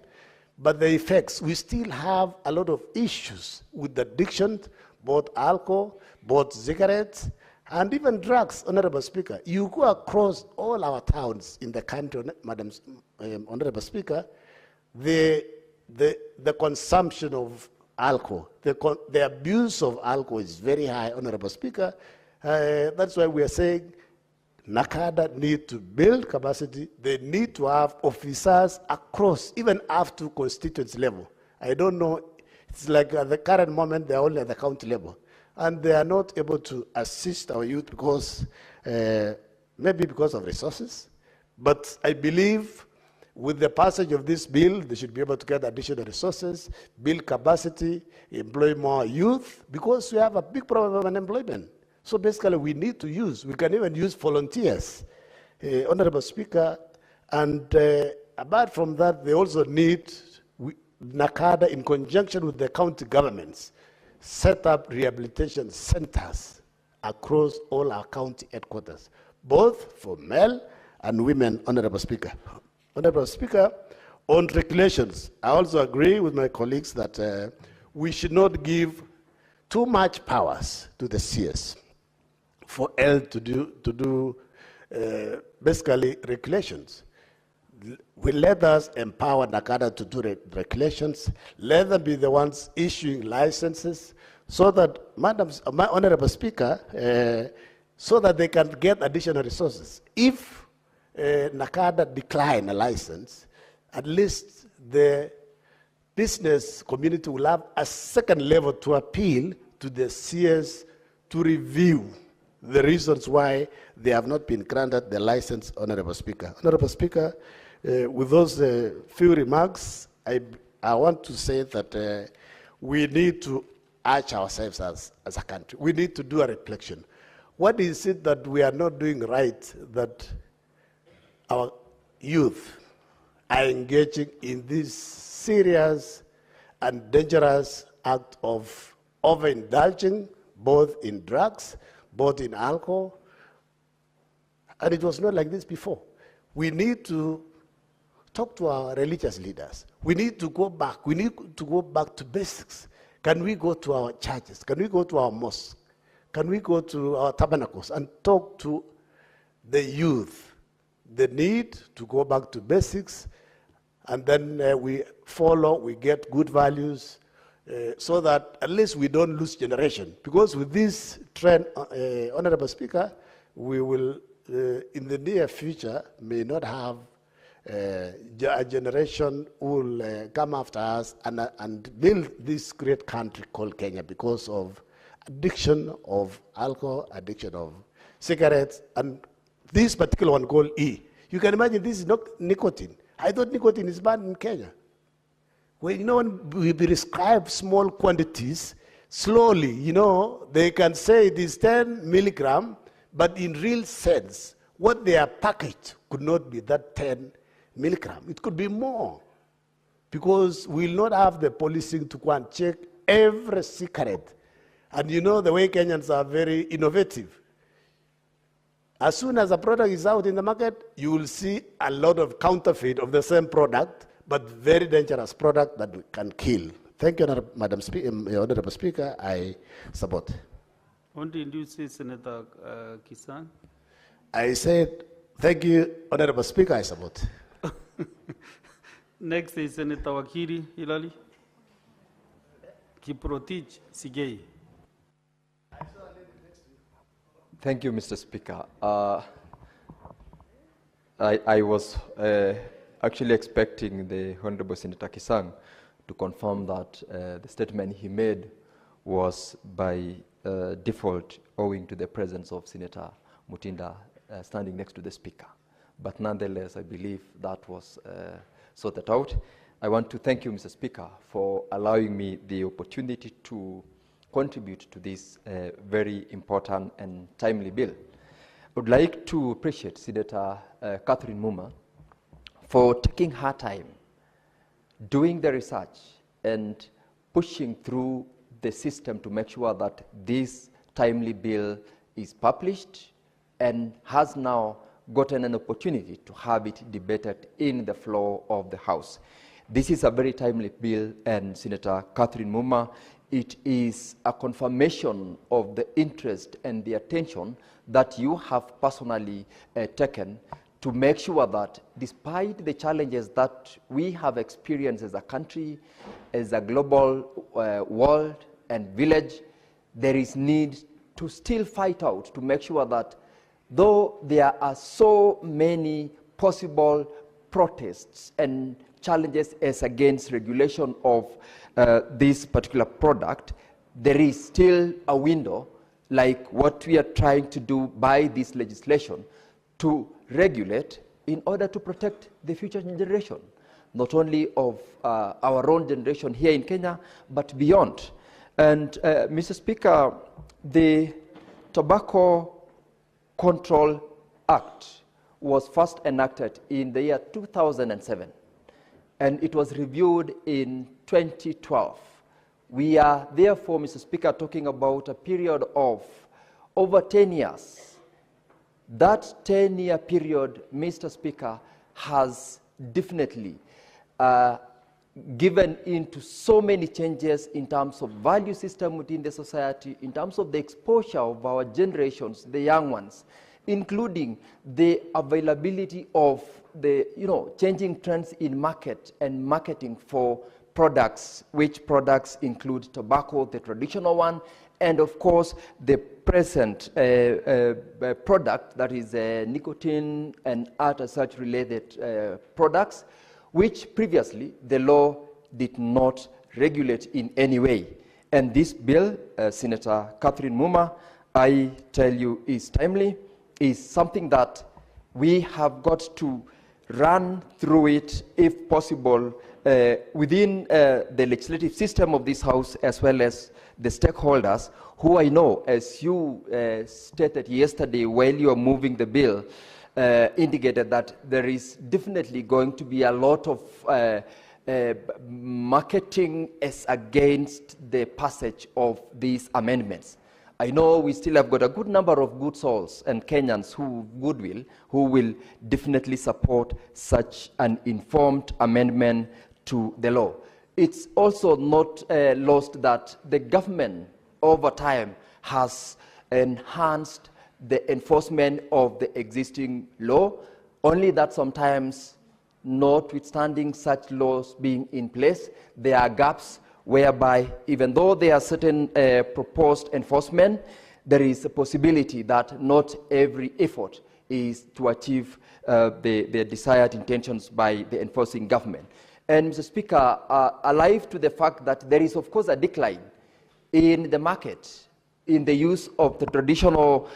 but the effects, we still have a lot of issues with addiction, both alcohol, both cigarettes, and even drugs, Honorable Speaker. You go across all our towns in the country, Madam Honorable Speaker, the consumption of alcohol, the abuse of alcohol is very high, Honorable Speaker. That's why we are saying NACADA need to build capacity. They need to have officers across, even up to constituency level. I don't know, it's like at the current moment, they're only at the county level. And they are not able to assist our youth because, maybe because of resources. But I believe with the passage of this bill, they should be able to get additional resources, build capacity, employ more youth, because we have a big problem of unemployment. So basically, we need to use, we can even use volunteers, Honorable Speaker, and apart from that, they also need NACADA, in conjunction with the county governments, set up rehabilitation centers across all our county headquarters, both for male and women, Honorable Speaker. Honorable Speaker, on regulations, I also agree with my colleagues that we should not give too much powers to the CS for L to do basically regulations. let us empower NACADA to do regulations. Let them be the ones issuing licenses so that, my Honorable Speaker, so that they can get additional resources. If NACADA decline a license, at least the business community will have a second level to appeal to the CS to review the reasons why they have not been granted the license, Honorable Speaker. Honorable Speaker, with those few remarks, I want to say that we need to urge ourselves as a country. We need to do a reflection. What is it that we are not doing right that our youth are engaging in this serious and dangerous act of overindulging both in drugs, both in alcohol? And it was not like this before. We need to talk to our religious leaders. We need to go back. We need to go back to basics. Can we go to our churches? Can we go to our mosques? Can we go to our tabernacles and talk to the youth? The need to go back to basics, and then we follow, we get good values, so that at least we don't lose generation. Because with this trend, Honorable Speaker, we will, in the near future, may not have a generation who will come after us and build this great country called Kenya because of addiction of alcohol, addiction of cigarettes, and this particular one called E. You can imagine this is not nicotine. I thought nicotine is banned in Kenya. Well, you know, when we prescribe small quantities, slowly, you know, they can say it is 10 milligram, but in real sense, what they are packaged could not be that 10 milligram. It could be more, because we will not have the policing to go and check every cigarette. And you know the way Kenyans are very innovative. As soon as a product is out in the market, you will see a lot of counterfeit of the same product, but very dangerous product that can kill. Thank you, Madam Speaker. Honorable Speaker, I support. What did you say, Senator Kisang? I said, thank you, Honorable Speaker, I support. Next is Senator Wakiri Hilali. Kiprotich Sigei. Thank you, Mr. Speaker. I was actually expecting the Honorable Senator Kisang to confirm that the statement he made was by default owing to the presence of Senator Mutinda standing next to the Speaker. But nonetheless, I believe that was sorted out. I want to thank you, Mr. Speaker, for allowing me the opportunity to contribute to this very important and timely bill. I would like to appreciate Senator Catherine Muma for taking her time, doing the research, and pushing through the system to make sure that this timely bill is published and has now gotten an opportunity to have it debated in the floor of the House. This is a very timely bill, and Senator Catherine Muma, it is a confirmation of the interest and the attention that you have personally taken to make sure that despite the challenges that we have experienced as a country, as a global world and village, there is need to still fight out to make sure that though there are so many possible protests and challenges as against regulation of this particular product, there is still a window like what we are trying to do by this legislation to regulate in order to protect the future generation, not only of our own generation here in Kenya, but beyond. And Mr. Speaker, the Tobacco Control Act was first enacted in the year 2007, and it was reviewed in 2012. We are therefore, Mr. Speaker, talking about a period of over 10 years. That 10-year period, Mr. Speaker, has definitely given into so many changes in terms of value system within the society, in terms of the exposure of our generations, the young ones, including the availability of the changing trends in market and marketing for products, which products include tobacco, the traditional one, and of course the present product that is nicotine and other such related products, which previously the law did not regulate in any way. And this bill, Senator Catherine Muma, I tell you, is timely, is something that we have got to run through it, if possible, within the legislative system of this House, as well as the stakeholders, who I know, as you stated yesterday while you were moving the bill, indicated that there is definitely going to be a lot of marketing as against the passage of these amendments. I know we still have got a good number of good souls and Kenyans who will definitely support such an informed amendment to the law. It's also not lost that the government over time has enhanced the enforcement of the existing law, only that sometimes, notwithstanding such laws being in place, there are gaps whereby even though there are certain proposed enforcement, there is a possibility that not every effort is to achieve the desired intentions by the enforcing government. And Mr. Speaker, alive to the fact that there is of course a decline in the market, in the use of the traditional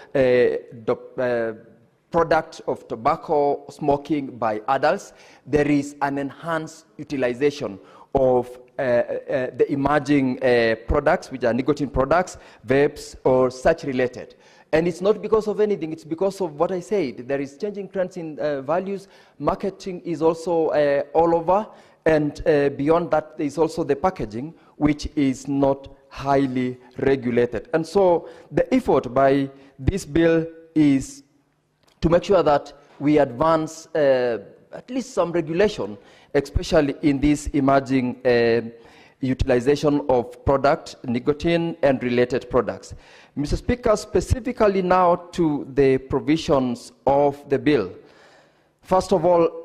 product of tobacco smoking by adults, there is an enhanced utilization of the emerging products, which are nicotine products, vapes, or such related. And it's not because of anything, it's because of what I said. There is changing trends in values. Marketing is also all over. And beyond that, there is also the packaging, which is not highly regulated. And so the effort by this bill is to make sure that we advance at least some regulation, especially in this emerging utilization of product, nicotine, and related products. Mr. Speaker, specifically now to the provisions of the bill. First of all,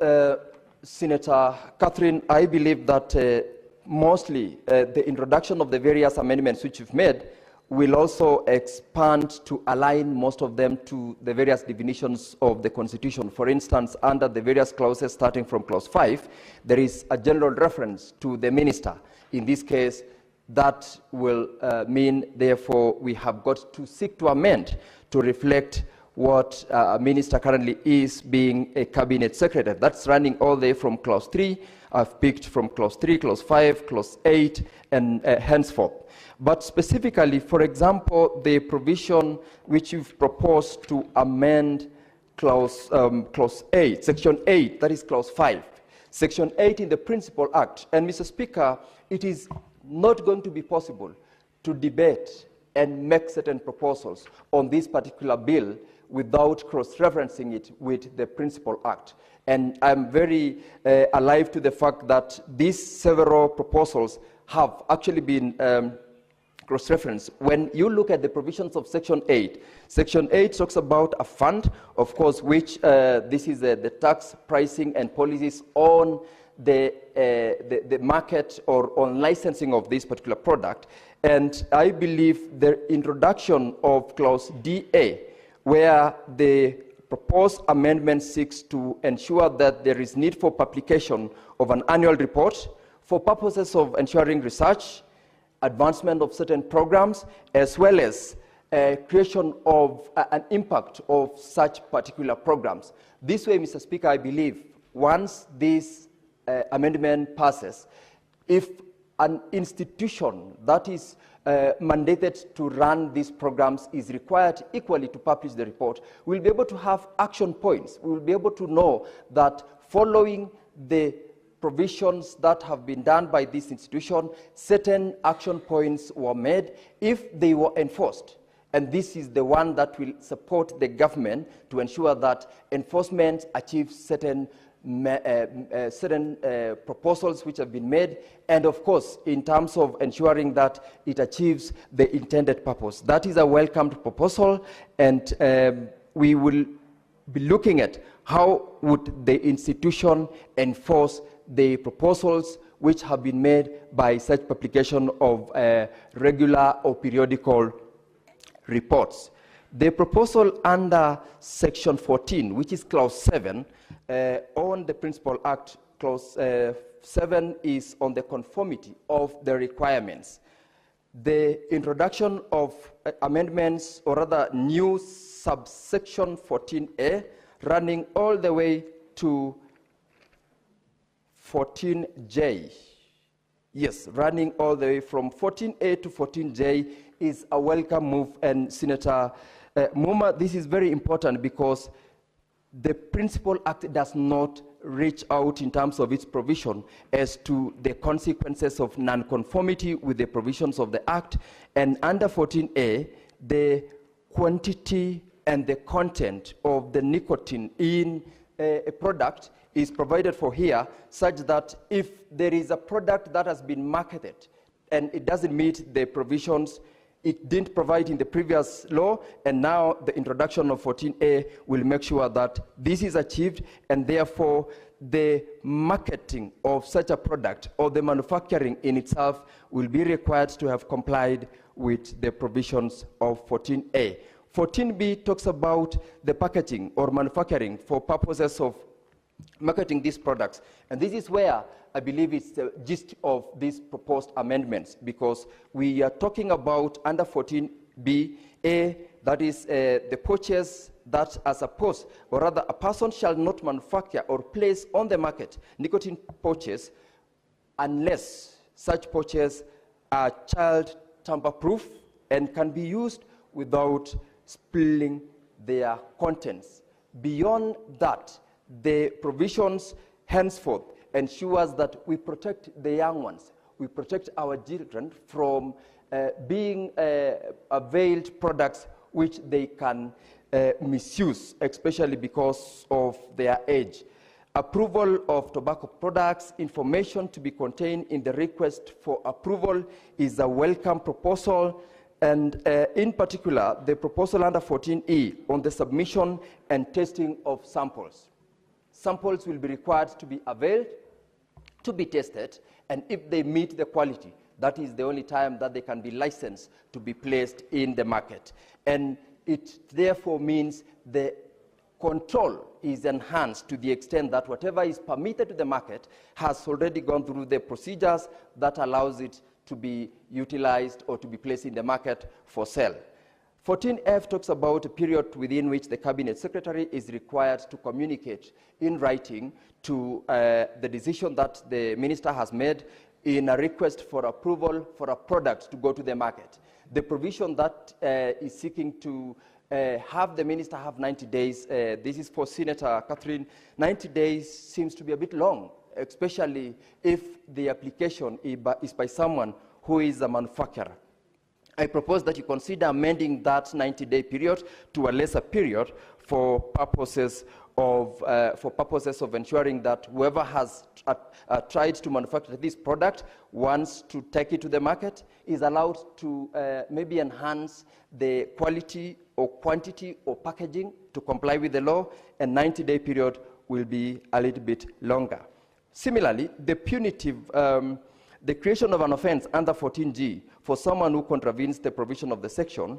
Senator Catherine, I believe that mostly the introduction of the various amendments which you've made will also expand to align most of them to the various definitions of the Constitution. For instance, under the various clauses starting from clause 5, there is a general reference to the minister. In this case, that will mean, therefore, we have got to seek to amend to reflect what a minister currently is, being a cabinet secretary. That's running all the way from clause 3. I've picked from clause 3, clause 5, clause 8, and henceforth. But specifically, for example, the provision which you've proposed to amend clause 8, section 8, that is clause 5. Section 8 in the Principal Act. And Mr. Speaker, it is not going to be possible to debate and make certain proposals on this particular bill without cross-referencing it with the Principal Act. And I'm very alive to the fact that these several proposals have actually been cross-referenced. When you look at the provisions of Section 8 talks about a fund, of course, which this is the tax pricing and policies on the market or on licensing of this particular product. And I believe the introduction of clause DA, where the proposed amendment seeks to ensure that there is need for publication of an annual report for purposes of ensuring research, advancement of certain programs, as well as creation of an impact of such particular programs. This way, Mr. Speaker, I believe once this amendment passes, if an institution that is mandated to run these programs is required equally to publish the report, we'll be able to have action points. We will be able to know that following the provisions that have been done by this institution, certain action points were made if they were enforced. And this is the one that will support the government to ensure that enforcement achieves certain proposals which have been made, and of course, in terms of ensuring that it achieves the intended purpose. That is a welcomed proposal, and we will be looking at how would the institution enforce the proposals which have been made by such publication of regular or periodical reports. The proposal under Section 14, which is Clause 7, on the Principal Act, Clause 7 is on the conformity of the requirements. The introduction of amendments, or rather new subsection 14A, running all the way to 14J. Yes, running all the way from 14A to 14J is a welcome move. And Senator Muma, this is very important because the Principal Act does not reach out in terms of its provision as to the consequences of nonconformity with the provisions of the Act. And under 14A, the quantity and the content of the nicotine in a product is provided for here, such that if there is a product that has been marketed and it doesn't meet the provisions it didn't provide in the previous law, and now the introduction of 14A will make sure that this is achieved, and therefore the marketing of such a product or the manufacturing in itself will be required to have complied with the provisions of 14A. 14B talks about the packaging or manufacturing for purposes of marketing these products. And this is where I believe it's the gist of these proposed amendments, because we are talking about under 14B, that is the pouches that are supposed, or rather a person shall not manufacture or place on the market nicotine pouches unless such pouches are child tamper-proof and can be used without spilling their contents. Beyond that, the provisions henceforth ensures that we protect the young ones, we protect our children from being availed products which they can misuse, especially because of their age. Approval of tobacco products, information to be contained in the request for approval is a welcome proposal. And in particular, the proposal under 14E on the submission and testing of samples. Samples will be required to be availed, to be tested, and if they meet the quality, that is the only time that they can be licensed to be placed in the market. And it therefore means the control is enhanced to the extent that whatever is permitted to the market has already gone through the procedures that allows it to be utilized or to be placed in the market for sale. 14F talks about a period within which the Cabinet Secretary is required to communicate in writing to the decision that the minister has made in a request for approval for a product to go to the market. The provision that is seeking to have the minister have 90 days, this is for Senator Catherine, 90 days seems to be a bit long, especially if the application is by someone who is a manufacturer. I propose that you consider amending that 90-day period to a lesser period for purposes of ensuring that whoever has tried to manufacture this product wants to take it to the market is allowed to maybe enhance the quality or quantity or packaging to comply with the law, and 90-day period will be a little bit longer. Similarly, the punitive, the creation of an offense under 14G for someone who contravenes the provision of the section,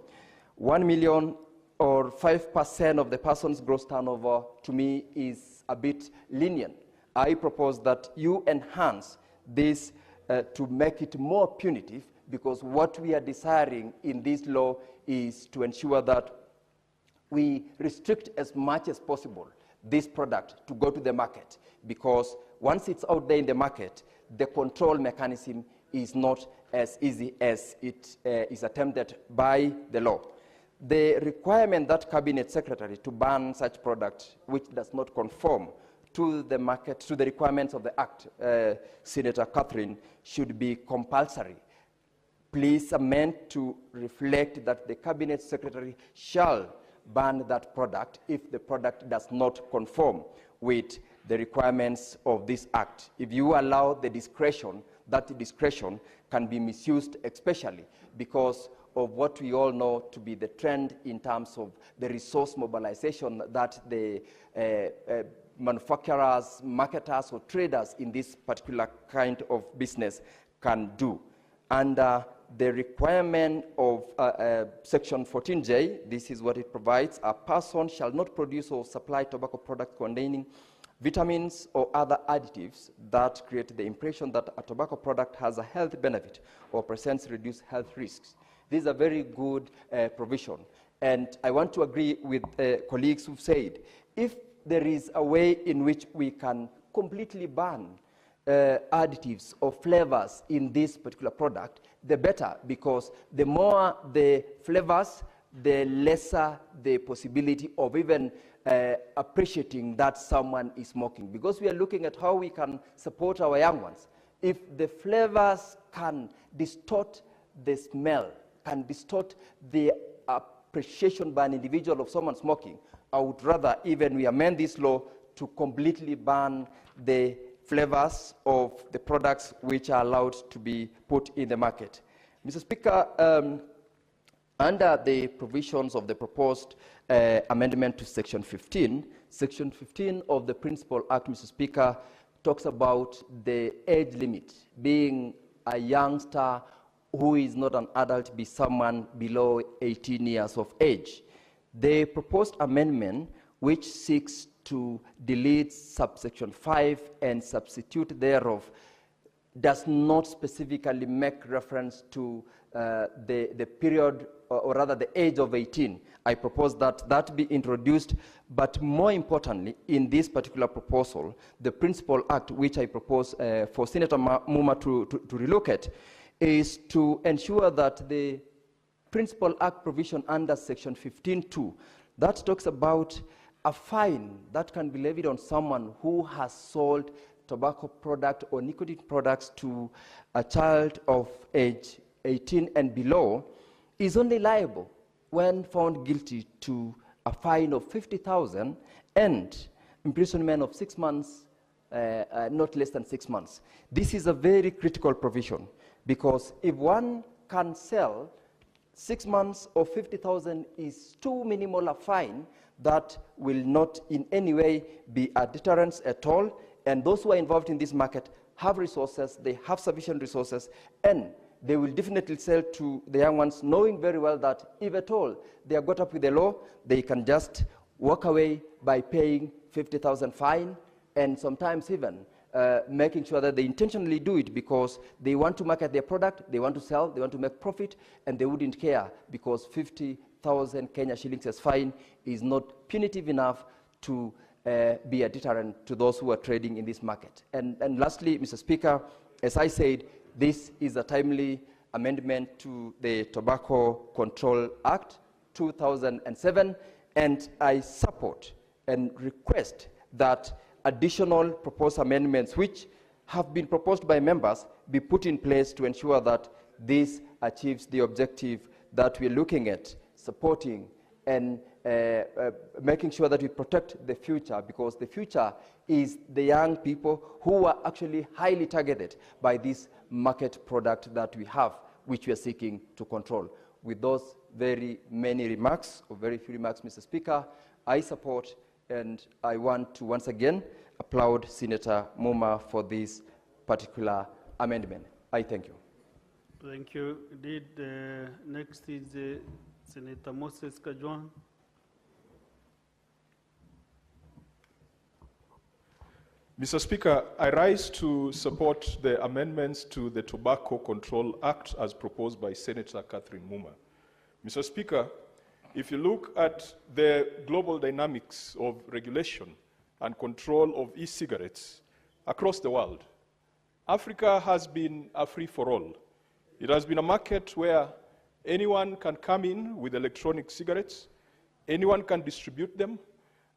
1 million or 5% of the person's gross turnover, to me, is a bit lenient. I propose that you enhance this to make it more punitive, because what we are desiring in this law is to ensure that we restrict as much as possible this product to go to the market, because once it's out there in the market, the control mechanism is not as easy as it is attempted by the law. The requirement that Cabinet Secretary to ban such product which does not conform to the market, to the requirements of the Act, Senator Catherine, should be compulsory. Please amend to reflect that the Cabinet Secretary shall ban that product if the product does not conform with the requirements of this Act. If you allow the discretion, that discretion can be misused, especially because of what we all know to be the trend in terms of the resource mobilization that the manufacturers, marketers, or traders in this particular kind of business can do. Under the requirement of Section 14J, this is what it provides: a person shall not produce or supply tobacco products containing vitamins or other additives that create the impression that a tobacco product has a health benefit or presents reduced health risks. This is a very good provision. And I want to agree with colleagues who've said, if there is a way in which we can completely ban additives or flavors in this particular product, the better, because the more the flavors, the lesser the possibility of even appreciating that someone is smoking. Because we are looking at how we can support our young ones. If the flavors can distort the smell, can distort the appreciation by an individual of someone smoking, I would rather even we amend this law to completely ban the flavors of the products which are allowed to be put in the market. Mr. Speaker, under the provisions of the proposed amendment to Section 15, Section 15 of the Principal Act, Mr. Speaker, talks about the age limit being a youngster who is not an adult, be someone below 18 years of age. The proposed amendment, which seeks to delete subsection 5 and substitute thereof, does not specifically make reference to the period, or rather the age of 18. I propose that that be introduced, but more importantly, in this particular proposal, the Principal Act, which I propose for Senator Muma to relook at, is to ensure that the Principal Act provision under Section 15.2, that talks about a fine that can be levied on someone who has sold tobacco product or nicotine products to a child of age 18 and below, is only liable when found guilty to a fine of 50,000 and imprisonment of 6 months, not less than 6 months. This is a very critical provision, because if one can sell 6 months or 50,000 is too minimal a fine that will not in any way be a deterrence at all. And those who are involved in this market have resources, they have sufficient resources, and they will definitely sell to the young ones, knowing very well that if at all they are got up with the law, they can just walk away by paying 50,000 fine, and sometimes even making sure that they intentionally do it because they want to market their product, they want to sell, they want to make profit, and they wouldn't care because 50,000 Kenya shillings as fine is not punitive enough to be a deterrent to those who are trading in this market. And lastly, Mr. Speaker, as I said, this is a timely amendment to the Tobacco Control Act 2007, and I support and request that additional proposed amendments which have been proposed by members be put in place to ensure that this achieves the objective that we're looking at, supporting and making sure that we protect the future, because the future is the young people who are actually highly targeted by this market product that we have, which we are seeking to control. With those very many remarks, or very few remarks, Mr. Speaker, I support and I want to once again applaud Senator Muma for this particular amendment. I thank you. Thank you. Indeed, next is Senator Moses Kajwang. Mr. Speaker, I rise to support the amendments to the Tobacco Control Act as proposed by Senator Catherine Muma. Mr. Speaker, if you look at the global dynamics of regulation and control of e-cigarettes across the world, Africa has been a free-for-all. It has been a market where anyone can come in with electronic cigarettes, anyone can distribute them,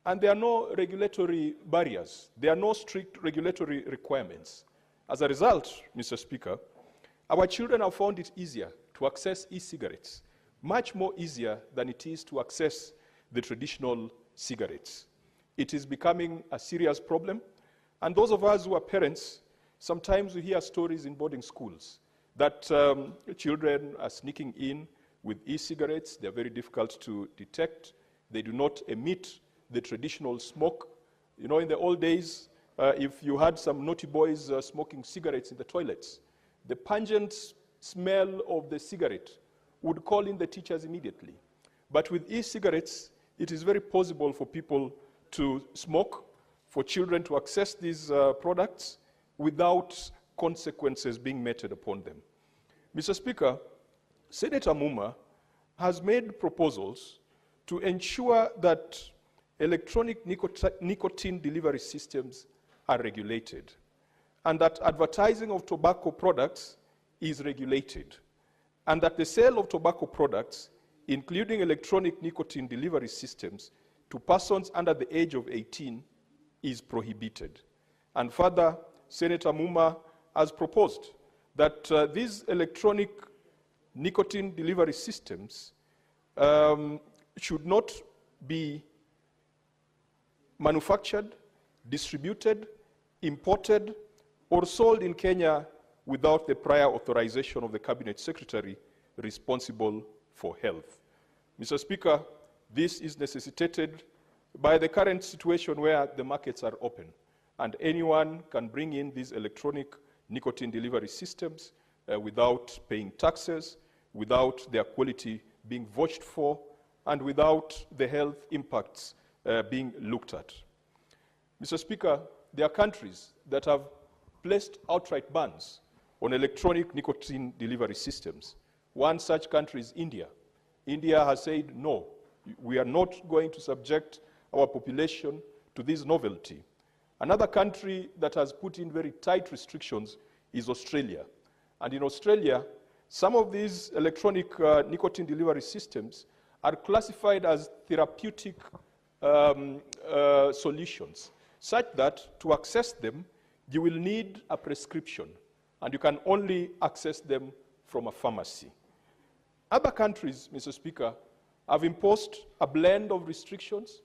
and there are no regulatory barriers. There are no strict regulatory requirements. As a result, Mr. Speaker, our children have found it easier to access e-cigarettes, much more easier than it is to access the traditional cigarettes. It is becoming a serious problem, and those of us who are parents, sometimes we hear stories in boarding schools that children are sneaking in With e-cigarettes, they're very difficult to detect. They do not emit the traditional smoke. You know, in the old days, if you had some naughty boys smoking cigarettes in the toilets, the pungent smell of the cigarette would call in the teachers immediately. But with e-cigarettes, it is very possible for people to smoke, for children to access these products without consequences being meted upon them. Mr. Speaker, Senator Muma has made proposals to ensure that electronic nicotine delivery systems are regulated and that advertising of tobacco products is regulated and that the sale of tobacco products, including electronic nicotine delivery systems, to persons under the age of 18 is prohibited. And further, Senator Muma has proposed that these electronic nicotine delivery systems should not be manufactured, distributed, imported, or sold in Kenya without the prior authorization of the Cabinet Secretary responsible for health. Mr. Speaker, this is necessitated by the current situation where the markets are open and anyone can bring in these electronic nicotine delivery systems without paying taxes, without their quality being vouched for, and without the health impacts being looked at. Mr. Speaker, there are countries that have placed outright bans on electronic nicotine delivery systems. One such country is India. India has said, no, we are not going to subject our population to this novelty. Another country that has put in very tight restrictions is Australia. And in Australia, some of these electronic nicotine delivery systems are classified as therapeutic solutions, such that to access them, you will need a prescription, and you can only access them from a pharmacy. Other countries, Mr. Speaker, have imposed a blend of restrictions,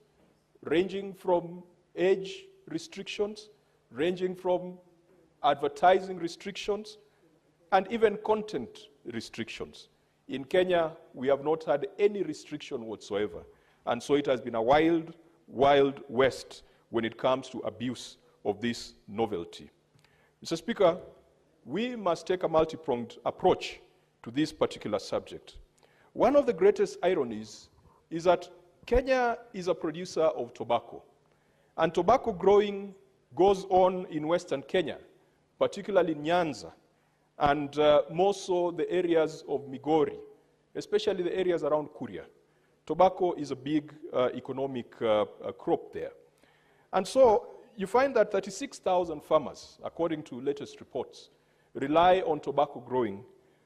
ranging from age restrictions, ranging from advertising restrictions, and even content restrictions. In Kenya, we have not had any restriction whatsoever, and so it has been a wild, wild west when it comes to abuse of this novelty. Mr. Speaker, we must take a multi-pronged approach to this particular subject. One of the greatest ironies is that Kenya is a producer of tobacco, and tobacco growing goes on in Western Kenya, particularly Nyanza, and more so the areas of Migori, especially the areas around Kuria. Tobacco is a big economic crop there. And so you find that 36,000 farmers, according to latest reports, rely on tobacco growing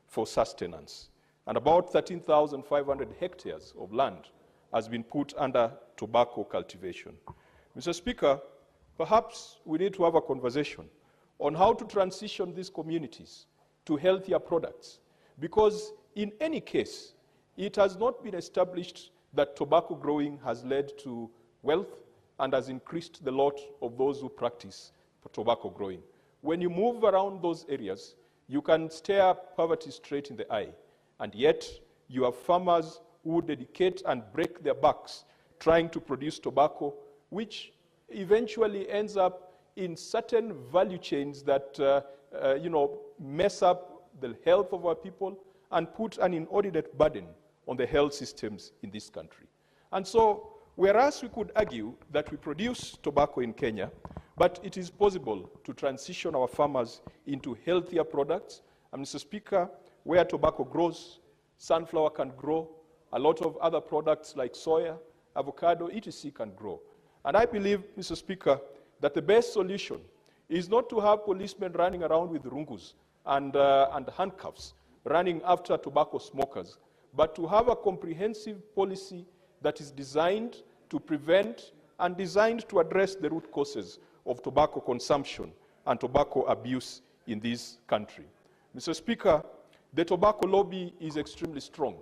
for sustenance. And about 13,500 hectares of land has been put under tobacco cultivation. Mr. Speaker, perhaps we need to have a conversation on how to transition these communities to healthier products, because in any case, it has not been established that tobacco growing has led to wealth and has increased the lot of those who practice tobacco growing. When you move around those areas, you can stare poverty straight in the eye, and yet you have farmers who dedicate and break their backs trying to produce tobacco, which eventually ends up in certain value chains that mess up the health of our people and put an inordinate burden on the health systems in this country. And so, whereas we could argue that we produce tobacco in Kenya, but it is possible to transition our farmers into healthier products. And Mr. Speaker, where tobacco grows, sunflower can grow, a lot of other products like soya, avocado, etc. can grow. And I believe, Mr. Speaker, that the best solution is not to have policemen running around with rungus and handcuffs running after tobacco smokers, but to have a comprehensive policy that is designed to prevent and designed to address the root causes of tobacco consumption and tobacco abuse in this country. Mr. Speaker, the tobacco lobby is extremely strong.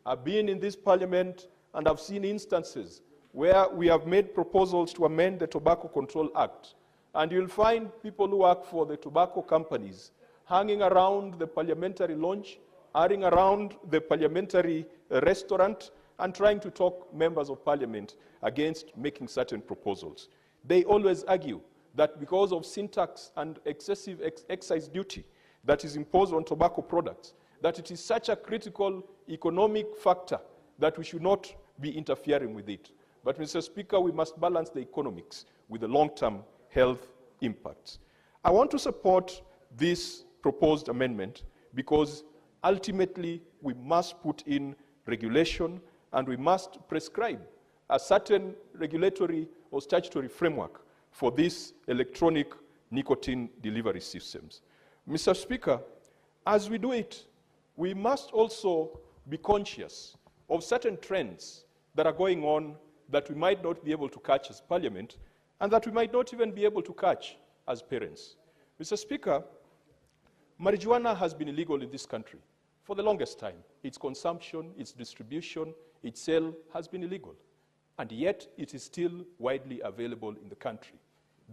I've been in this parliament and I've seen instances where we have made proposals to amend the Tobacco Control Act, and you'll find people who work for the tobacco companies hanging around the parliamentary lounge, hurrying around the parliamentary restaurant and trying to talk members of parliament against making certain proposals. They always argue that because of sin tax and excessive excise duty that is imposed on tobacco products, that it is such a critical economic factor that we should not be interfering with it. But, Mr. Speaker, we must balance the economics with the long-term health impacts. I want to support this proposed amendment because ultimately we must put in regulation and we must prescribe a certain regulatory or statutory framework for these electronic nicotine delivery systems. Mr. Speaker, as we do it, we must also be conscious of certain trends that are going on that we might not be able to catch as Parliament and that we might not even be able to catch as parents. Mr. Speaker, marijuana has been illegal in this country for the longest time. Its consumption, its distribution, its sale has been illegal. And yet it is still widely available in the country.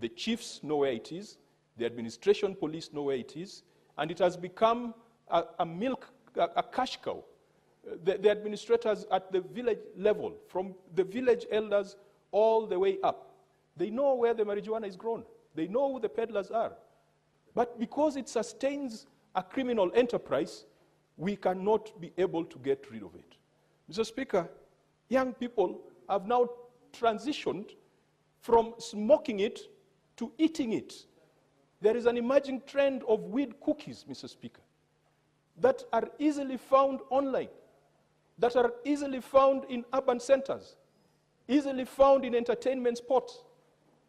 The chiefs know where it is, the administration police know where it is, and it has become a cash cow. The administrators at the village level, from the village elders all the way up, they know where the marijuana is grown. They know who the peddlers are. But because it sustains a criminal enterprise, we cannot be able to get rid of it. Mr. Speaker, young people have now transitioned from smoking it to eating it. There is an emerging trend of weed cookies, Mr. Speaker, that are easily found online, that are easily found in urban centers, easily found in entertainment spots.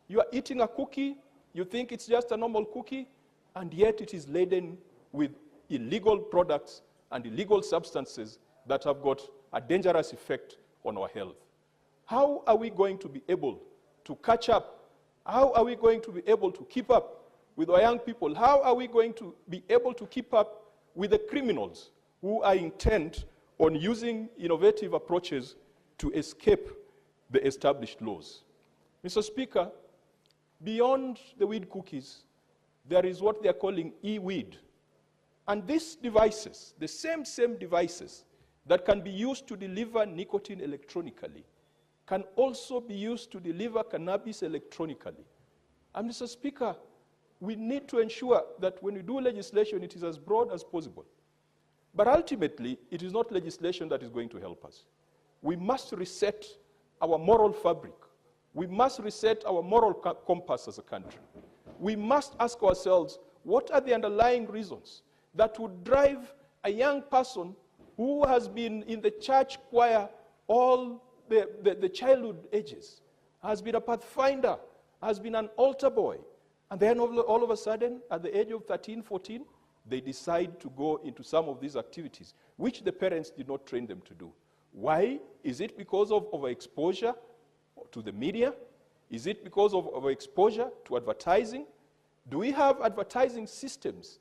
You are eating a cookie, you think it's just a normal cookie, and yet it is laden with illegal products and illegal substances that have got a dangerous effect on our health. How are we going to be able to catch up? How are we going to be able to keep up with our young people? How are we going to be able to keep up with the criminals who are intent on using innovative approaches to escape the established laws? Mr. Speaker, beyond the weed cookies, there is what they are calling e-weed. And these devices, the same devices that can be used to deliver nicotine electronically, can also be used to deliver cannabis electronically. And Mr. Speaker, we need to ensure that when we do legislation, it is as broad as possible. But ultimately, it is not legislation that is going to help us. We must reset our moral fabric. We must reset our moral compass as a country. We must ask ourselves, what are the underlying reasons that would drive a young person who has been in the church choir all the childhood ages, has been a pathfinder, has been an altar boy, and then all of a sudden, at the age of 13, 14, they decide to go into some of these activities, which the parents did not train them to do. Why? Is it because of overexposure to the media? Is it because of overexposure to advertising? Do we have advertising systems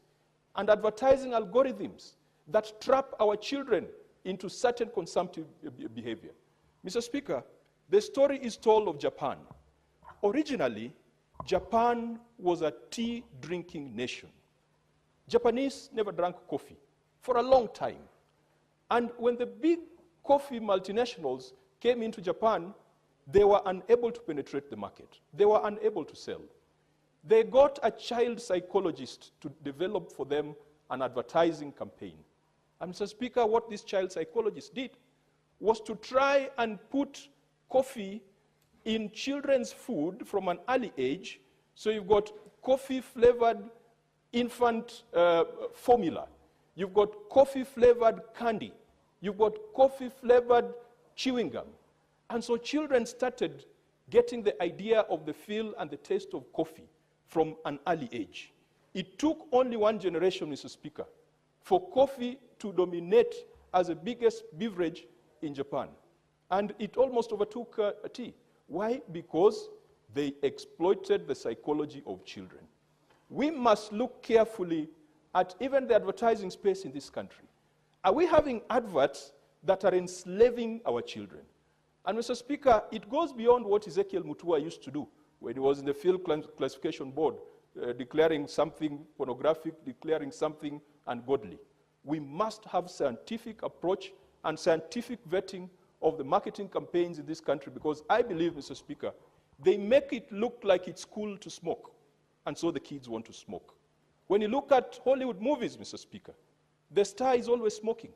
and advertising algorithms that trap our children into certain consumptive behavior? Mr. Speaker, the story is told of Japan. Originally, Japan was a tea-drinking nation. Japanese never drank coffee for a long time. And when the big coffee multinationals came into Japan, they were unable to penetrate the market. They were unable to sell. They got a child psychologist to develop for them an advertising campaign. And Mr. Speaker, what this child psychologist did was to try and put coffee in children's food from an early age. So you've got coffee-flavored infant formula. You've got coffee-flavored candy. You've got coffee-flavored chewing gum. And so children started getting the idea of the feel and the taste of coffee from an early age. It took only one generation, Mr. Speaker, for coffee to dominate as the biggest beverage in Japan. And it almost overtook tea. Why? Because they exploited the psychology of children. We must look carefully at even the advertising space in this country. Are we having adverts that are enslaving our children? And Mr. Speaker, it goes beyond what Ezekiel Mutua used to do when he was in the Field Classification Board, declaring something pornographic, declaring something ungodly. We must have scientific approach and scientific vetting of the marketing campaigns in this country, because I believe, Mr. Speaker, they make it look like it's cool to smoke, and so the kids want to smoke. When you look at Hollywood movies, Mr. Speaker, the star is always smoking.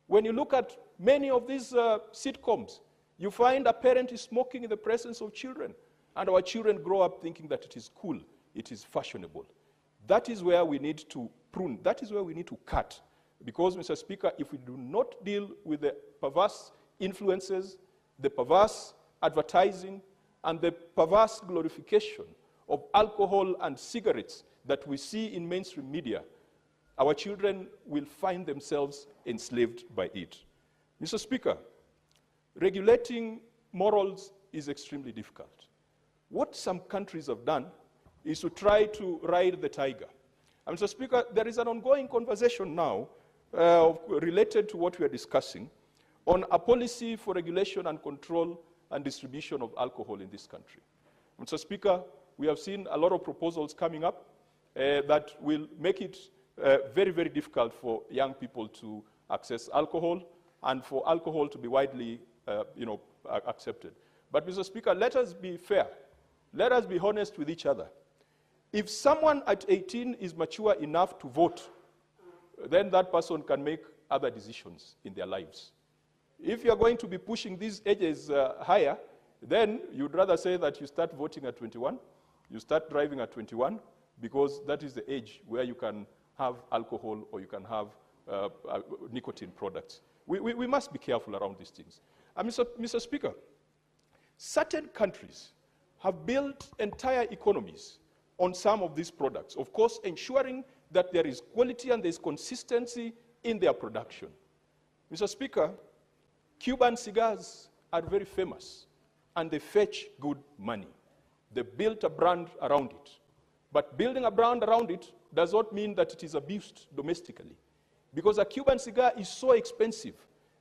When you look at many of these sitcoms, you find a parent is smoking in the presence of children, and our children grow up thinking that it is cool, it is fashionable. That is where we need to prune, that is where we need to cut. Because, Mr. Speaker, if we do not deal with the perverse influences, the perverse advertising, and the perverse glorification of alcohol and cigarettes that we see in mainstream media, our children will find themselves enslaved by it. Mr. Speaker, regulating morals is extremely difficult. What some countries have done is to try to ride the tiger. And Mr. Speaker, there is an ongoing conversation now related to what we are discussing on a policy for regulation and control and distribution of alcohol in this country. Mr. Speaker, we have seen a lot of proposals coming up that will make it very, very difficult for young people to access alcohol and for alcohol to be widely accepted. But, Mr. Speaker, let us be fair. Let us be honest with each other. If someone at 18 is mature enough to vote, then that person can make other decisions in their lives. If you're going to be pushing these ages higher, then you'd rather say that you start voting at 21, you start driving at 21, because that is the age where you can have alcohol or you can have nicotine products. We must be careful around these things. And Mr. Speaker, certain countries have built entire economies on some of these products, of course, ensuring that there is quality and there is consistency in their production. Mr. Speaker, Cuban cigars are very famous, and they fetch good money. They built a brand around it. But building a brand around it does not mean that it is abused domestically, because a Cuban cigar is so expensive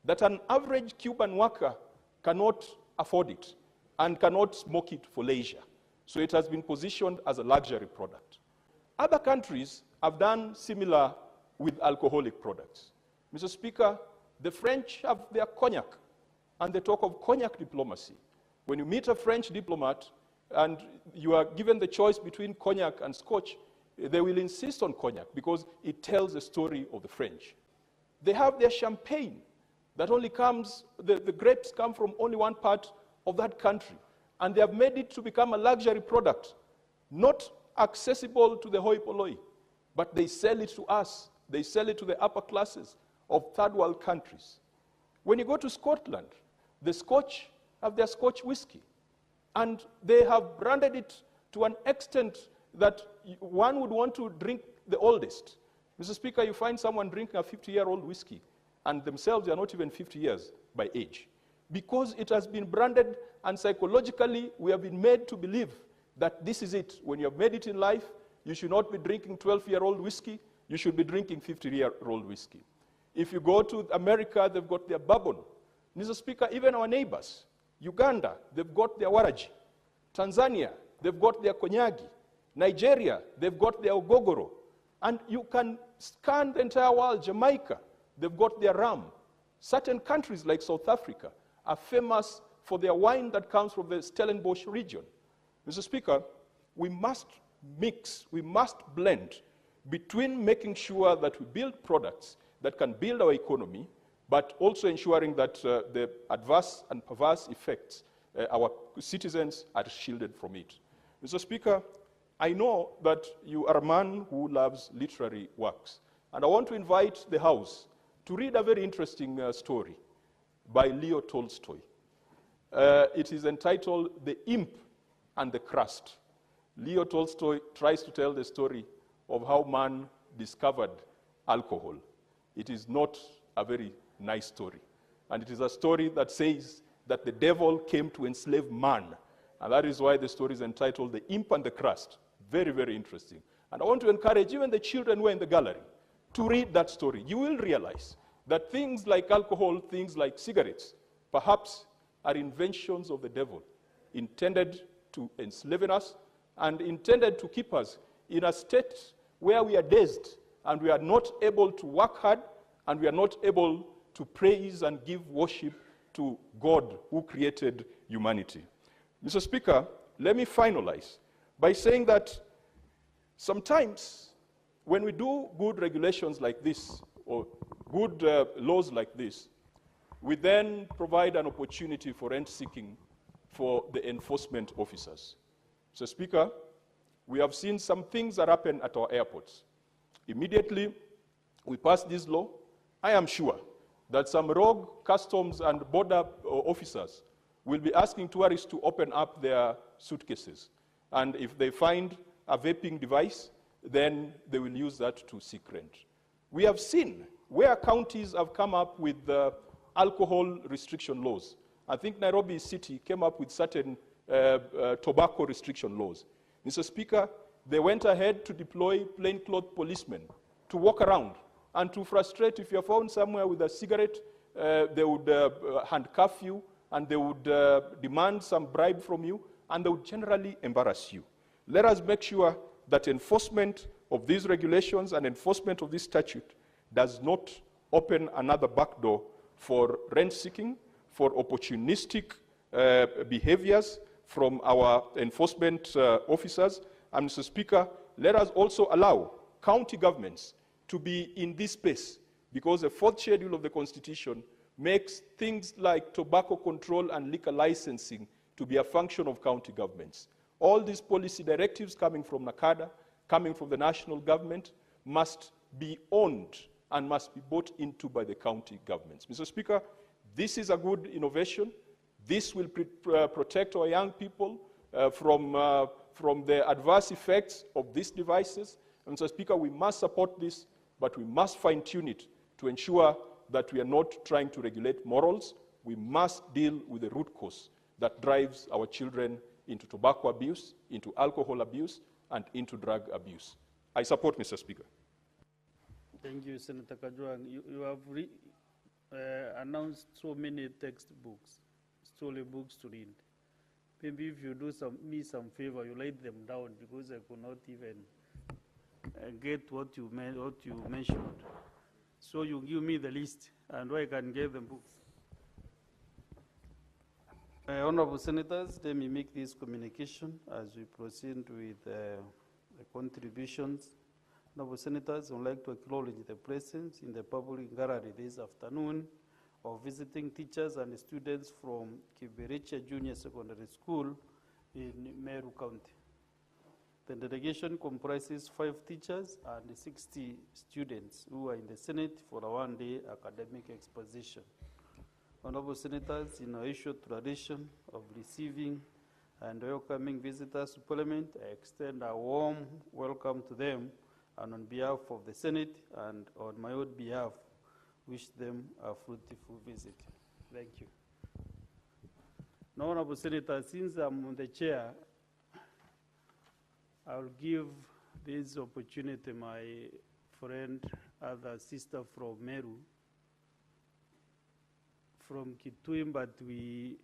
that an average Cuban worker cannot afford it and cannot smoke it for leisure. So it has been positioned as a luxury product. Other countries have done similar with alcoholic products. Mr. Speaker, the French have their cognac, and they talk of cognac diplomacy. When you meet a French diplomat and you are given the choice between cognac and scotch, they will insist on cognac because it tells the story of the French. They have their champagne that only comes, the grapes come from only one part of that country, and they have made it to become a luxury product, not accessible to the hoi polloi, but they sell it to us. They sell it to the upper classes of third world countries. When you go to Scotland, the Scotch have their Scotch whiskey, and they have branded it to an extent that one would want to drink the oldest. Mr. Speaker, you find someone drinking a 50-year-old whiskey, and themselves are not even 50 years by age, because it has been branded, and psychologically we have been made to believe that this is it. When you have made it in life, you should not be drinking 12-year-old whiskey, you should be drinking 50-year-old whiskey. If you go to America, they've got their bourbon. Mr. Speaker, even our neighbors, Uganda, they've got their waraji. Tanzania, they've got their konyagi. Nigeria, they've got their ogogoro. And you can scan the entire world. Jamaica, they've got their rum. Certain countries like South Africa are famous for their wine that comes from the Stellenbosch region. Mr. Speaker, we must mix, we must blend between making sure that we build products that can build our economy, but also ensuring that the adverse and perverse effects, our citizens are shielded from it. Mr. Speaker, I know that you are a man who loves literary works, and I want to invite the House to read a very interesting story by Leo Tolstoy. It is entitled The Imp and the Crust. Leo Tolstoy tries to tell the story of how man discovered alcohol. It is not a very nice story. And it is a story that says that the devil came to enslave man. And that is why the story is entitled The Imp and the Crust. Very, very interesting. And I want to encourage even the children who are in the gallery to read that story. You will realize that things like alcohol, things like cigarettes, perhaps are inventions of the devil, intended to enslave us and intended to keep us in a state where we are dazed and we are not able to work hard, and we are not able to praise and give worship to God who created humanity. Mr. Speaker, let me finalize by saying that sometimes when we do good regulations like this, or good laws like this, we then provide an opportunity for rent-seeking for the enforcement officers. Mr. Speaker, we have seen some things that happen at our airports. Immediately, we pass this law. I am sure that some rogue customs and border officers will be asking tourists to open up their suitcases. And if they find a vaping device, then they will use that to seek rent. We have seen where counties have come up with alcohol restriction laws. I think Nairobi City came up with certain tobacco restriction laws. Mr. Speaker, they went ahead to deploy plainclothes policemen to walk around and to frustrate. If you're found somewhere with a cigarette, they would handcuff you, and they would demand some bribe from you, and they would generally embarrass you. Let us make sure that enforcement of these regulations and enforcement of this statute does not open another backdoor for rent-seeking, for opportunistic behaviors from our enforcement officers. And Mr. Speaker, let us also allow county governments to be in this space, because the fourth schedule of the Constitution makes things like tobacco control and liquor licensing to be a function of county governments. All these policy directives coming from NACADA, coming from the national government, must be owned and must be bought into by the county governments. Mr. Speaker, this is a good innovation. This will protect our young people from the adverse effects of these devices. And Mr. Speaker, we must support this, but we must fine-tune it to ensure that we are not trying to regulate morals. We must deal with the root cause that drives our children into tobacco abuse, into alcohol abuse, and into drug abuse. I support, Mr. Speaker. Thank you, Senator Kajwang. You have announced so many textbooks, story books to read. Maybe if you do me some favor, you write them down, because I could not even get what you mentioned. So you give me the list, and I can get the books. Honorable Senators, let me make this communication as we proceed with the contributions. Honorable Senators, I would like to acknowledge the presence in the public gallery this afternoon of visiting teachers and students from Kibiricha Junior Secondary School in Meru County. The delegation comprises 5 teachers and 60 students who are in the Senate for a one-day academic exposition. Honorable Senators, in our ancient tradition of receiving and welcoming visitors to Parliament, I extend a warm welcome to them, and on behalf of the Senate and on my own behalf, wish them a fruitful visit. Thank you. Now, Honorable Senator, since I'm on the chair, I'll give this opportunity to my friend, other sister from Meru, from Kituim, but we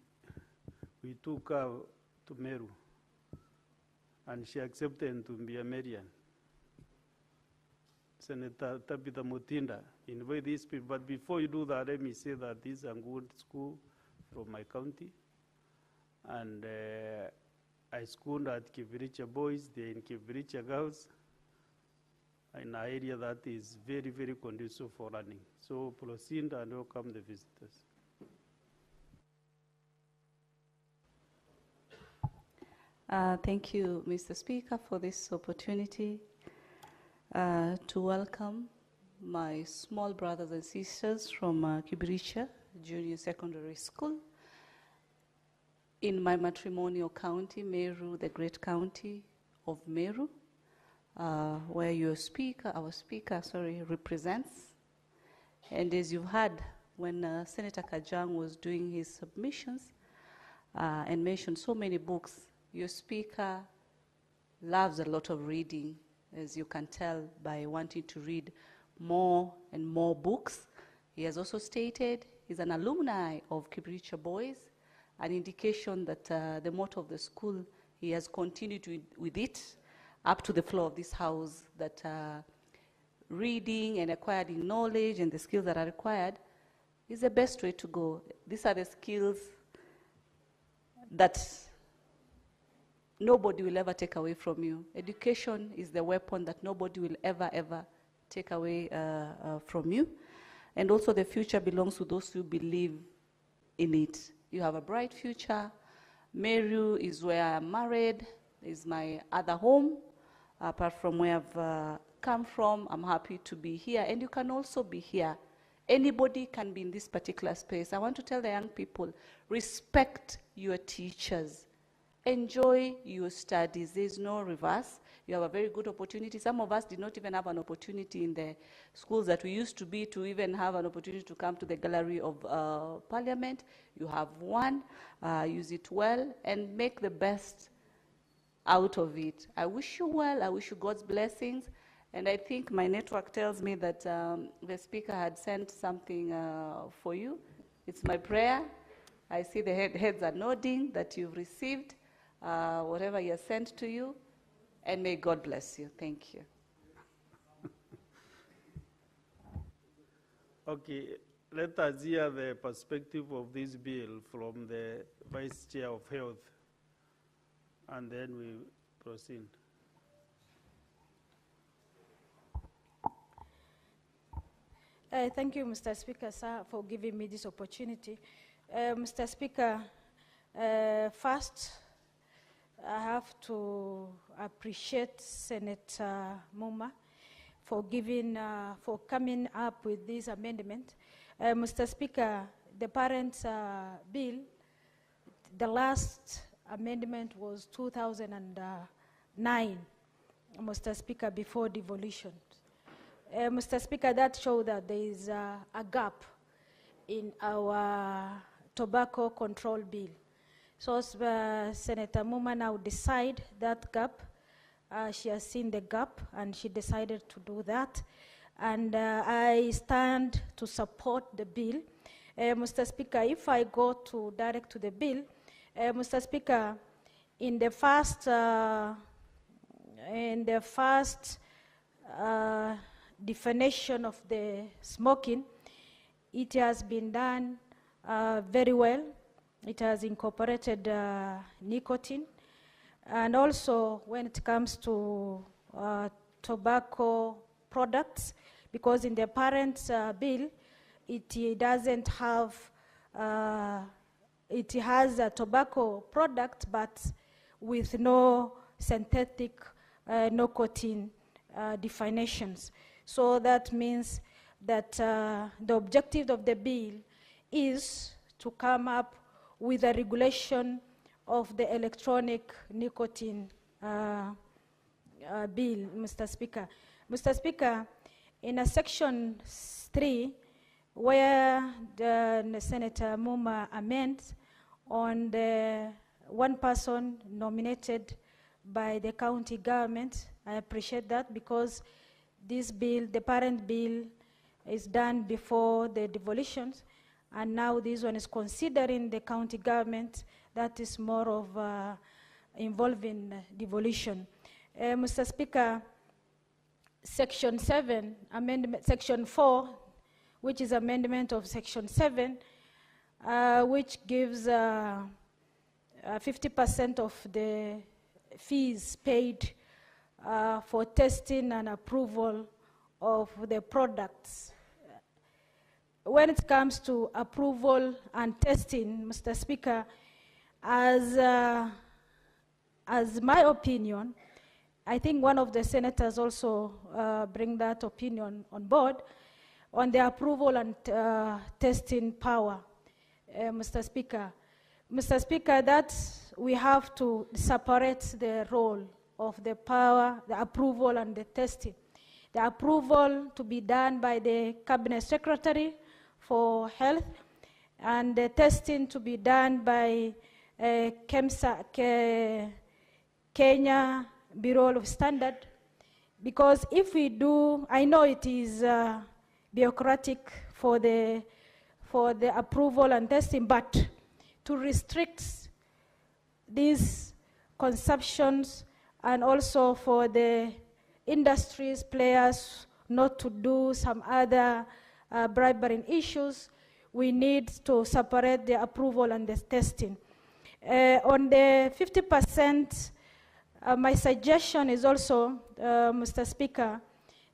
took her to Meru, and she accepted to be a Marian. Senator Tabitha Mutinda, invite these people. But before you do that, let me say that this is a good school from my county, and I schooled at Kibiricha boys, they're in Kibiricha girls, in an area that is very, very conducive for learning. So proceed and welcome the visitors. Thank you, Mr. Speaker, for this opportunity to welcome my small brothers and sisters from Kibiricha Junior Secondary School in my matrimonial county, Meru, the great county of Meru, where our speaker, represents. And as you've heard, when Senator Kajwang was doing his submissions and mentioned so many books, your speaker loves a lot of reading, as you can tell by wanting to read more and more books. He has also stated he's an alumni of Kibiricha Boys, an indication that the motto of the school, he has continued with it up to the floor of this house, that reading and acquiring knowledge and the skills that are required is the best way to go. These are the skills that nobody will ever take away from you. Education is the weapon that nobody will ever take away from you. And also the future belongs to those who believe in it. You have a bright future. Meru is where I'm married, is my other home. Apart from where I've come from, I'm happy to be here. And you can also be here. Anybody can be in this particular space. I want to tell the young people, respect your teachers. Enjoy your studies. There's no reverse. You have a very good opportunity. Some of us did not even have an opportunity in the schools that we used to be to even have an opportunity to come to the Gallery of Parliament. You have one. Use it well and make the best out of it. I wish you well. I wish you God's blessings. And I think my network tells me that the speaker had sent something for you. It's my prayer. I see the heads are nodding that you've received whatever he has sent to you. And may God bless you. Thank you. Okay, let us hear the perspective of this bill from the Vice Chair of Health, and then we proceed. Thank you, Mr. Speaker, sir, for giving me this opportunity. Mr. Speaker, first, I have to appreciate Senator Muma for coming up with this amendment. Mr. Speaker, the parent bill, the last amendment was 2009, Mr. Speaker, before devolution. Mr. Speaker, that showed that there is a gap in our tobacco control bill. So Senator Muma now decide that gap. She has seen the gap and she decided to do that. And I stand to support the bill. Mr. Speaker, if I go direct to the bill, Mr. Speaker, in the first definition of the smoking, it has been done very well. It has incorporated nicotine. And also when it comes to tobacco products, because in the parent bill, it doesn't have, it has a tobacco product, but with no synthetic nicotine definitions. So that means that the objective of the bill is to come up with a regulation of the electronic nicotine bill, Mr. Speaker. Mr. Speaker, in a section 3, where Senator Muma amends on the one person nominated by the county government, I appreciate that because this bill, the parent bill, is done before the devolutions, and now this one is considering the county government. That is more of involving devolution. Mr. Speaker, Section 7, amendment, Section 4, which is amendment of Section 7, which gives 50% of the fees paid for testing and approval of the products. When it comes to approval and testing, Mr. Speaker, as my opinion, I think one of the senators also bring that opinion on board on the approval and testing power, Mr. Speaker. Mr. Speaker, that we have to separate the role of the power, the approval and the testing. The approval to be done by the Cabinet Secretary for Health, and the testing to be done by Kenya Bureau of Standard. Because if we do, I know it is bureaucratic for the approval and testing, but to restrict these consumptions and also for the industries, players not to do some other bribery issues, we need to separate the approval and the testing. On the 50%, my suggestion is also, Mr. Speaker,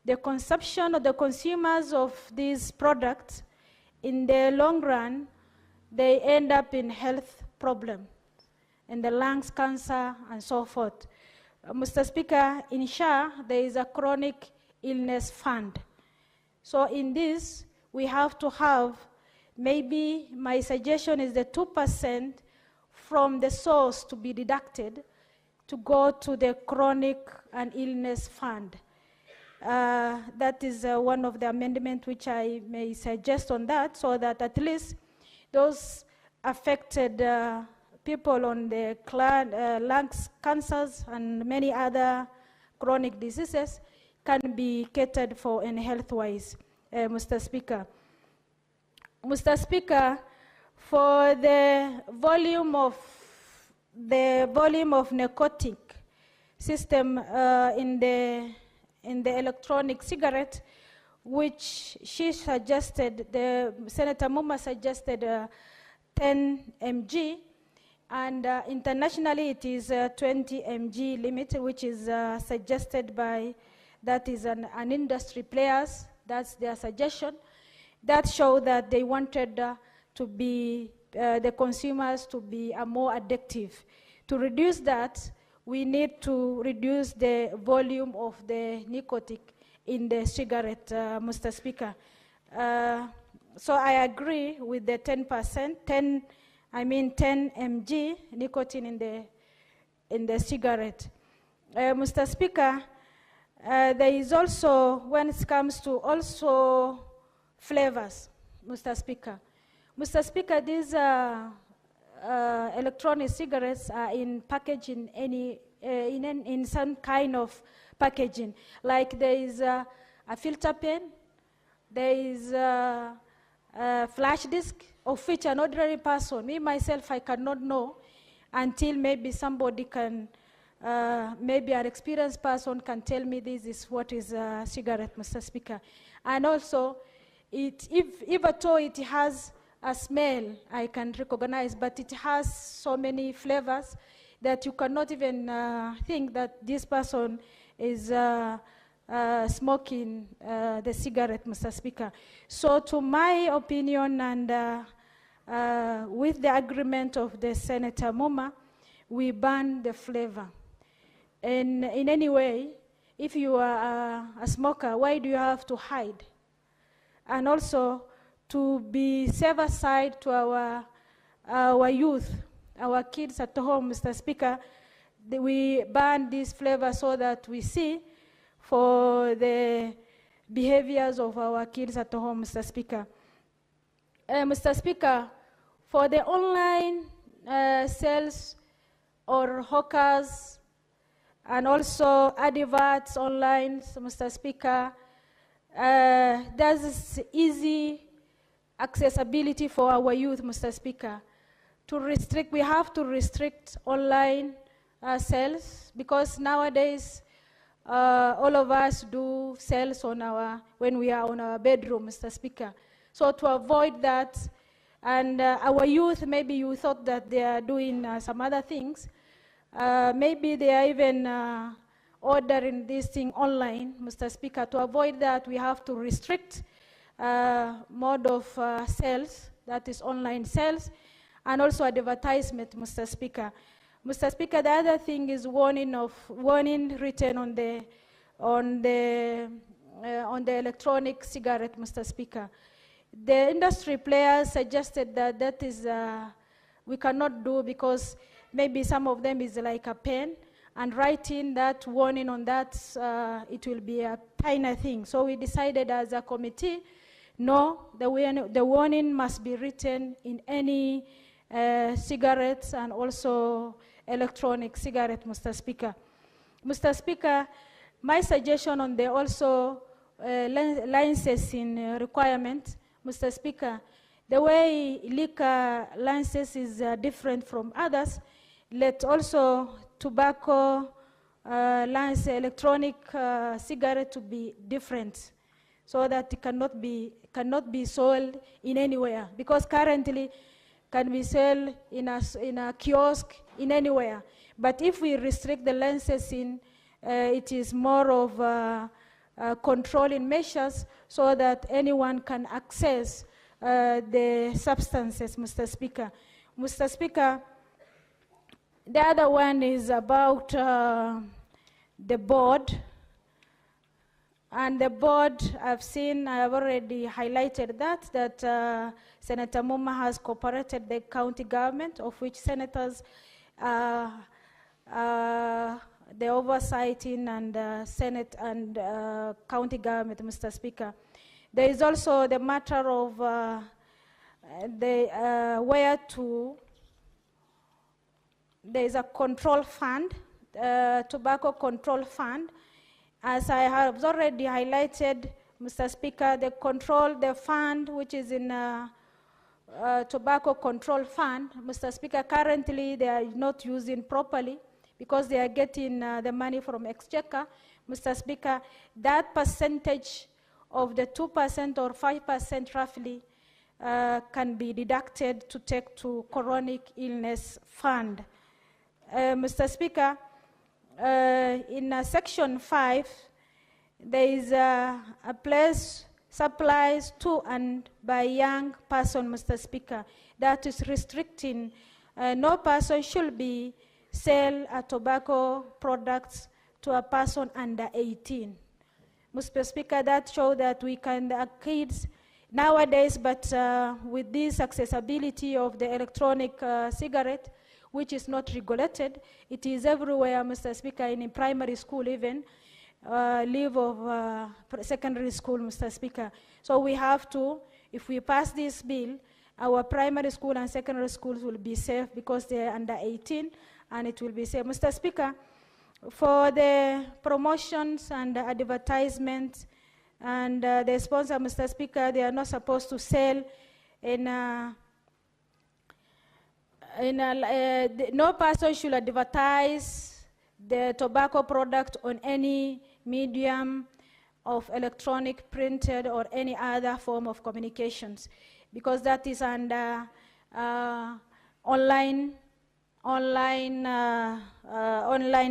the consumption of the consumers of these products, in the long run, they end up in health problems, in the lungs cancer and so forth. Mr. Speaker, in SHA, there is a chronic illness fund. So in this, we have to have, maybe my suggestion is the 2% from the source to be deducted to go to the chronic and illness fund. That is one of the amendments which I may suggest on that, so that at least those affected people on the lungs cancers and many other chronic diseases can be catered for in health-wise, Mr. Speaker. Mr. Speaker, for the volume of narcotic system in the electronic cigarette, which she suggested, Senator Muma suggested 10 mg, and internationally it is 20 mg limit, which is suggested by, that is an industry players, that's their suggestion. That showed that they wanted to be, the consumers to be more addictive. To reduce that, we need to reduce the volume of the nicotine in the cigarette, Mr. Speaker. So I agree with the 10%, 10 mg nicotine in the cigarette. Mr. Speaker, there is also, when it comes to also flavors, Mr. Speaker. Mr. Speaker, these electronic cigarettes are in packaging in some kind of packaging. Like there is a filter pen, there is a flash disk, of which an ordinary person, me myself, I cannot know until maybe somebody can, maybe an experienced person can tell me this is what is a cigarette, Mr. Speaker. And also, if at all it has a smell I can recognize, but it has so many flavors that you cannot even think that this person is smoking the cigarette, Mr. Speaker. So to my opinion, and with the agreement of the Senator Muma, we ban the flavor. And in any way, if you are a smoker, why do you have to hide? And also, to be save aside to our youth, our kids at home, Mr. Speaker, we ban this flavor so that we see for the behaviors of our kids at home, Mr. Speaker. Mr. Speaker, for the online sales or hawkers and also adverts online, so Mr. Speaker, there's easy accessibility for our youth, Mr. Speaker. To restrict, we have to restrict online sales, because nowadays all of us do sales on when we are on our bedroom, Mr. Speaker. So to avoid that, and our youth, maybe you thought that they are doing some other things, maybe they are even ordering this thing online, Mr. Speaker. To avoid that, we have to restrict mode of sales, that is online sales, and also advertisement, Mr. Speaker. Mr. Speaker, the other thing is warning written on the electronic cigarette, Mr. Speaker. The industry players suggested that that is we cannot do, because maybe some of them is like a pen, and writing that warning on that, it will be a tiny thing. So we decided as a committee, no, the warning must be written in any cigarettes and also electronic cigarette, Mr. Speaker. Mr. Speaker, my suggestion on the also licensing requirement, Mr. Speaker, the way liquor license is different from others, let also tobacco license, electronic cigarette to be different. so that it cannot be sold in anywhere, because currently can be sold in a kiosk in anywhere. But if we restrict the licensing, it is more of controlling measures so that anyone can access the substances, Mr. Speaker. Mr. Speaker, the other one is about the board. And the board, I've already highlighted that Senator Muma has cooperated the county government, of which senators the oversighting and Senate and county government, Mr. Speaker. There is also the matter of there is a control fund, tobacco control fund. As I have already highlighted, Mr. Speaker, the fund which is in tobacco control fund, Mr. Speaker, currently they are not using properly because they are getting the money from Exchequer. Mr. Speaker, that percentage of the 2% or 5% roughly can be deducted to take to chronic illness fund. Mr. Speaker, in section 5, there is a place supplies to and by young person, Mr. Speaker, that is restricting no person should be sell tobacco products to a person under 18. Mr. Speaker, that shows that we can, kids nowadays, but with this accessibility of the electronic cigarette, which is not regulated, it is everywhere, Mr. Speaker, in primary school even, leave of secondary school, Mr. Speaker. So we have to, if we pass this bill, our primary school and secondary schools will be safe because they are under 18 and it will be safe. Mr. Speaker, for the promotions and advertisements and the sponsor, Mr. Speaker, they are not supposed to sell no person should advertise the tobacco product on any medium of electronic, printed, or any other form of communications, because that is under online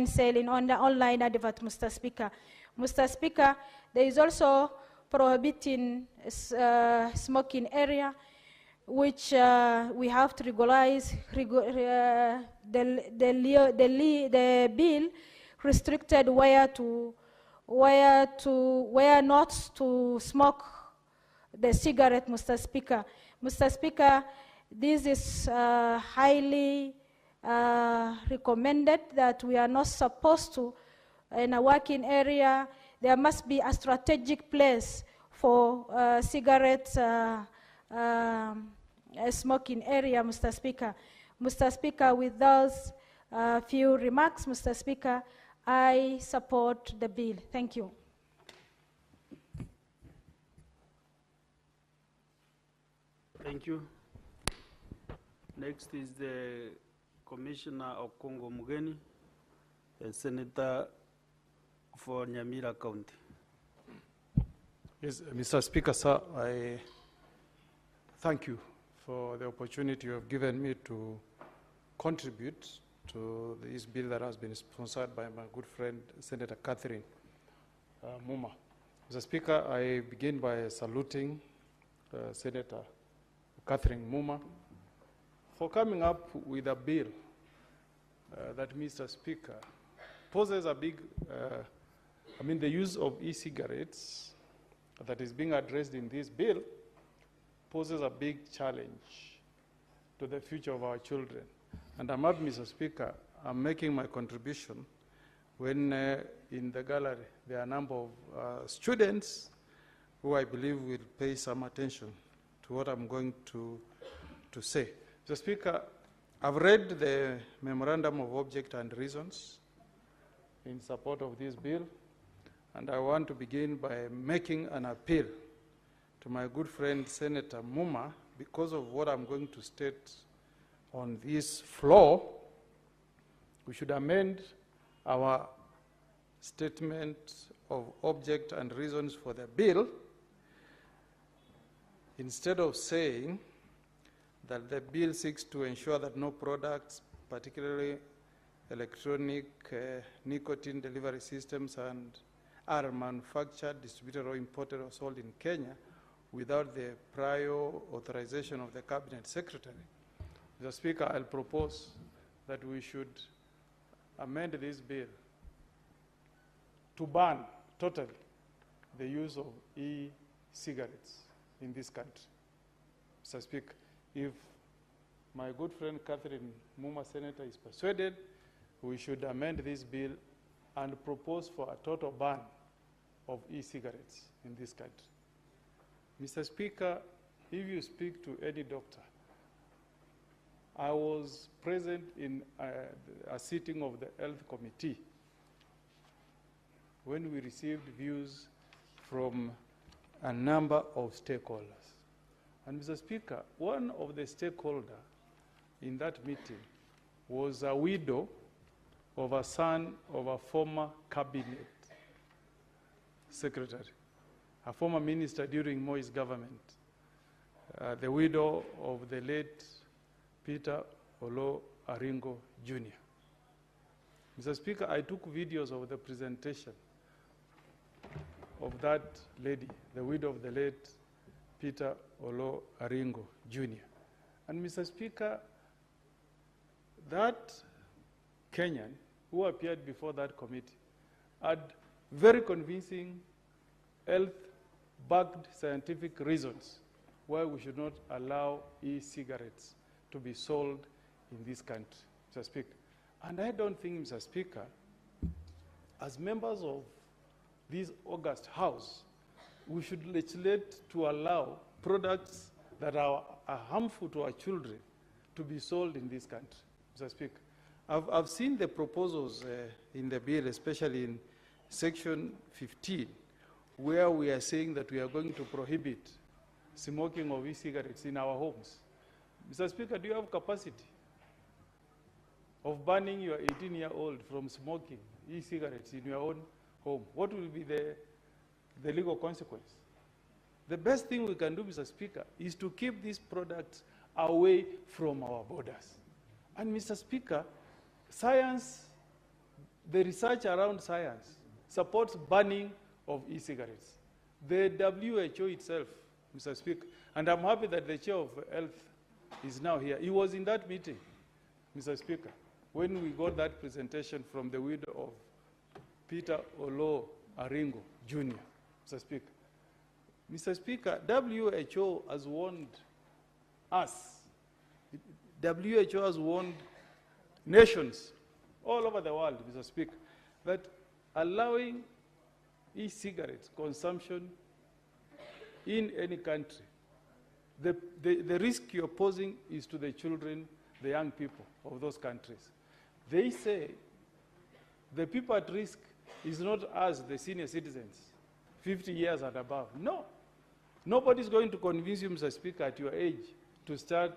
selling, on the online advert, Mr. Speaker. Mr. Speaker, there is also prohibiting smoking area, which we have to regularize. The bill restricted where not to smoke the cigarette, Mr. Speaker. Mr. Speaker, this is highly recommended that we are not supposed to, in a working area, there must be a strategic place for cigarettes smoking area, Mr. Speaker. Mr. Speaker, with those few remarks, Mr. Speaker, I support the bill. Thank you. Thank you. Next is the Commissioner of Congo Mugeni, a Senator for Nyamira County. Yes, Mr. Speaker, sir, I thank you for the opportunity you have given me to contribute to this bill that has been sponsored by my good friend, Senator Catherine Muma. Mr. Speaker, I begin by saluting Senator Catherine Muma for coming up with a bill that, Mr. Speaker, poses a big, the use of e-cigarettes that is being addressed in this bill poses a big challenge to the future of our children. And I'm up, Mr. Speaker, I'm making my contribution when in the gallery there are a number of students who I believe will pay some attention to what I'm going to say. Mr. Speaker, I've read the memorandum of object and reasons in support of this bill, and I want to begin by making an appeal to my good friend Senator Muma, because of what I'm going to state on this floor. We should amend our statement of object and reasons for the bill instead of saying that the bill seeks to ensure that no products, particularly electronic nicotine delivery systems, are manufactured, distributed, or imported or sold in Kenya without the prior authorization of the Cabinet Secretary. Mr. Speaker, I'll propose that we should amend this bill to ban totally the use of e-cigarettes in this country. Mr. Speaker, if my good friend Catherine Muma, Senator, is persuaded, we should amend this bill and propose for a total ban of e-cigarettes in this country. Mr. Speaker, if you speak to any doctor, I was present in a sitting of the Health Committee when we received views from a number of stakeholders. And Mr. Speaker, one of the stakeholders in that meeting was a widow of a son of a former cabinet secretary, a former minister during Moi's government, the widow of the late Peter Olo Aringo Jr. Mr. Speaker, I took videos of the presentation of that lady, the widow of the late Peter Olo Aringo Jr. And Mr. Speaker, that Kenyan who appeared before that committee had very convincing health-backed scientific reasons why we should not allow e-cigarettes to be sold in this country, Mr. Speaker. And I don't think, Mr. Speaker, as members of this august House, we should legislate to allow products that are harmful to our children to be sold in this country, Mr. Speaker. I've seen the proposals in the bill, especially in section 15, where we are saying that we are going to prohibit smoking of e-cigarettes in our homes. Mr. Speaker, do you have capacity of banning your 18-year-old from smoking e-cigarettes in your own home? What will be the legal consequence? The best thing we can do, Mr. Speaker, is to keep these products away from our borders. And Mr. Speaker, science, the research around science supports banning of e-cigarettes. The WHO itself, Mr. Speaker, and I'm happy that the chair of health is now here. He was in that meeting, Mr. Speaker, when we got that presentation from the widow of Peter Olo Aringo Jr., Mr. Speaker. Mr. Speaker, WHO has warned us. WHO has warned nations all over the world, Mr. Speaker, that allowing e-cigarettes consumption in any country, the risk you're posing is to the children, the young people of those countries. They say the people at risk is not us, the senior citizens, 50 years and above. No. Nobody's going to convince you, Mr. Speaker, at your age to start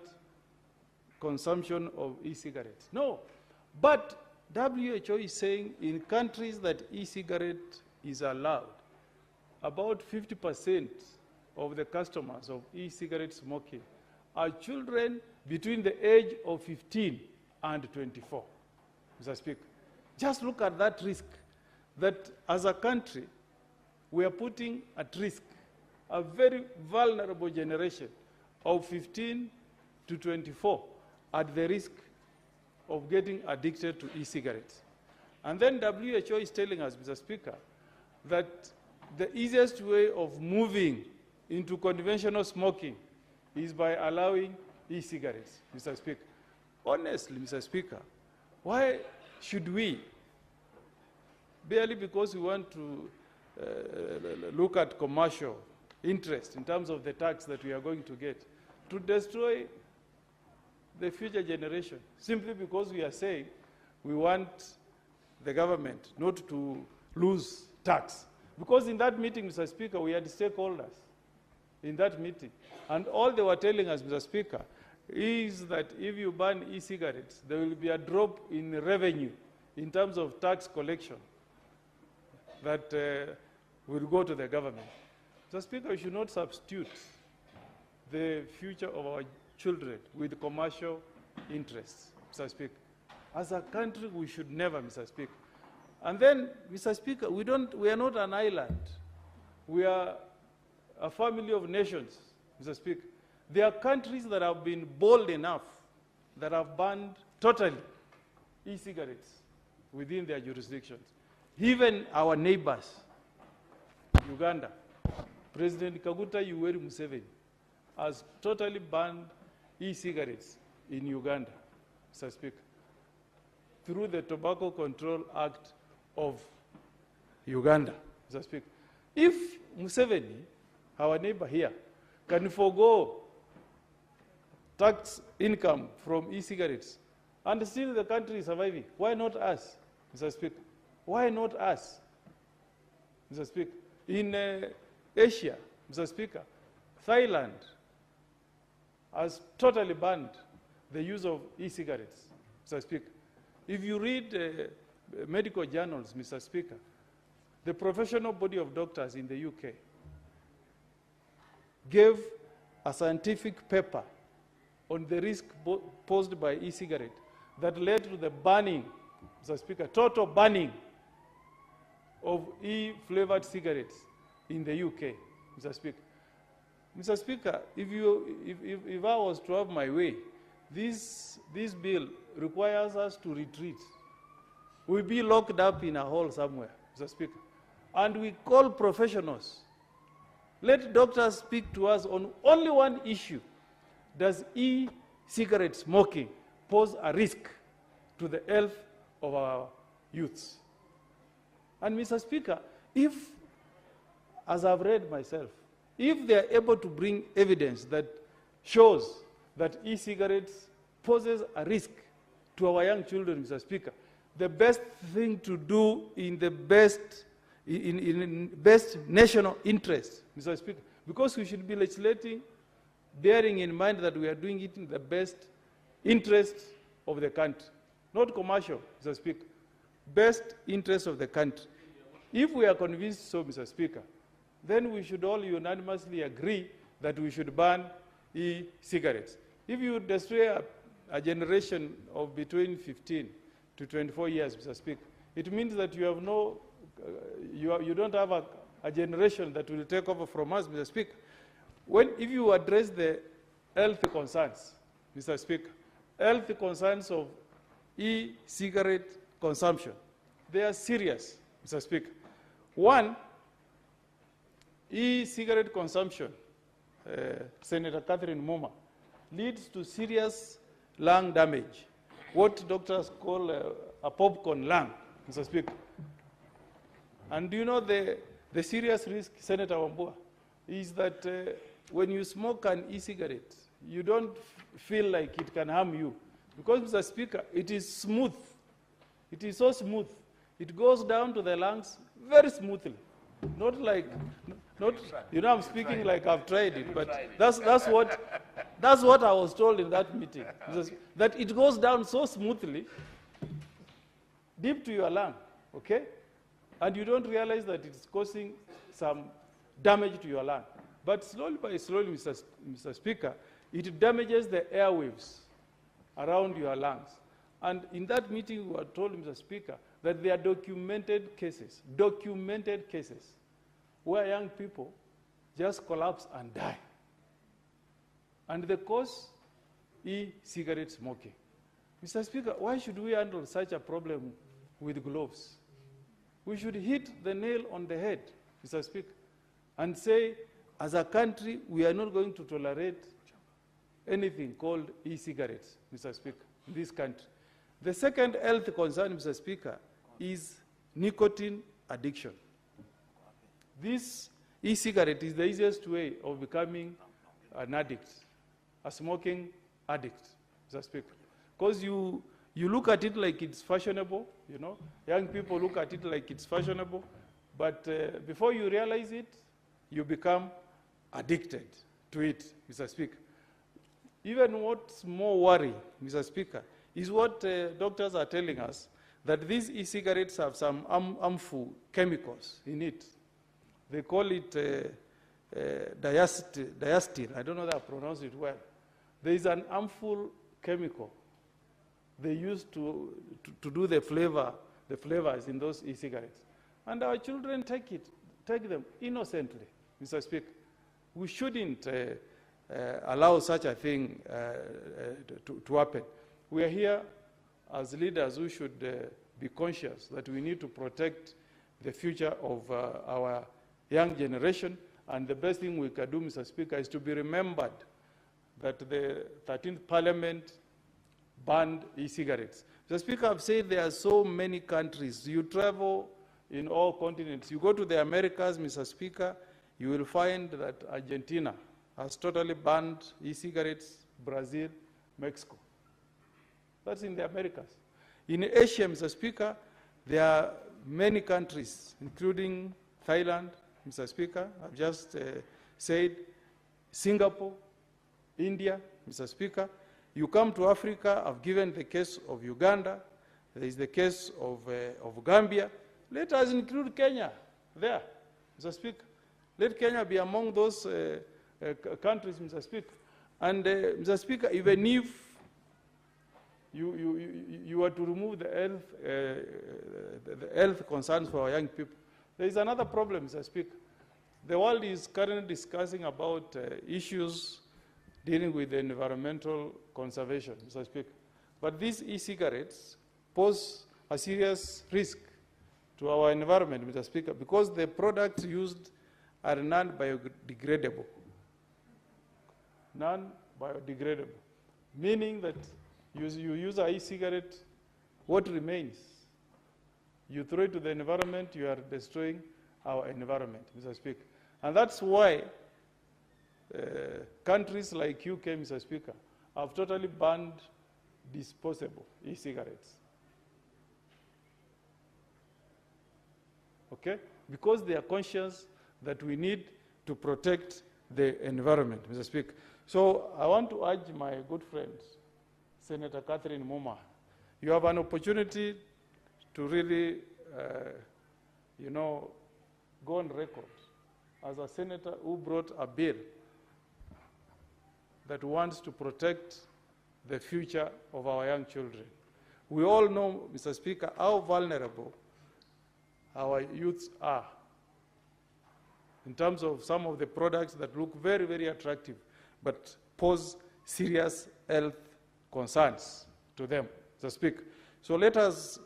consumption of e-cigarettes. No. But WHO is saying in countries that e-cigarette is allowed, about 50% of the customers of e-cigarette smoking are children between the age of 15 and 24, Mr. Speaker. Just look at that risk, that as a country, we are putting at risk a very vulnerable generation of 15 to 24 at the risk of getting addicted to e-cigarettes. And then WHO is telling us, Mr. Speaker, that the easiest way of moving into conventional smoking is by allowing e-cigarettes, Mr. Speaker. Honestly, Mr. Speaker, why should we, barely because we want to look at commercial interest in terms of the tax that we are going to get, to destroy the future generation, simply because we are saying we want the government not to lose tax? Because in that meeting, Mr. Speaker, we had stakeholders in that meeting, and all they were telling us, Mr. Speaker, is that if you ban e-cigarettes, there will be a drop in revenue in terms of tax collection that will go to the government. Mr. Speaker, we should not substitute the future of our children with commercial interests, Mr. Speaker. As a country, we should never, Mr. Speaker. And then, Mr. Speaker, we are not an island. We are a family of nations, Mr. Speaker. There are countries that have been bold enough that have banned totally e-cigarettes within their jurisdictions. Even our neighbors, Uganda, President Kaguta Yoweri Museveni has totally banned e-cigarettes in Uganda, Mr. Speaker, through the Tobacco Control Act of Uganda, Mr. Speaker. If Museveni, our neighbor here, can forego tax income from e-cigarettes and still the country is surviving, why not us, Mr. Speaker? Why not us, Mr. Speaker? In Asia, Mr. Speaker, Thailand has totally banned the use of e-cigarettes, Mr. Speaker. If you read medical journals, Mr. Speaker, the professional body of doctors in the UK gave a scientific paper on the risk posed by e-cigarette that led to the banning, Mr. Speaker, total banning of e-flavored cigarettes in the UK, Mr. Speaker. Mr. Speaker, if I was to have my way, this bill requires us to retreat. We'll be locked up in a hole somewhere, Mr. Speaker. And we call professionals. Let doctors speak to us on only one issue. Does e-cigarette smoking pose a risk to the health of our youths? And Mr. Speaker, if, as I've read myself, if they are able to bring evidence that shows that e-cigarettes poses a risk to our young children, Mr. Speaker, the best thing to do in the best national interest, Mr. Speaker, because we should be legislating, bearing in mind that we are doing it in the best interest of the country, not commercial, Mr. Speaker, best interest of the country. If we are convinced so, Mr. Speaker, then we should all unanimously agree that we should ban e-cigarettes. If you destroy a generation of between 15 to 24 years, Mr. Speaker, it means that you have no, you don't have a generation that will take over from us, Mr. Speaker. If you address the health concerns, Mr. Speaker, health concerns of e-cigarette consumption, they are serious, Mr. Speaker. One, e-cigarette consumption, Senator Catherine Muma, leads to serious lung damage, what doctors call a popcorn lung, Mr. Speaker. And do you know the serious risk, Senator Wambua, is that when you smoke an e-cigarette, you don't feel like it can harm you. Because, Mr. Speaker, it is smooth. It is so smooth. It goes down to the lungs very smoothly. Not like, you know, I'm speaking like I've tried it, but that's what I was told in that meeting, that it goes down so smoothly, deep to your lung, okay? And you don't realize that it's causing some damage to your lung. But slowly by slowly, Mr. Speaker, it damages the airwaves around your lungs. And in that meeting, we were told, Mr. Speaker, that there are documented cases, where young people just collapse and die. And the cause, e-cigarette smoking. Mr. Speaker, why should we handle such a problem with gloves? We should hit the nail on the head, Mr. Speaker, and say, as a country, we are not going to tolerate anything called e-cigarettes, Mr. Speaker, in this country. The second health concern, Mr. Speaker, is nicotine addiction. This e-cigarette is the easiest way of becoming an addict, a smoking addict, Mr. Speaker. Because you look at it like it's fashionable, you know. Young people look at it like it's fashionable, but before you realize it, you become addicted to it, Mr. Speaker. Even what's more worrying, Mr. Speaker, is what doctors are telling us, that these e-cigarettes have some harmful chemicals in it. They call it diacetyl, I don't know that I pronounced it well. There is an harmful chemical they use to do the flavors in those e-cigarettes. And our children take them innocently, Mr. Speaker. We shouldn't allow such a thing to happen. We are here as leaders who should be conscious that we need to protect the future of our young generation. And the best thing we can do, Mr. Speaker, is to be remembered that the 13th Parliament banned e-cigarettes. Mr. Speaker, I've said there are so many countries. You travel in all continents. You go to the Americas, Mr. Speaker, you will find that Argentina has totally banned e-cigarettes, Brazil, Mexico. That's in the Americas. In Asia, Mr. Speaker, there are many countries, including Thailand, Mr. Speaker, I've just said, Singapore, India, Mr. Speaker. You come to Africa, I've given the case of Uganda, there is the case of Gambia. Let us include Kenya there, Mr. Speaker. Let Kenya be among those countries, Mr. Speaker. And Mr. Speaker, even if you were to remove the health concerns for our young people, there is another problem, Mr. Speaker. The world is currently discussing about issues dealing with environmental conservation, Mr. Speaker. But these e-cigarettes pose a serious risk to our environment, Mr. Speaker, because the products used are non-biodegradable. Non-biodegradable, meaning that you use an e-cigarette, what remains? You throw it to the environment, you are destroying our environment, Mr. Speaker. And that's why countries like UK, Mr. Speaker, have totally banned disposable e-cigarettes. Okay? Because they are conscious that we need to protect the environment, Mr. Speaker. So I want to urge my good friend, Senator Catherine Muma, you have an opportunity to really, go on record as a senator who brought a bill that wants to protect the future of our young children. We all know, Mr. Speaker, how vulnerable our youths are in terms of some of the products that look very, very attractive, but pose serious health concerns to them, Mr. Speaker. So let us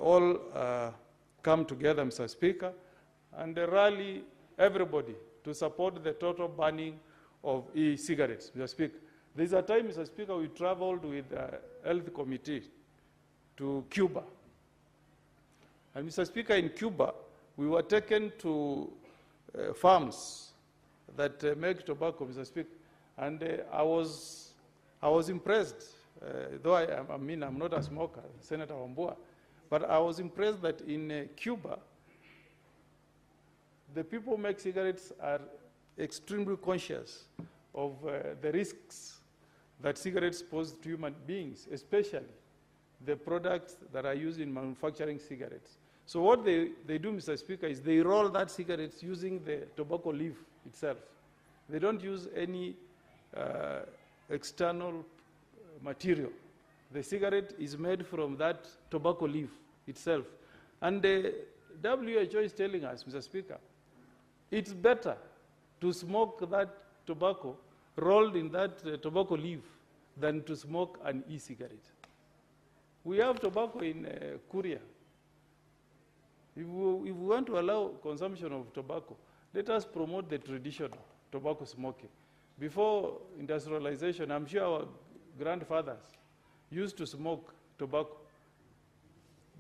all come together, Mr. Speaker, and rally everybody to support the total banning of e-cigarettes, Mr. Speaker. There's a time, Mr. Speaker, we traveled with the Health Committee to Cuba. And Mr. Speaker, in Cuba, we were taken to farms that make tobacco, Mr. Speaker. And I was impressed, though I'm not a smoker, Senator Wambua, but I was impressed that in Cuba, the people who make cigarettes are extremely conscious of the risks that cigarettes pose to human beings, especially the products that are used in manufacturing cigarettes. So what they do, Mr. Speaker, is they roll that cigarettes using the tobacco leaf itself. They don't use any external material. The cigarette is made from that tobacco leaf itself. And the WHO is telling us, Mr. Speaker, it's better to smoke that tobacco rolled in that tobacco leaf than to smoke an e-cigarette. We have tobacco in Korea. If we want to allow consumption of tobacco, let us promote the traditional tobacco smoking. Before industrialization, I'm sure our grandfathers used to smoke tobacco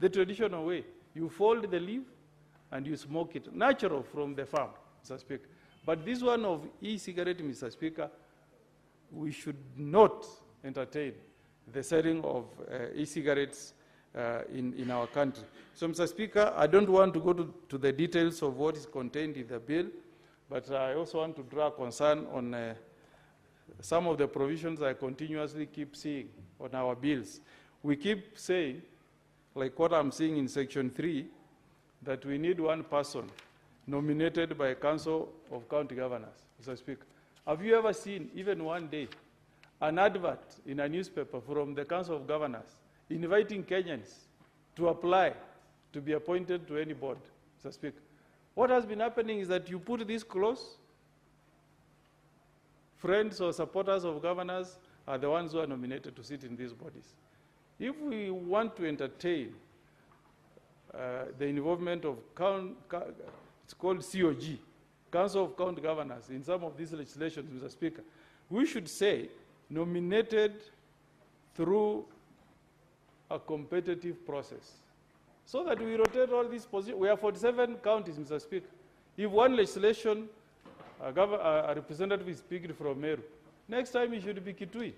the traditional way. You fold the leaf and you smoke it, natural from the farm, Mr. Speaker. But this one of e-cigarette, Mr. Speaker, we should not entertain the selling of e-cigarettes in our country. So, Mr. Speaker, I don't want to go to the details of what is contained in the bill, but I also want to draw concern on some of the provisions I continuously keep seeing on our bills. We keep saying, like what I'm seeing in Section 3, that we need one person nominated by Council of County Governors, Mr. Speaker. Have you ever seen, even one day, an advert in a newspaper from the Council of Governors inviting Kenyans to apply to be appointed to any board, Mr. Speaker? What has been happening is that you put this clause, friends or supporters of governors are the ones who are nominated to sit in these bodies. If we want to entertain the involvement of, it's called COG, Council of County Governors, in some of these legislations, Mr. Speaker, we should say nominated through a competitive process, so that we rotate all these positions. We have 47 counties, Mr. Speaker. If one legislation, a representative is picked from Meru, next time it should be Kitui.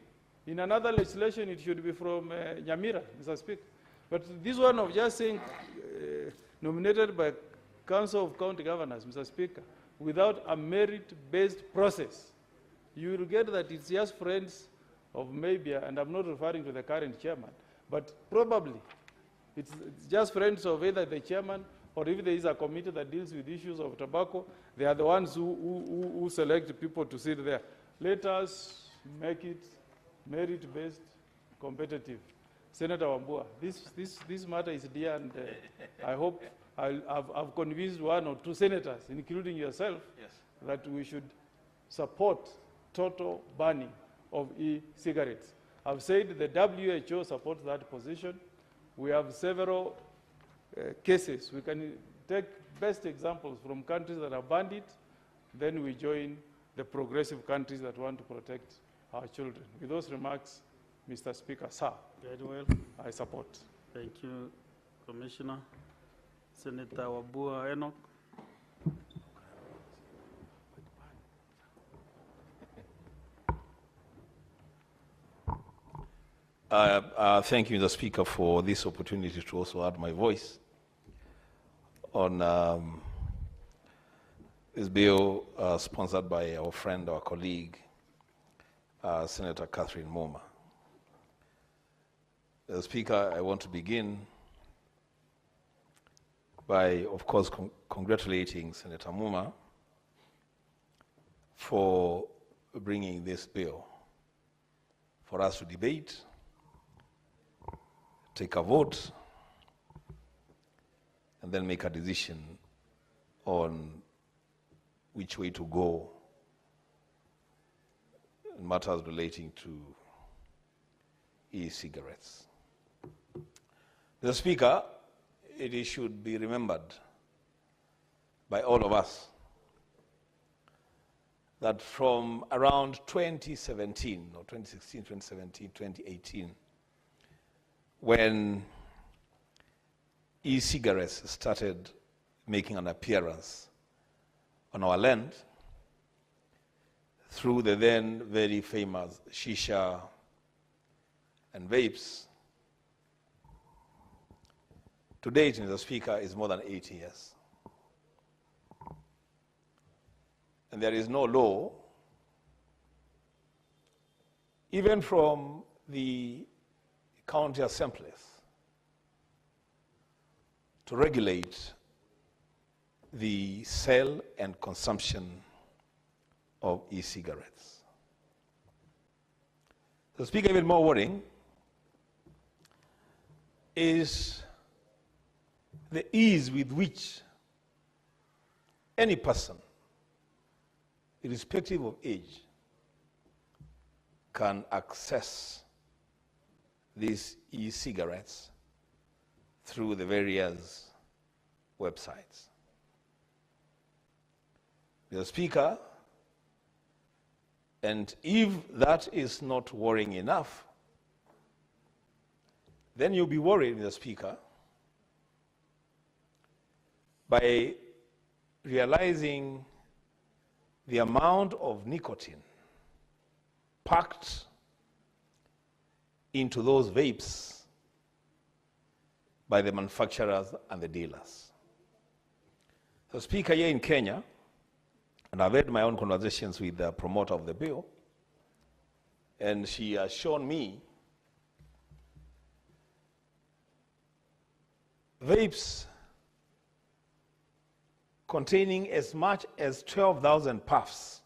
In another legislation, it should be from Nyamira, Mr. Speaker. But this one of just saying nominated by Council of County Governors, Mr. Speaker, without a merit-based process, you will get that it's just friends of maybe, and I'm not referring to the current chairman, but probably it's just friends of either the chairman, or if there is a committee that deals with issues of tobacco, they are the ones who select people to sit there. Let us make it merit-based, competitive. Senator Wambua, this matter is dear, and I hope I've convinced one or two senators, including yourself, yes, that we should support total banning of e-cigarettes. I've said the WHO supports that position. We have several cases. We can take best examples from countries that have banned it, then we join the progressive countries that want to protect our children. With those remarks, Mr. Speaker, sir, very well, I support. Thank you, Commissioner. Senator Wambua Enoch. Thank you, Mr. Speaker, for this opportunity to also add my voice on this bill sponsored by our friend, our colleague, Senator Catherine Muma. Mr. Speaker, I want to begin by, of course, congratulating Senator Muma for bringing this bill for us to debate, take a vote, and then make a decision on which way to go in matters relating to e-cigarettes. Mr. Speaker, it should be remembered by all of us that from around 2017, or 2016, 2017, 2018, when e-cigarettes started making an appearance on our land through the then very famous shisha and vapes, to date, Mr. Speaker, is more than 8 years. And there is no law, even from the county assemblies, to regulate the sale and consumption of e-cigarettes. So, Speaker, even more worrying is the ease with which any person, irrespective of age, can access these e-cigarettes through the various websites. Mr. Speaker, and if that is not worrying enough, then you'll be worried, Mr. Speaker, by realizing the amount of nicotine packed into those vapes by the manufacturers and the dealers. So, Speaker, here in Kenya, and I've had my own conversations with the promoter of the bill, and she has shown me vapes containing as much as 12,000 puffs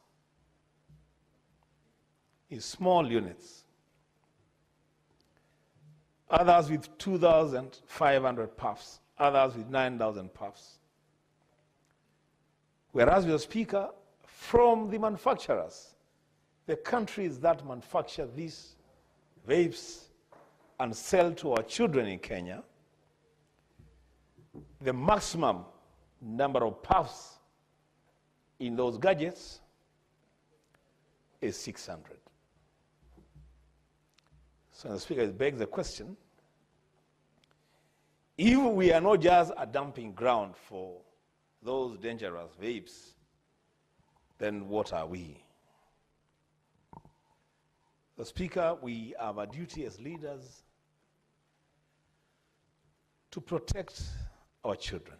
in small units. Others with 2,500 puffs, others with 9,000 puffs. Whereas, Mr. Speaker, from the manufacturers, the countries that manufacture these vapes and sell to our children in Kenya, the maximum number of puffs in those gadgets is 600. So, Mr. Speaker, it begs the question, if we are not just a dumping ground for those dangerous vapes, then what are we? The Speaker, we have a duty as leaders to protect our children.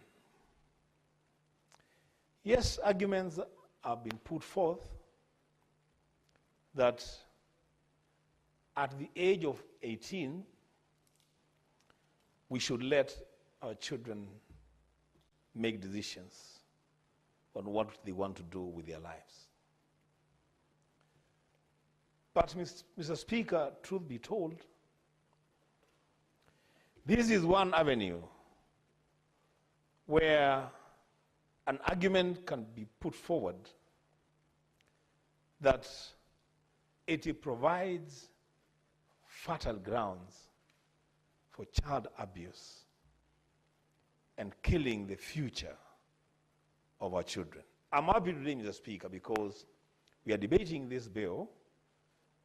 Yes, arguments have been put forth that at the age of 18, we should let our children make decisions on what they want to do with their lives. But, Mr. Speaker, truth be told, this is one avenue where an argument can be put forward that it provides fertile grounds for child abuse and killing the future of our children. I'm happy today, Mr. Speaker, because we are debating this bill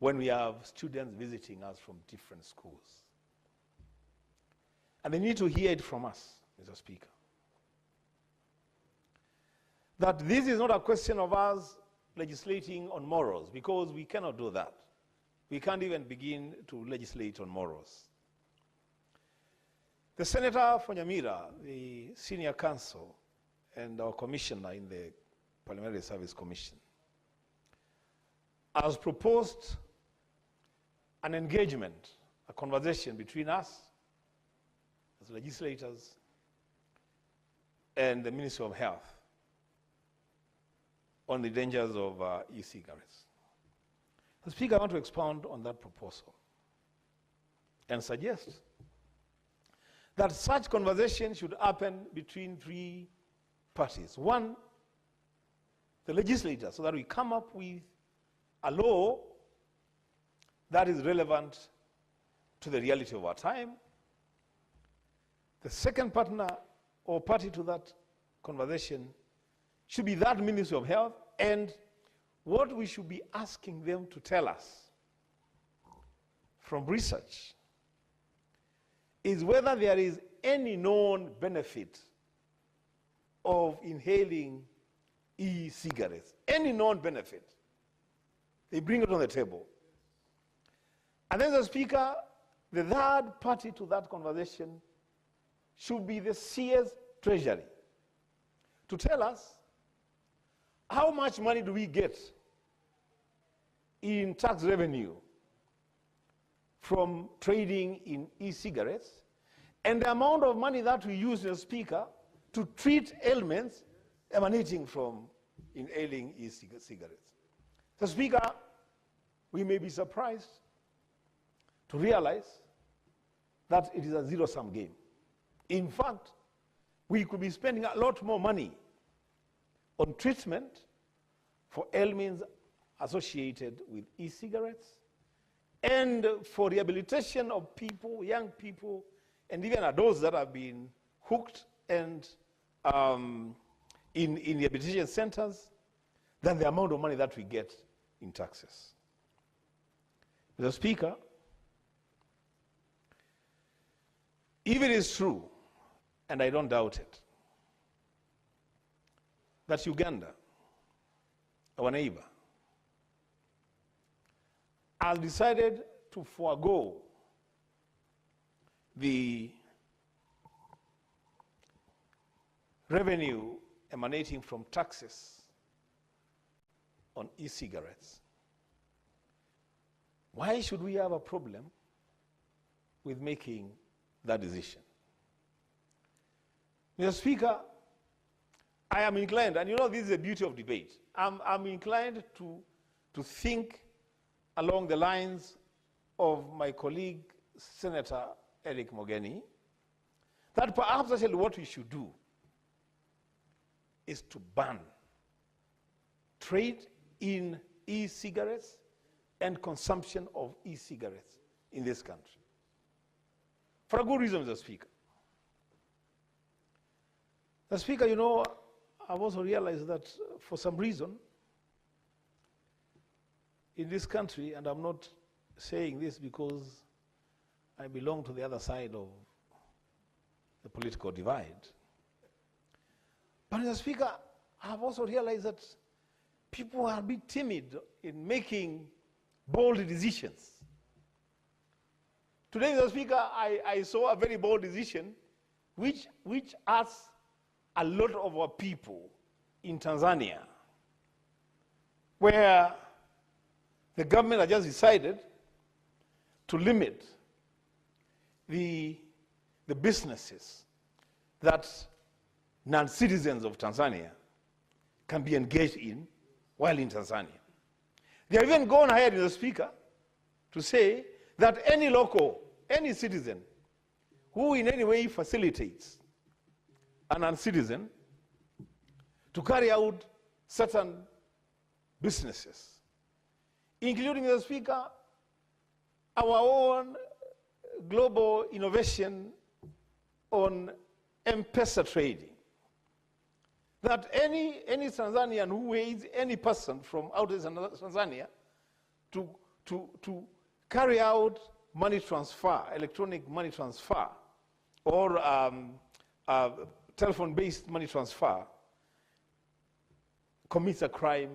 when we have students visiting us from different schools. And they need to hear it from us, Mr. Speaker, that this is not a question of us legislating on morals, because we cannot do that. We can't even begin to legislate on morals. The Senator for Nyamira, the senior counsel, and our commissioner in the Parliamentary Service Commission, has proposed an engagement, a conversation between us as legislators and the Ministry of Health on the dangers of e-cigarettes. Mr. Speaker, I want to expound on that proposal and suggest that such conversation should happen between three parties. One, the legislature, so that we come up with a law that is relevant to the reality of our time. The second partner or party to that conversation should be that Ministry of Health, and what we should be asking them to tell us from research is whether there is any known benefit of inhaling e-cigarettes, any known benefit. They bring it on the table. And then, the Speaker, the third party to that conversation should be the CS Treasury to tell us how much money do we get in tax revenue from trading in e-cigarettes, and the amount of money that we use, Mr. Speaker, to treat ailments emanating from inhaling e-cigarettes. So, Speaker, we may be surprised to realize that it is a zero-sum game. In fact, we could be spending a lot more money on treatment for ailments associated with e-cigarettes and for rehabilitation of people, young people, and even adults that have been hooked and in rehabilitation centers than the amount of money that we get in taxes. Mr. Speaker, if it is true, and I don't doubt it, that Uganda, our neighbor, has decided to forego the revenue emanating from taxes on e-cigarettes, why should we have a problem with making that decision? Mr. Speaker, I am inclined, and you know this is the beauty of debate, I'm inclined to think along the lines of my colleague, Senator Eric Mogeni, that perhaps actually what we should do is to ban trade in e-cigarettes and consumption of e-cigarettes in this country. For a good reason, Mr. Speaker. Mr. Speaker, you know, I've also realized that for some reason, in this country, and I'm not saying this because I belong to the other side of the political divide, but Mr. Speaker, I've also realized that people are a bit timid in making bold decisions. Today, Mr. Speaker, I saw a very bold decision which asks a lot of our people in Tanzania, where the government has just decided to limit the businesses that non-citizens of Tanzania can be engaged in while in Tanzania. They have even gone ahead, Mr. Speaker, to say that any local, any citizen who in any way facilitates a non-citizen to carry out certain businesses, including, Mr. Speaker, our own global innovation on M-Pesa trading, that any Tanzanian who aids any person from outside Tanzania to carry out money transfer, electronic money transfer, or telephone-based money transfer, commits a crime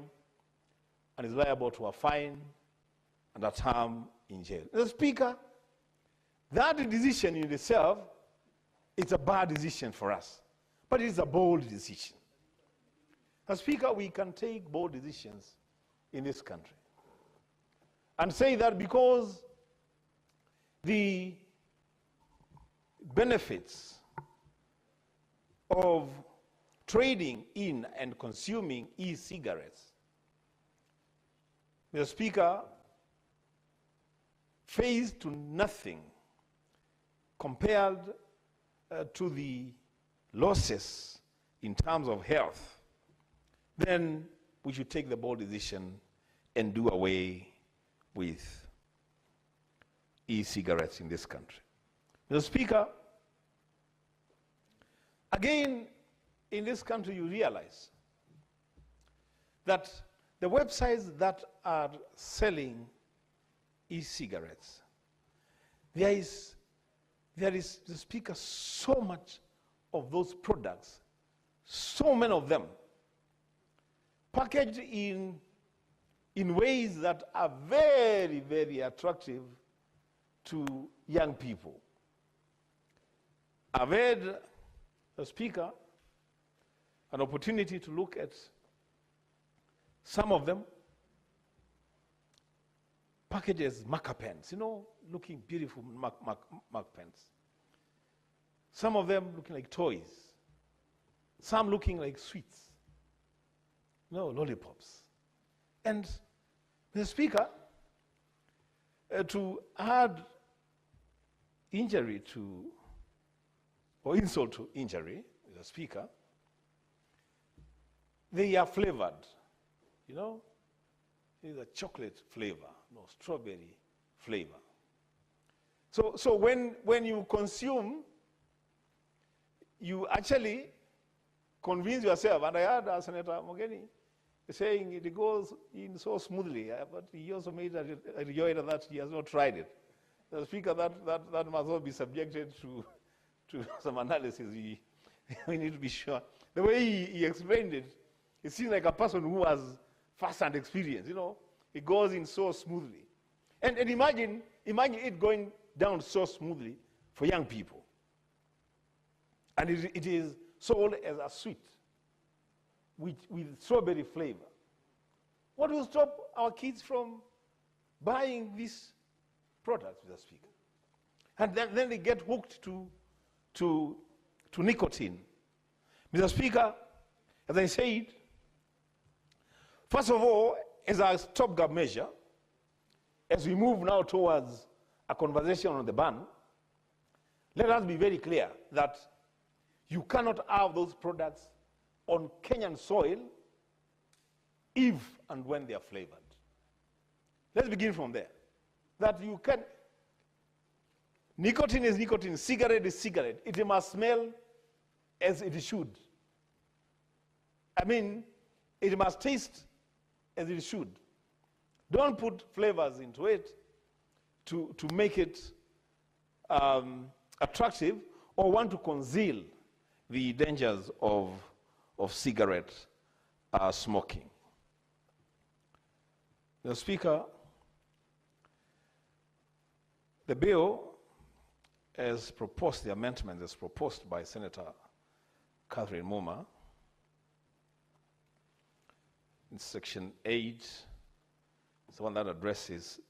and is liable to a fine and a term in jail. Mr. Speaker, that decision in itself, it's a bad decision for us, but it is a bold decision. As Speaker, we can take bold decisions in this country and say that because the benefits of trading in and consuming e-cigarettes, Mr. Speaker, face to nothing compared to the losses in terms of health, then we should take the bold decision and do away with e-cigarettes in this country. Mr. Speaker, again, in this country you realize that the websites that are selling e-cigarettes, there is, Mr. Speaker, so much of those products, so many of them, packaged in ways that are very, very attractive to young people. I've had, Mr. Speaker, an opportunity to look at some of them packaged as marker pens, you know, looking beautiful mark pens. Some of them looking like toys. Some looking like sweets. No, lollipops. And, Mr. Speaker, to add injury to, or insult to injury, Mr. Speaker, they are flavored, you know. It's a chocolate flavor, no, strawberry flavor. So when you consume, you actually convince yourself, and I heard Senator Mogeni saying it goes in so smoothly, but he also made a rejoinder that he has not tried it. The Speaker, that must all be subjected to some analysis. We need to be sure. The way he explained it, it seems like a person who has first-hand experience, you know. It goes in so smoothly. And imagine it going down so smoothly for young people. And it is sold as a sweet with strawberry flavor. What will stop our kids from buying these products, Mr. Speaker? And then they get hooked to nicotine. Mr. Speaker, As I said, first of all, as a stopgap measure, as we move now towards a conversation on the ban, let us be very clear that you cannot have those products on Kenyan soil if and when they are flavored. Let's begin from there. That you can, nicotine is nicotine, cigarette is cigarette. It must smell as it should. I mean, it must taste as it should. Don't put flavors into it to make it attractive or want to conceal the dangers of cigarette smoking. The Speaker, the bill as proposed, the amendment as proposed by Senator Catherine Muma, in Section 8, is the one that addresses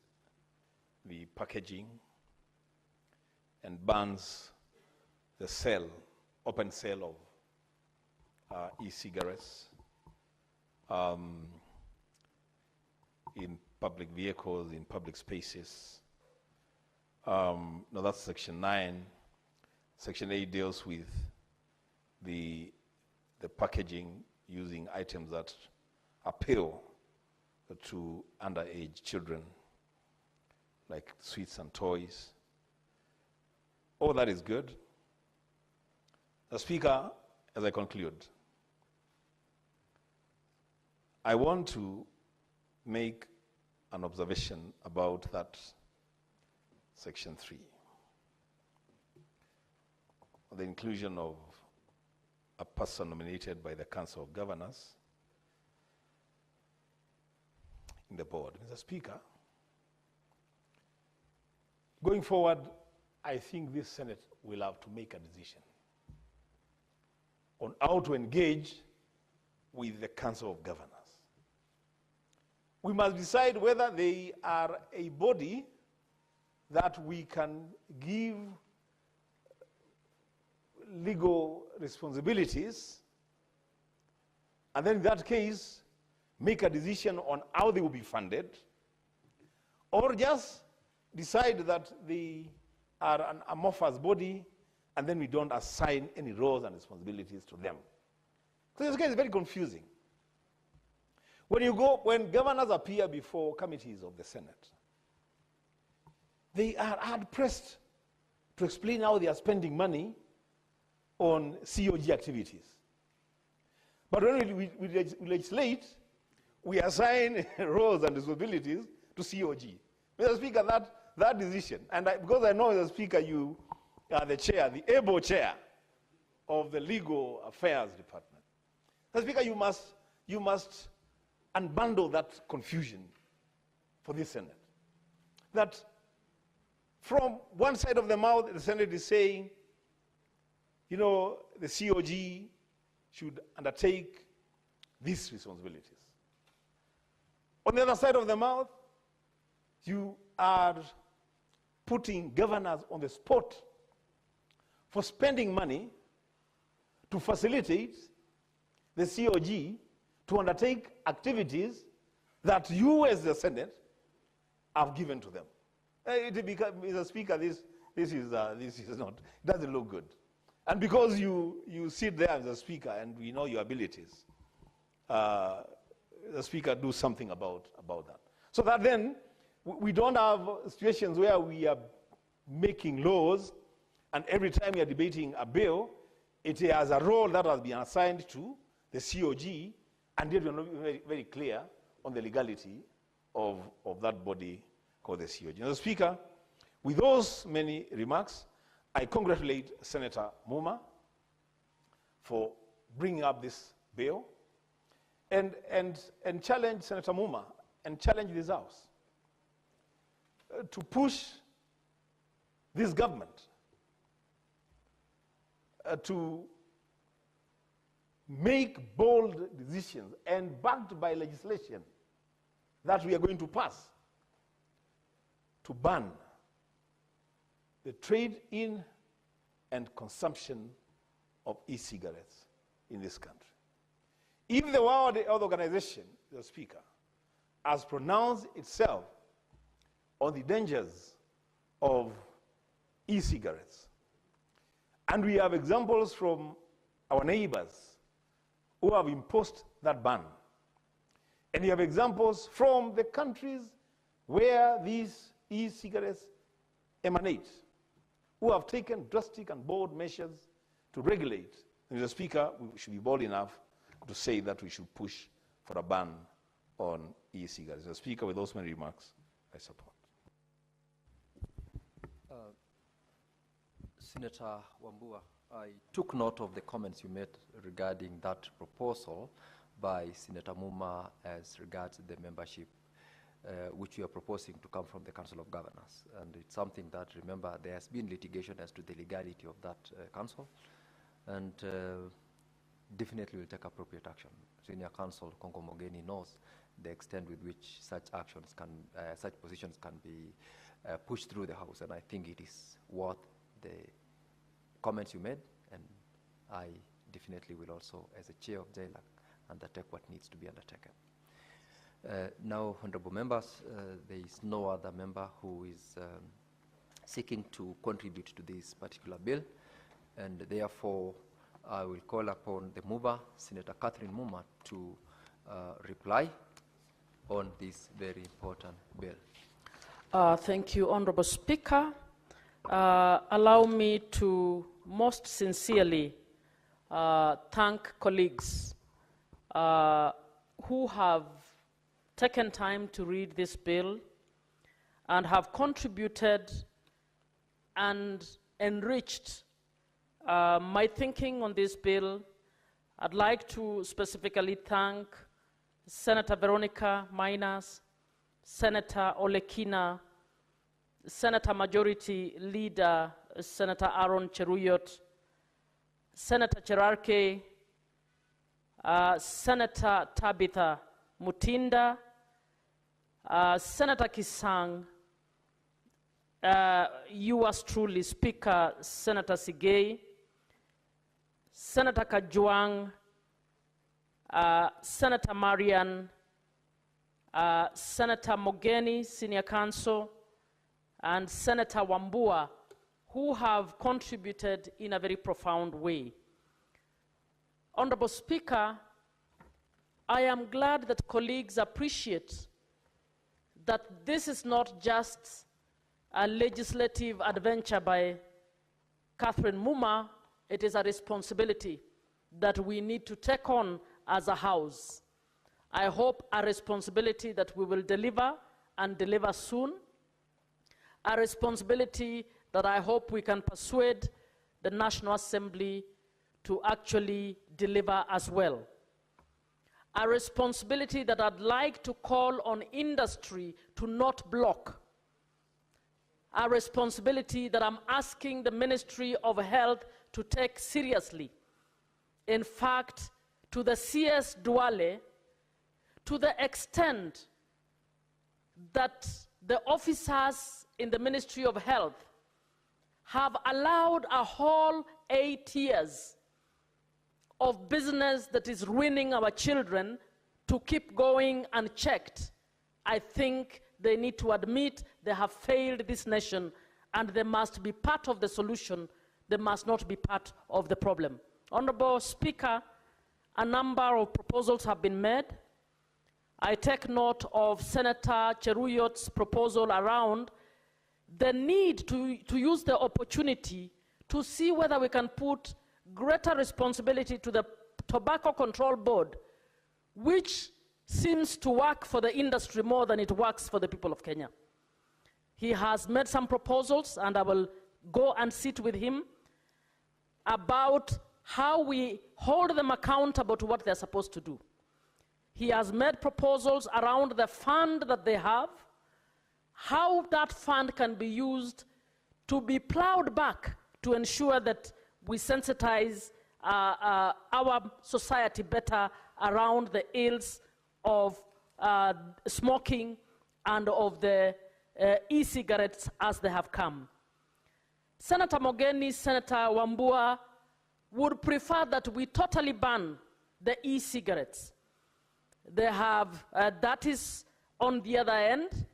the packaging and bans the sale, open sale of e-cigarettes in public vehicles, in public spaces. No, that's Section 9. Section 8 deals with the packaging using items that appeal to underage children, like sweets and toys. All that is good. The Speaker, as I conclude, I want to make an observation about that Section 3, the inclusion of a person nominated by the Council of Governors in the board. Mr. Speaker, going forward, I think this Senate will have to make a decision on how to engage with the Council of Governors. We must decide whether they are a body that we can give legal responsibilities, and then in that case, make a decision on how they will be funded, or just decide that they are an amorphous body and then we don't assign any roles and responsibilities to them. So this case is very confusing. When governors appear before committees of the Senate, they are hard-pressed to explain how they are spending money on COG activities. But when we legislate, we assign roles and responsibilities to COG. Mr. Speaker, that decision, and because I know, Mr. Speaker, you are the chair, the able chair of the Legal Affairs Department. Mr. Speaker, you must unbundle that confusion for this Senate. That from one side of the mouth, the Senate is saying, you know, the COG should undertake these responsibilities. On the other side of the mouth, you are putting governors on the spot for spending money to facilitate the COG to undertake activities that you as the Senate have given to them. Mr. Speaker, this is not, it doesn't look good. And because you sit there as a Speaker and we know your abilities, the Speaker do something about that. So that then we don't have situations where we are making laws and every time we are debating a bill, it has a role that has been assigned to the COG, and yet we are not very, very clear on the legality of that body called the COG. Mr. Speaker, with those many remarks, I congratulate Senator Muma for bringing up this bill and challenge Senator Muma and challenge this House to push this government to make bold decisions and backed by legislation that we are going to pass to ban the trade in and consumption of e-cigarettes in this country. if the World Health Organization, the Speaker, has pronounced itself on the dangers of e-cigarettes, and we have examples from our neighbors who have imposed that ban, and we have examples from the countries where these e-cigarettes emanate, who have taken drastic and bold measures to regulate. Mr. Speaker, we should be bold enough to say that we should push for a ban on e-cigarettes. Mr. Speaker, with those many remarks, I support. Senator Wambua, I took note of the comments you made regarding that proposal by Senator Muma as regards the membership which we are proposing to come from the Council of Governors. And it's something that, remember, there has been litigation as to the legality of that council, and definitely will take appropriate action. Senior Counsel Kongo Mogeni knows the extent with which such actions can, such positions can be pushed through the House, and I think it is worth the comments you made, and I definitely will also, as a chair of JLAC, undertake what needs to be undertaken. Now, honorable members, there is no other member who is seeking to contribute to this particular bill, and therefore I will call upon the mover, Senator Catherine Muma, to reply on this very important bill. Thank you, Honorable Speaker. Allow me to most sincerely thank colleagues who have taken time to read this bill and have contributed and enriched my thinking on this bill. I'd like to specifically thank Senator Veronica Minas, Senator Olekina, Senator Majority Leader Senator Aaron Cheruyot, Senator Cherarke, Senator Tabitha Mutinda, Senator Kisang, yours truly, Speaker Senator Sigei, Senator Kajuang, Senator Marian, Senator Mogeni, Senior Counsel, and Senator Wambua, who have contributed in a very profound way. Honorable Speaker, I am glad that colleagues appreciate that this is not just a legislative adventure by Catherine Muma, it is a responsibility that we need to take on as a House. I hope a responsibility that we will deliver and deliver soon, a responsibility that I hope we can persuade the National Assembly to actually deliver as well. A responsibility that I'd like to call on industry to not block. A responsibility that I'm asking the Ministry of Health to take seriously. In fact, to the CS Duale, to the extent that the officers in the Ministry of Health have allowed a whole 8 years of business that is ruining our children to keep going unchecked. I think they need to admit they have failed this nation, and they must be part of the solution. They must not be part of the problem. Honorable Speaker, a number of proposals have been made. I take note of Senator Cheruyot's proposal around the need to use the opportunity to see whether we can put greater responsibility to the Tobacco Control Board, which seems to work for the industry more than it works for the people of Kenya. He has made some proposals, and I will go and sit with him about how we hold them accountable to what they're supposed to do. He has made proposals around the fund that they have, how that fund can be used to be plowed back to ensure that we sensitize our society better around the ills of smoking and of the e-cigarettes as they have come. Senator Mogeni, Senator Wambua would prefer that we totally ban the e-cigarettes. They have, that is on the other end,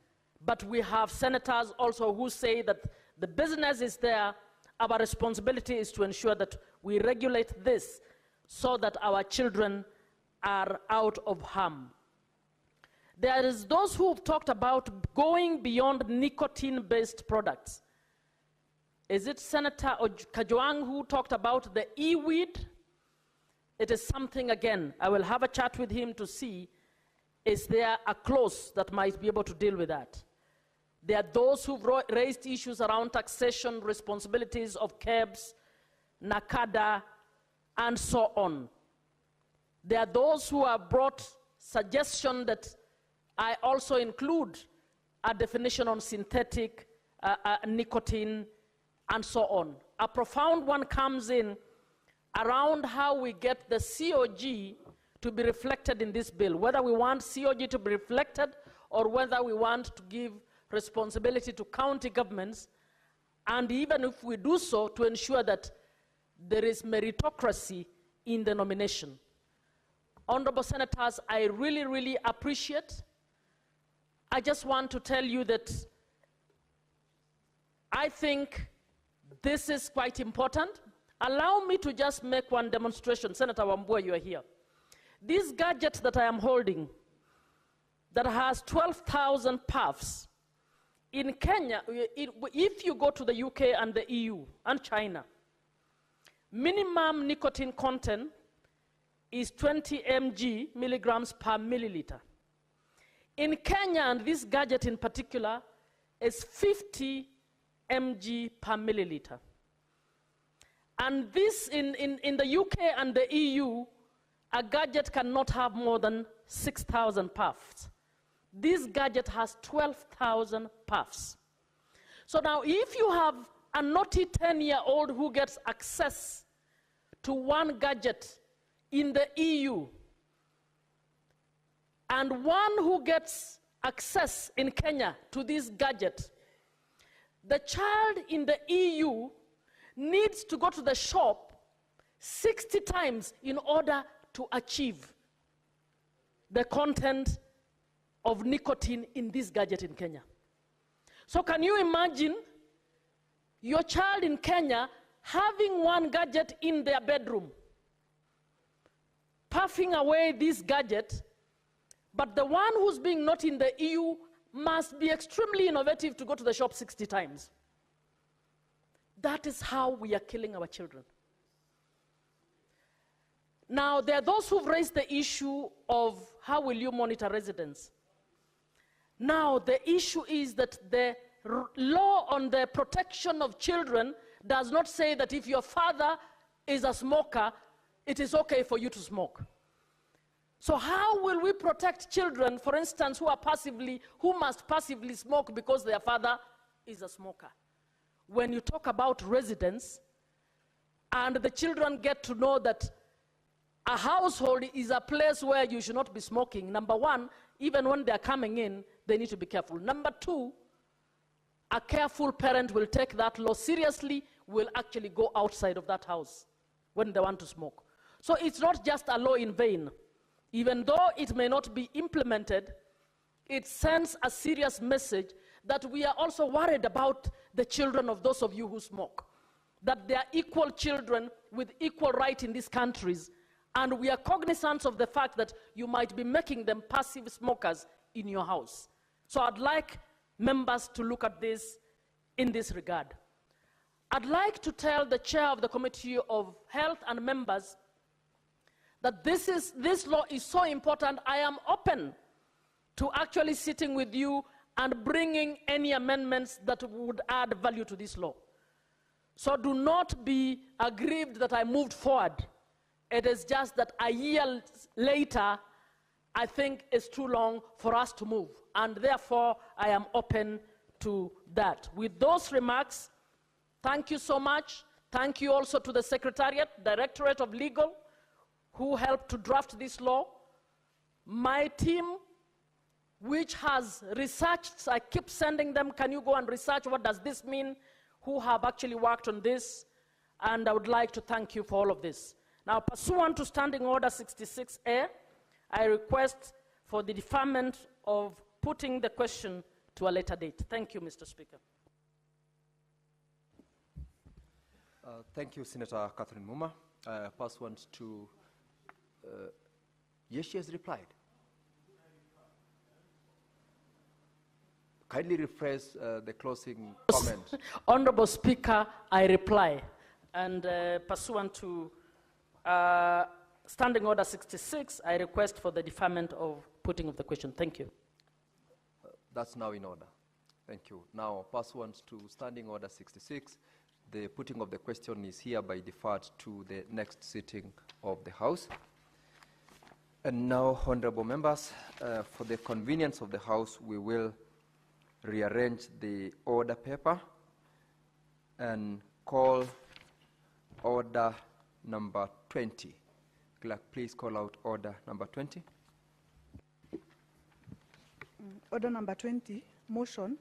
but we have senators also who say that the business is there. Our responsibility is to ensure that we regulate this so that our children are out of harm. There is those who have talked about going beyond nicotine-based products. Is it Senator Kajwang who talked about the e-weed? It is something, again, I will have a chat with him to see, is there a clause that might be able to deal with that? There are those who've raised issues around taxation, responsibilities of KEBS, NACADA, and so on. There are those who have brought suggestion that I also include a definition on synthetic nicotine and so on. A profound one comes in around how we get the COG to be reflected in this bill, whether we want COG to be reflected or whether we want to give responsibility to county governments, and even if we do so, to ensure that there is meritocracy in the nomination. Honorable Senators, I really, really appreciate. I just want to tell you that I think this is quite important. Allow me to just make one demonstration. Senator Wambua, you are here. This gadget that I am holding that has 12,000 puffs, in Kenya, if you go to the UK and the EU and China, minimum nicotine content is 20 milligrams per milliliter. In Kenya, and this gadget in particular, is 50 mg per milliliter. And this, in the UK and the EU, a gadget cannot have more than 6,000 puffs. This gadget has 12,000 puffs. So now if you have a naughty 10-year-old who gets access to one gadget in the EU, and one who gets access in Kenya to this gadget, the child in the EU needs to go to the shop 60 times in order to achieve the content of nicotine in this gadget in Kenya. So can you imagine your child in Kenya having one gadget in their bedroom, puffing away this gadget, but the one who's being not in the EU must be extremely innovative to go to the shop 60 times. That is how we are killing our children. Now, there are those who've raised the issue of how will you monitor residents. Now, the issue is that the law on the protection of children does not say that if your father is a smoker, it is okay for you to smoke. So how will we protect children, for instance, who must passively smoke because their father is a smoker? When you talk about residents, and the children get to know that a household is a place where you should not be smoking. Number one, even when they're coming in, they need to be careful. Number two, a careful parent will take that law seriously, will actually go outside of that house when they want to smoke. So it's not just a law in vain. Even though it may not be implemented, it sends a serious message that we are also worried about the children of those of you who smoke, that they are equal children with equal right in these countries, and we are cognizant of the fact that you might be making them passive smokers in your house. So I'd like members to look at this in this regard. I'd like to tell the chair of the Committee of Health and members that this law is so important. I am open to actually sitting with you and bringing any amendments that would add value to this law. So do not be aggrieved that I moved forward. It is just that a year later, I think it's too long for us to move. And therefore, I am open to that. With those remarks, thank you so much. Thank you also to the Secretariat, Directorate of Legal, who helped to draft this law. My team, which has researched, I keep sending them, can you go and research what does this mean, who have actually worked on this, and I would like to thank you for all of this. Now, pursuant to Standing Order 66A, I request for the deferment of putting the question to a later date. Thank you, Mr. Speaker. Thank you, Senator Catherine Muma. Pursuant to, yes, she has replied. Kindly rephrase the closing comment. Honorable Speaker, I reply. And pursuant to Standing Order 66, I request for the deferment of putting of the question. Thank you. That's now in order. Thank you. Now, pursuant to Standing Order 66, the putting of the question is hereby deferred to the next sitting of the House. And now, honorable members, for the convenience of the House, we will rearrange the order paper and call order number 20. Clerk, please call out order number 20. Order number 20, motion,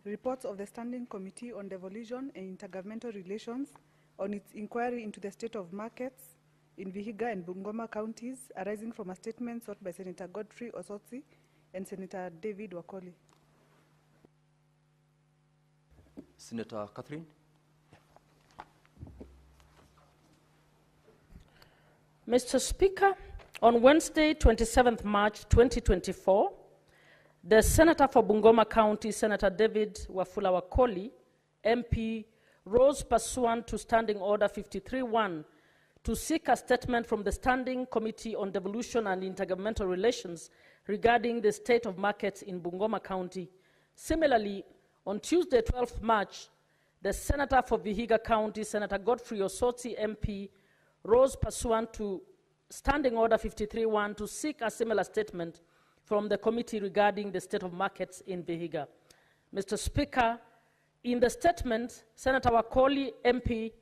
reports of the Standing Committee on Devolution and Intergovernmental Relations on its inquiry into the state of markets in Vihiga and Bungoma counties arising from a statement sought by Senator Godfrey Osotsi and Senator David Wakoli. Senator Catherine. Mr. Speaker, on Wednesday, 27th March 2024, the Senator for Bungoma County, Senator David Wafula Wakoli, MP, rose pursuant to Standing Order 53-1 to seek a statement from the Standing Committee on Devolution and Intergovernmental Relations regarding the state of markets in Bungoma County. Similarly, on Tuesday, 12th March, the Senator for Vihiga County, Senator Godfrey Osotsi, MP, rose pursuant to Standing Order 53-1 to seek a similar statement from the committee regarding the state of markets in Vihiga. Mr. Speaker, in the statement, Senator Wakoli, MP,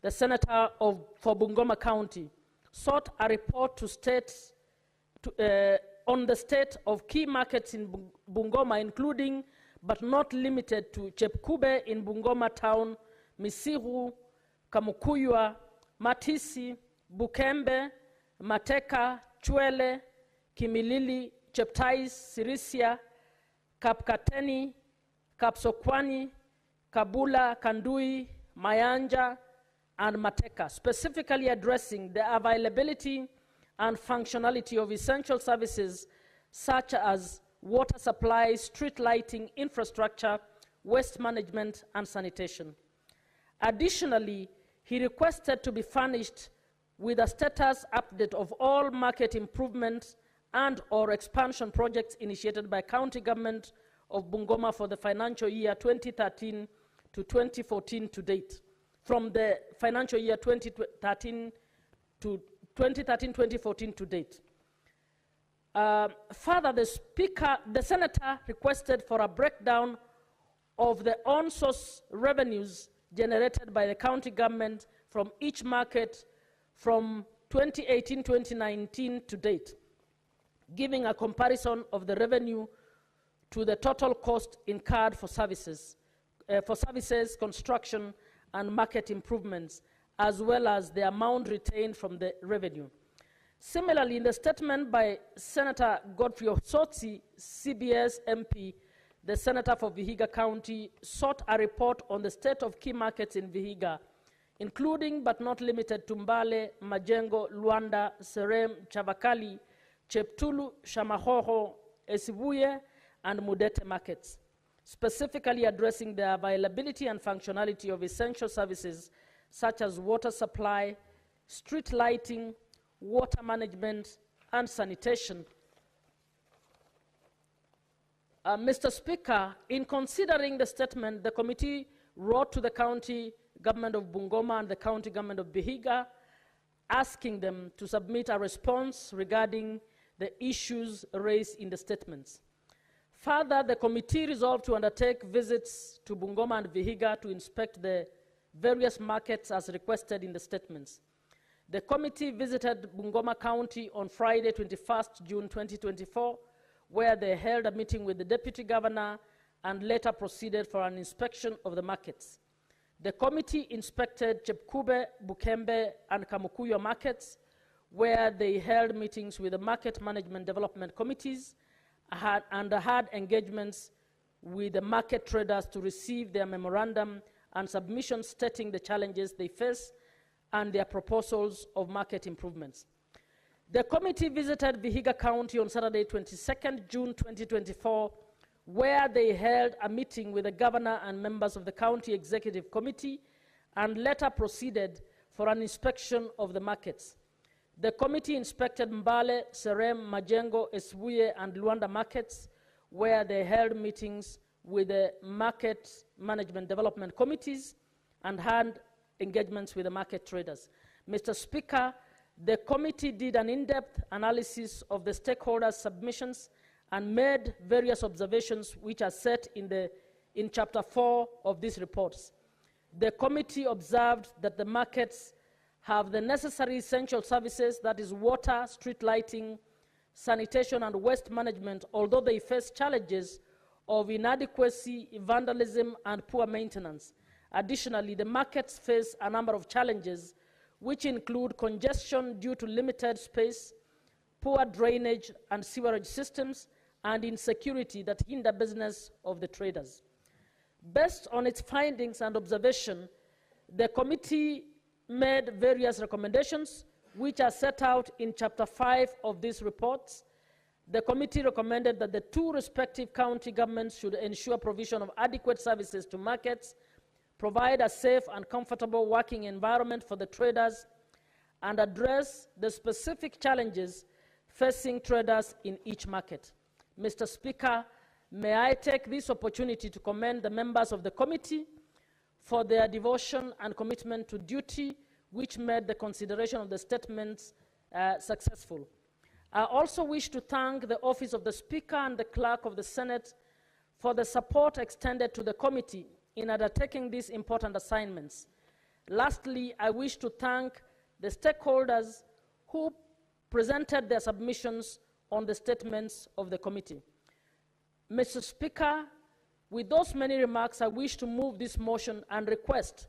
the Senator for Bungoma County, sought a report on the state of key markets in Bungoma, including but not limited to Chepkube in Bungoma Town, Misiru, Kamukuywa, Matisi, Bukembe, Mateka, Chwele, Kimilili, Cheptais, Sirisia, Kapkateni, Kapsokwani, Kabula, Kandui, Mayanja, and Mateka, specifically addressing the availability and functionality of essential services such as water supply, street lighting, infrastructure, waste management, and sanitation. Additionally, he requested to be furnished with a status update of all market improvements and or expansion projects initiated by County Government of Bungoma for the financial year 2013 to 2014 to date. From the financial year 2013 to 2013-2014 to date. Further, the Senator requested for a breakdown of the on-source revenues generated by the county government from each market from 2018-2019 to date, giving a comparison of the revenue to the total cost incurred for services, construction, and market improvements, as well as the amount retained from the revenue. Similarly, in the statement by Senator Godfrey Osotsi, CBS MP, the Senator for Vihiga County sought a report on the state of key markets in Vihiga, including but not limited to Mbale, Majengo, Luanda, Serem, Chavakali, Cheptulu, Shamahoho, Esibuye, and Mudete markets, specifically addressing the availability and functionality of essential services such as water supply, street lighting, water management, and sanitation. Mr. Speaker, in considering the statement, the committee wrote to the County Government of Bungoma and the County Government of Vihiga, asking them to submit a response regarding the issues raised in the statements. Further, the committee resolved to undertake visits to Bungoma and Vihiga to inspect the various markets as requested in the statements. The committee visited Bungoma County on Friday, 21st June 2024, where they held a meeting with the Deputy Governor and later proceeded for an inspection of the markets. The committee inspected Chepkube, Bukembe, and Kamukuywa markets, where they held meetings with the market management development committees and had engagements with the market traders to receive their memorandum and submissions stating the challenges they face and their proposals of market improvements. The committee visited Vihiga County on Saturday, 22nd June 2024, where they held a meeting with the governor and members of the county executive committee and later proceeded for an inspection of the markets. The committee inspected Mbale, Serem, Majengo, Esbuye, and Luanda markets, where they held meetings with the market management development committees and had engagements with the market traders. Mr. Speaker, the committee did an in-depth analysis of the stakeholders' submissions and made various observations which are set in Chapter 4 of these reports. The committee observed that the markets have the necessary essential services, that is water, street lighting, sanitation, and waste management, although they face challenges of inadequacy, vandalism, and poor maintenance. Additionally, the markets face a number of challenges, which include congestion due to limited space, poor drainage and sewerage systems, and insecurity that hinder business of the traders. Based on its findings and observation, the committee made various recommendations, which are set out in Chapter 5 of these reports. The committee recommended that the two respective county governments should ensure provision of adequate services to markets, provide a safe and comfortable working environment for the traders, and address the specific challenges facing traders in each market. Mr. Speaker, may I take this opportunity to commend the members of the committee for their devotion and commitment to duty, which made the consideration of the statements successful. I also wish to thank the Office of the Speaker and the Clerk of the Senate for the support extended to the committee in undertaking these important assignments. Lastly, I wish to thank the stakeholders who presented their submissions on the statements of the committee. Mr. Speaker, with those many remarks, I wish to move this motion and request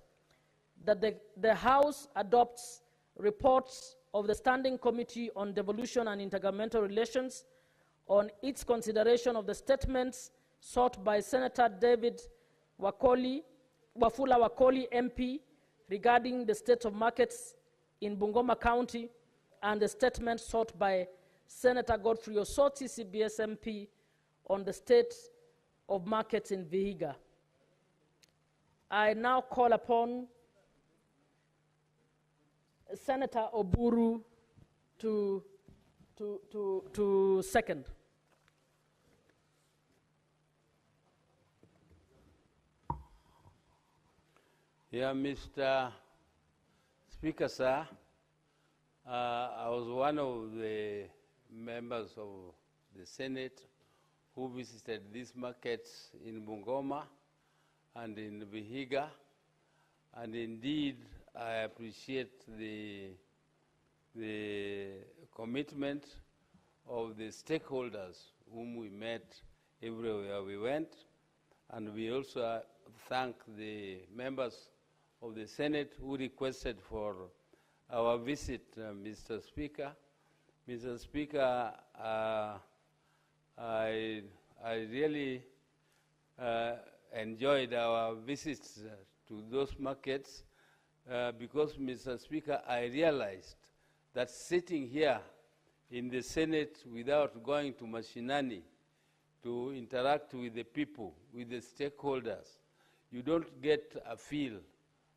that the House adopts reports of the Standing Committee on Devolution and Intergovernmental Relations on its consideration of the statements sought by Senator David Wafula Wakoli MP regarding the state of markets in Bungoma County and the statement sought by Senator Godfrey Osoti, CBS MP, on the state of markets in Vihiga. I now call upon Senator Oburu to second. Yeah, Mr. Speaker, sir, I was one of the members of the Senate who visited these markets in Bungoma and in Vihiga, and indeed I appreciate the commitment of the stakeholders whom we met everywhere we went, and we also thank the members of the Senate who requested for our visit, Mr. Speaker. Mr. Speaker, I really enjoyed our visits to those markets because, Mr. Speaker, I realized that sitting here in the Senate without going to Mashinani to interact with the people, with the stakeholders, you don't get a feel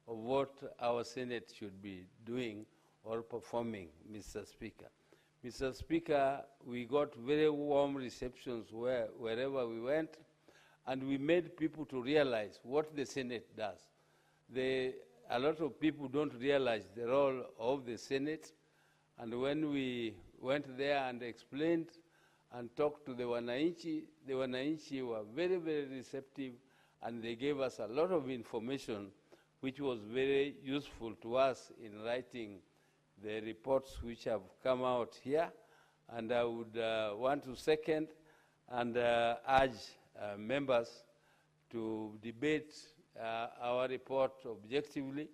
of what our Senate should be doing or performing, Mr. Speaker. Mr. Speaker, we got very warm receptions wherever we went, and we made people to realize what the Senate does. A lot of people don't realize the role of the Senate, and when we went there and explained and talked to the Wananchi were very, very receptive, and they gave us a lot of information which was very useful to us in writing the reports which have come out here. And I would want to second and urge members to debate our report objectively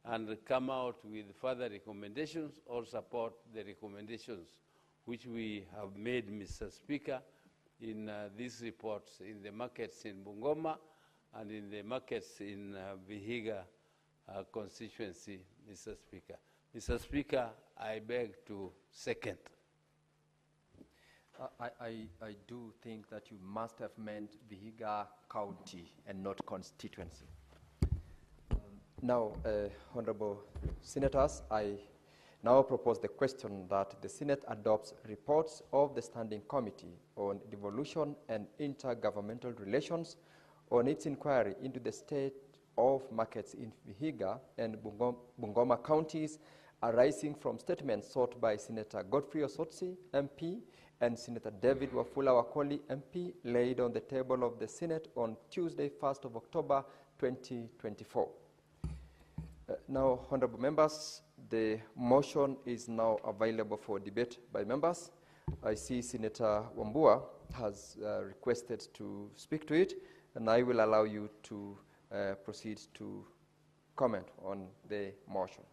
and come out with further recommendations or support the recommendations which we have made, Mr. Speaker, in these reports in the markets in Bungoma and in the markets in Vihiga constituency, Mr. Speaker. Mr. Speaker, I beg to second. I do think that you must have meant Vihiga County and not constituency. Now, Honorable Senators, I now propose the question that the Senate adopts reports of the Standing Committee on Devolution and Intergovernmental Relations on its inquiry into the state of markets in Vihiga and Bungoma counties arising from statements sought by Senator Godfrey Osotsi, MP, and Senator David Wafula Wakoli, MP, laid on the table of the Senate on Tuesday, 1st of October, 2024. Now, honorable members, the motion is now available for debate by members. I see Senator Wambua has requested to speak to it, and I will allow you to proceed to comment on the motion.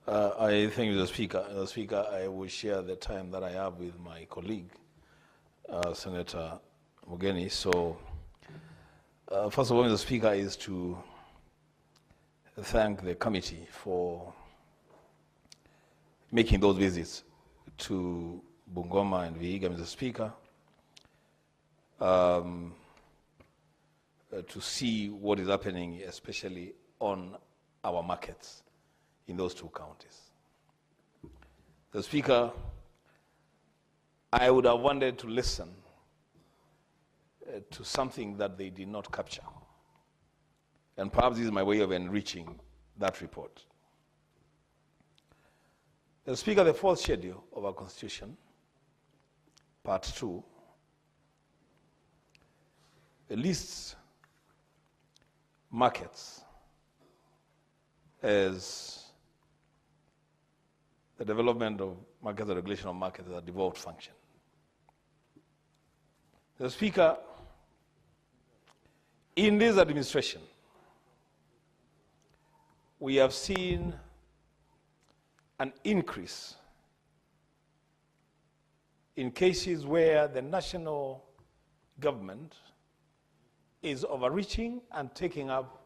I thank you, the Speaker. Speaker, I will share the time that I have with my colleague, Senator Mugeni. So, first of all, Mr. Speaker, is to thank the committee for making those visits to Bungoma and Vihiga, Mr. Speaker, to see what is happening, especially on our markets in those two counties. The Speaker, I would have wanted to listen to something that they did not capture. And perhaps this is my way of enriching that report. The Speaker, the fourth schedule of our Constitution, Part 2, lists markets as the development of markets, the regulation of markets as a devolved function. The Speaker, in this administration, we have seen an increase in cases where the national government is overreaching and taking up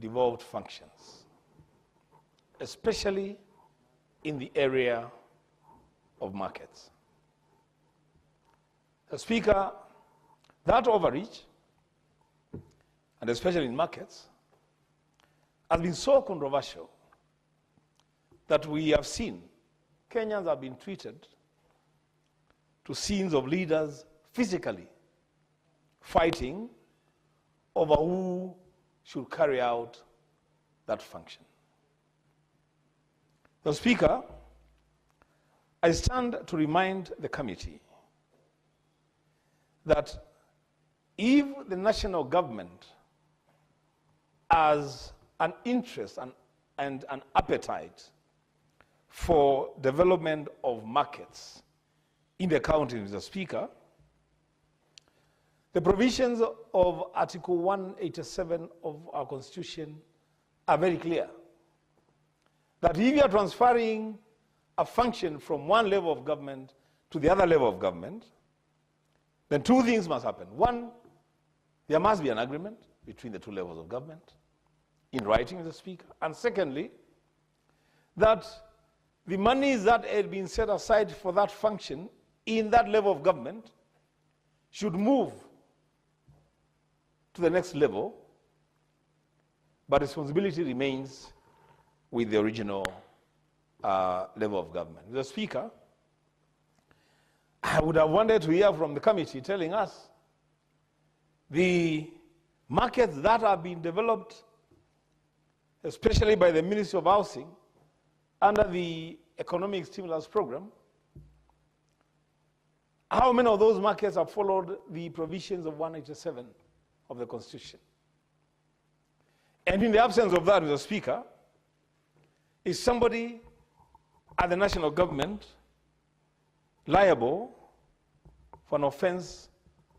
devolved functions, especially in the area of markets. The Speaker, that overreach, and especially in markets, has been so controversial that we have seen Kenyans have been treated to scenes of leaders physically fighting over who should carry out that function. The Speaker, I stand to remind the committee that if the national government has an interest and an appetite for development of markets in the county, Mr. Speaker, the provisions of Article 187 of our Constitution are very clear. That if you are transferring a function from one level of government to the other level of government, then two things must happen. One, there must be an agreement between the two levels of government in writing, Mr. Speaker. And secondly, that the monies that had been set aside for that function in that level of government should move to the next level, but responsibility remains with the original level of government. Mr. Speaker, I would have wanted to hear from the committee telling us the markets that have been developed, especially by the Ministry of Housing, under the Economic Stimulus Program, how many of those markets have followed the provisions of 187 of the Constitution? And in the absence of that, Mr. Speaker, is somebody at the national government liable for an offense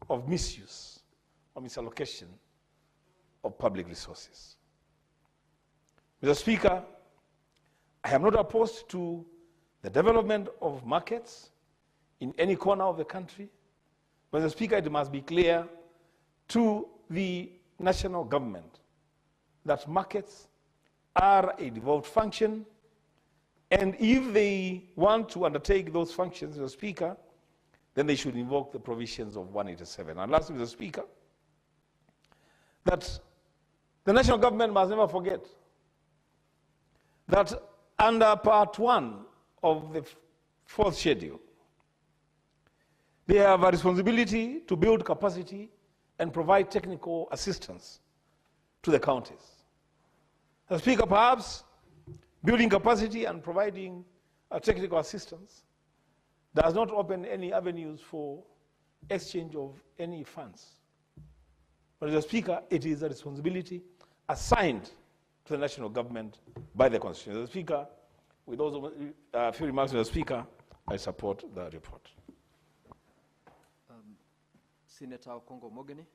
of misuse or misallocation of public resources. Mr. Speaker, I am not opposed to the development of markets in any corner of the country. But Mr. Speaker, it must be clear to the national government that markets are a devolved function, and if they want to undertake those functions, Mr. Speaker, then they should invoke the provisions of 187. And lastly, Mr. Speaker, that the national government must never forget that under Part 1 of the fourth schedule, they have a responsibility to build capacity and provide technical assistance to the counties. Mr. Speaker, perhaps building capacity and providing technical assistance does not open any avenues for exchange of any funds. But Mr. Speaker, it is a responsibility assigned to the national government by the Constitution. Mr. Speaker, with those few remarks, Mr. Speaker, I support the report. Senator Okongo Mogeni.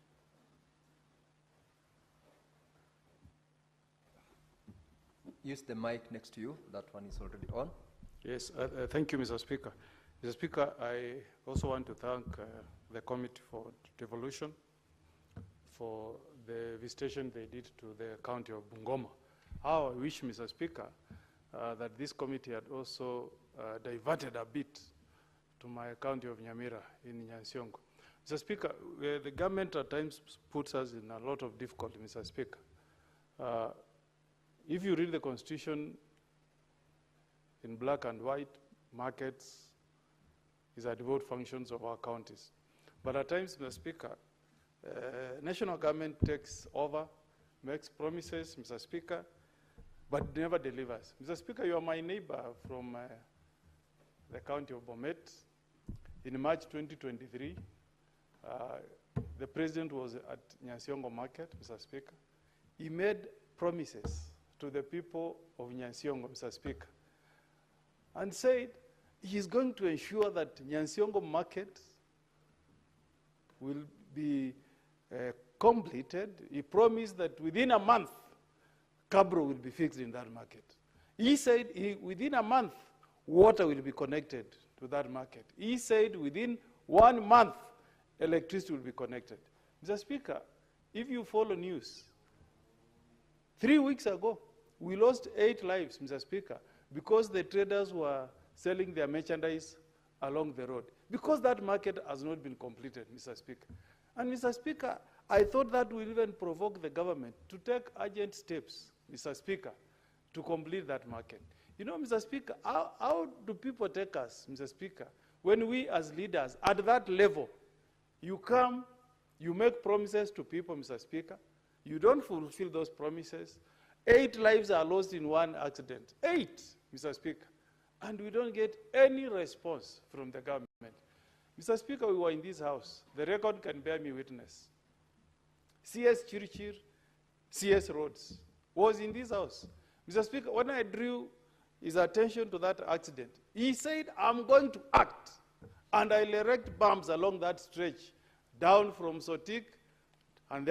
Use the mic next to you. That one is already on. Yes, thank you, Mr. Speaker. Mr. Speaker, I also want to thank the Committee for Devolution for the visitation they did to the county of Bungoma. How I wish, Mr. Speaker, that this committee had also diverted a bit to my county of Nyamira in Nyansiongo. Mr. Speaker, the government at times puts us in a lot of difficulty, Mr. Speaker. If you read the Constitution in black and white, markets is a devolved functions of our counties. But at times, Mr. Speaker, national government takes over, makes promises, Mr. Speaker, but never delivers. Mr. Speaker, you are my neighbor from the county of Bomet. In March 2023, the president was at Nyansiongo Market, Mr. Speaker. He made promises to the people of Nyansiongo, Mr. Speaker, and said he's going to ensure that Nyansiongo Market will be completed. He promised that within a month, Cabro will be fixed in that market. He said within a month, water will be connected to that market. He said within 1 month, electricity will be connected. Mr. Speaker, if you follow news, 3 weeks ago, we lost 8 lives, Mr. Speaker, because the traders were selling their merchandise along the road, because that market has not been completed, Mr. Speaker. And Mr. Speaker, I thought that will even provoke the government to take urgent steps, Mr. Speaker, to complete that market. You know, Mr. Speaker, how do people take us, Mr. Speaker, when we as leaders at that level, you come, you make promises to people, Mr. Speaker, you don't fulfill those promises. 8 lives are lost in one accident. 8, Mr. Speaker. And we don't get any response from the government. Mr. Speaker, we were in this house. The record can bear me witness. CS Chirichir, CS Roads was in this house. Mr. Speaker, when I drew his attention to that accident, he said, I'm going to act. And I'll erect bumps along that stretch, down from Sotik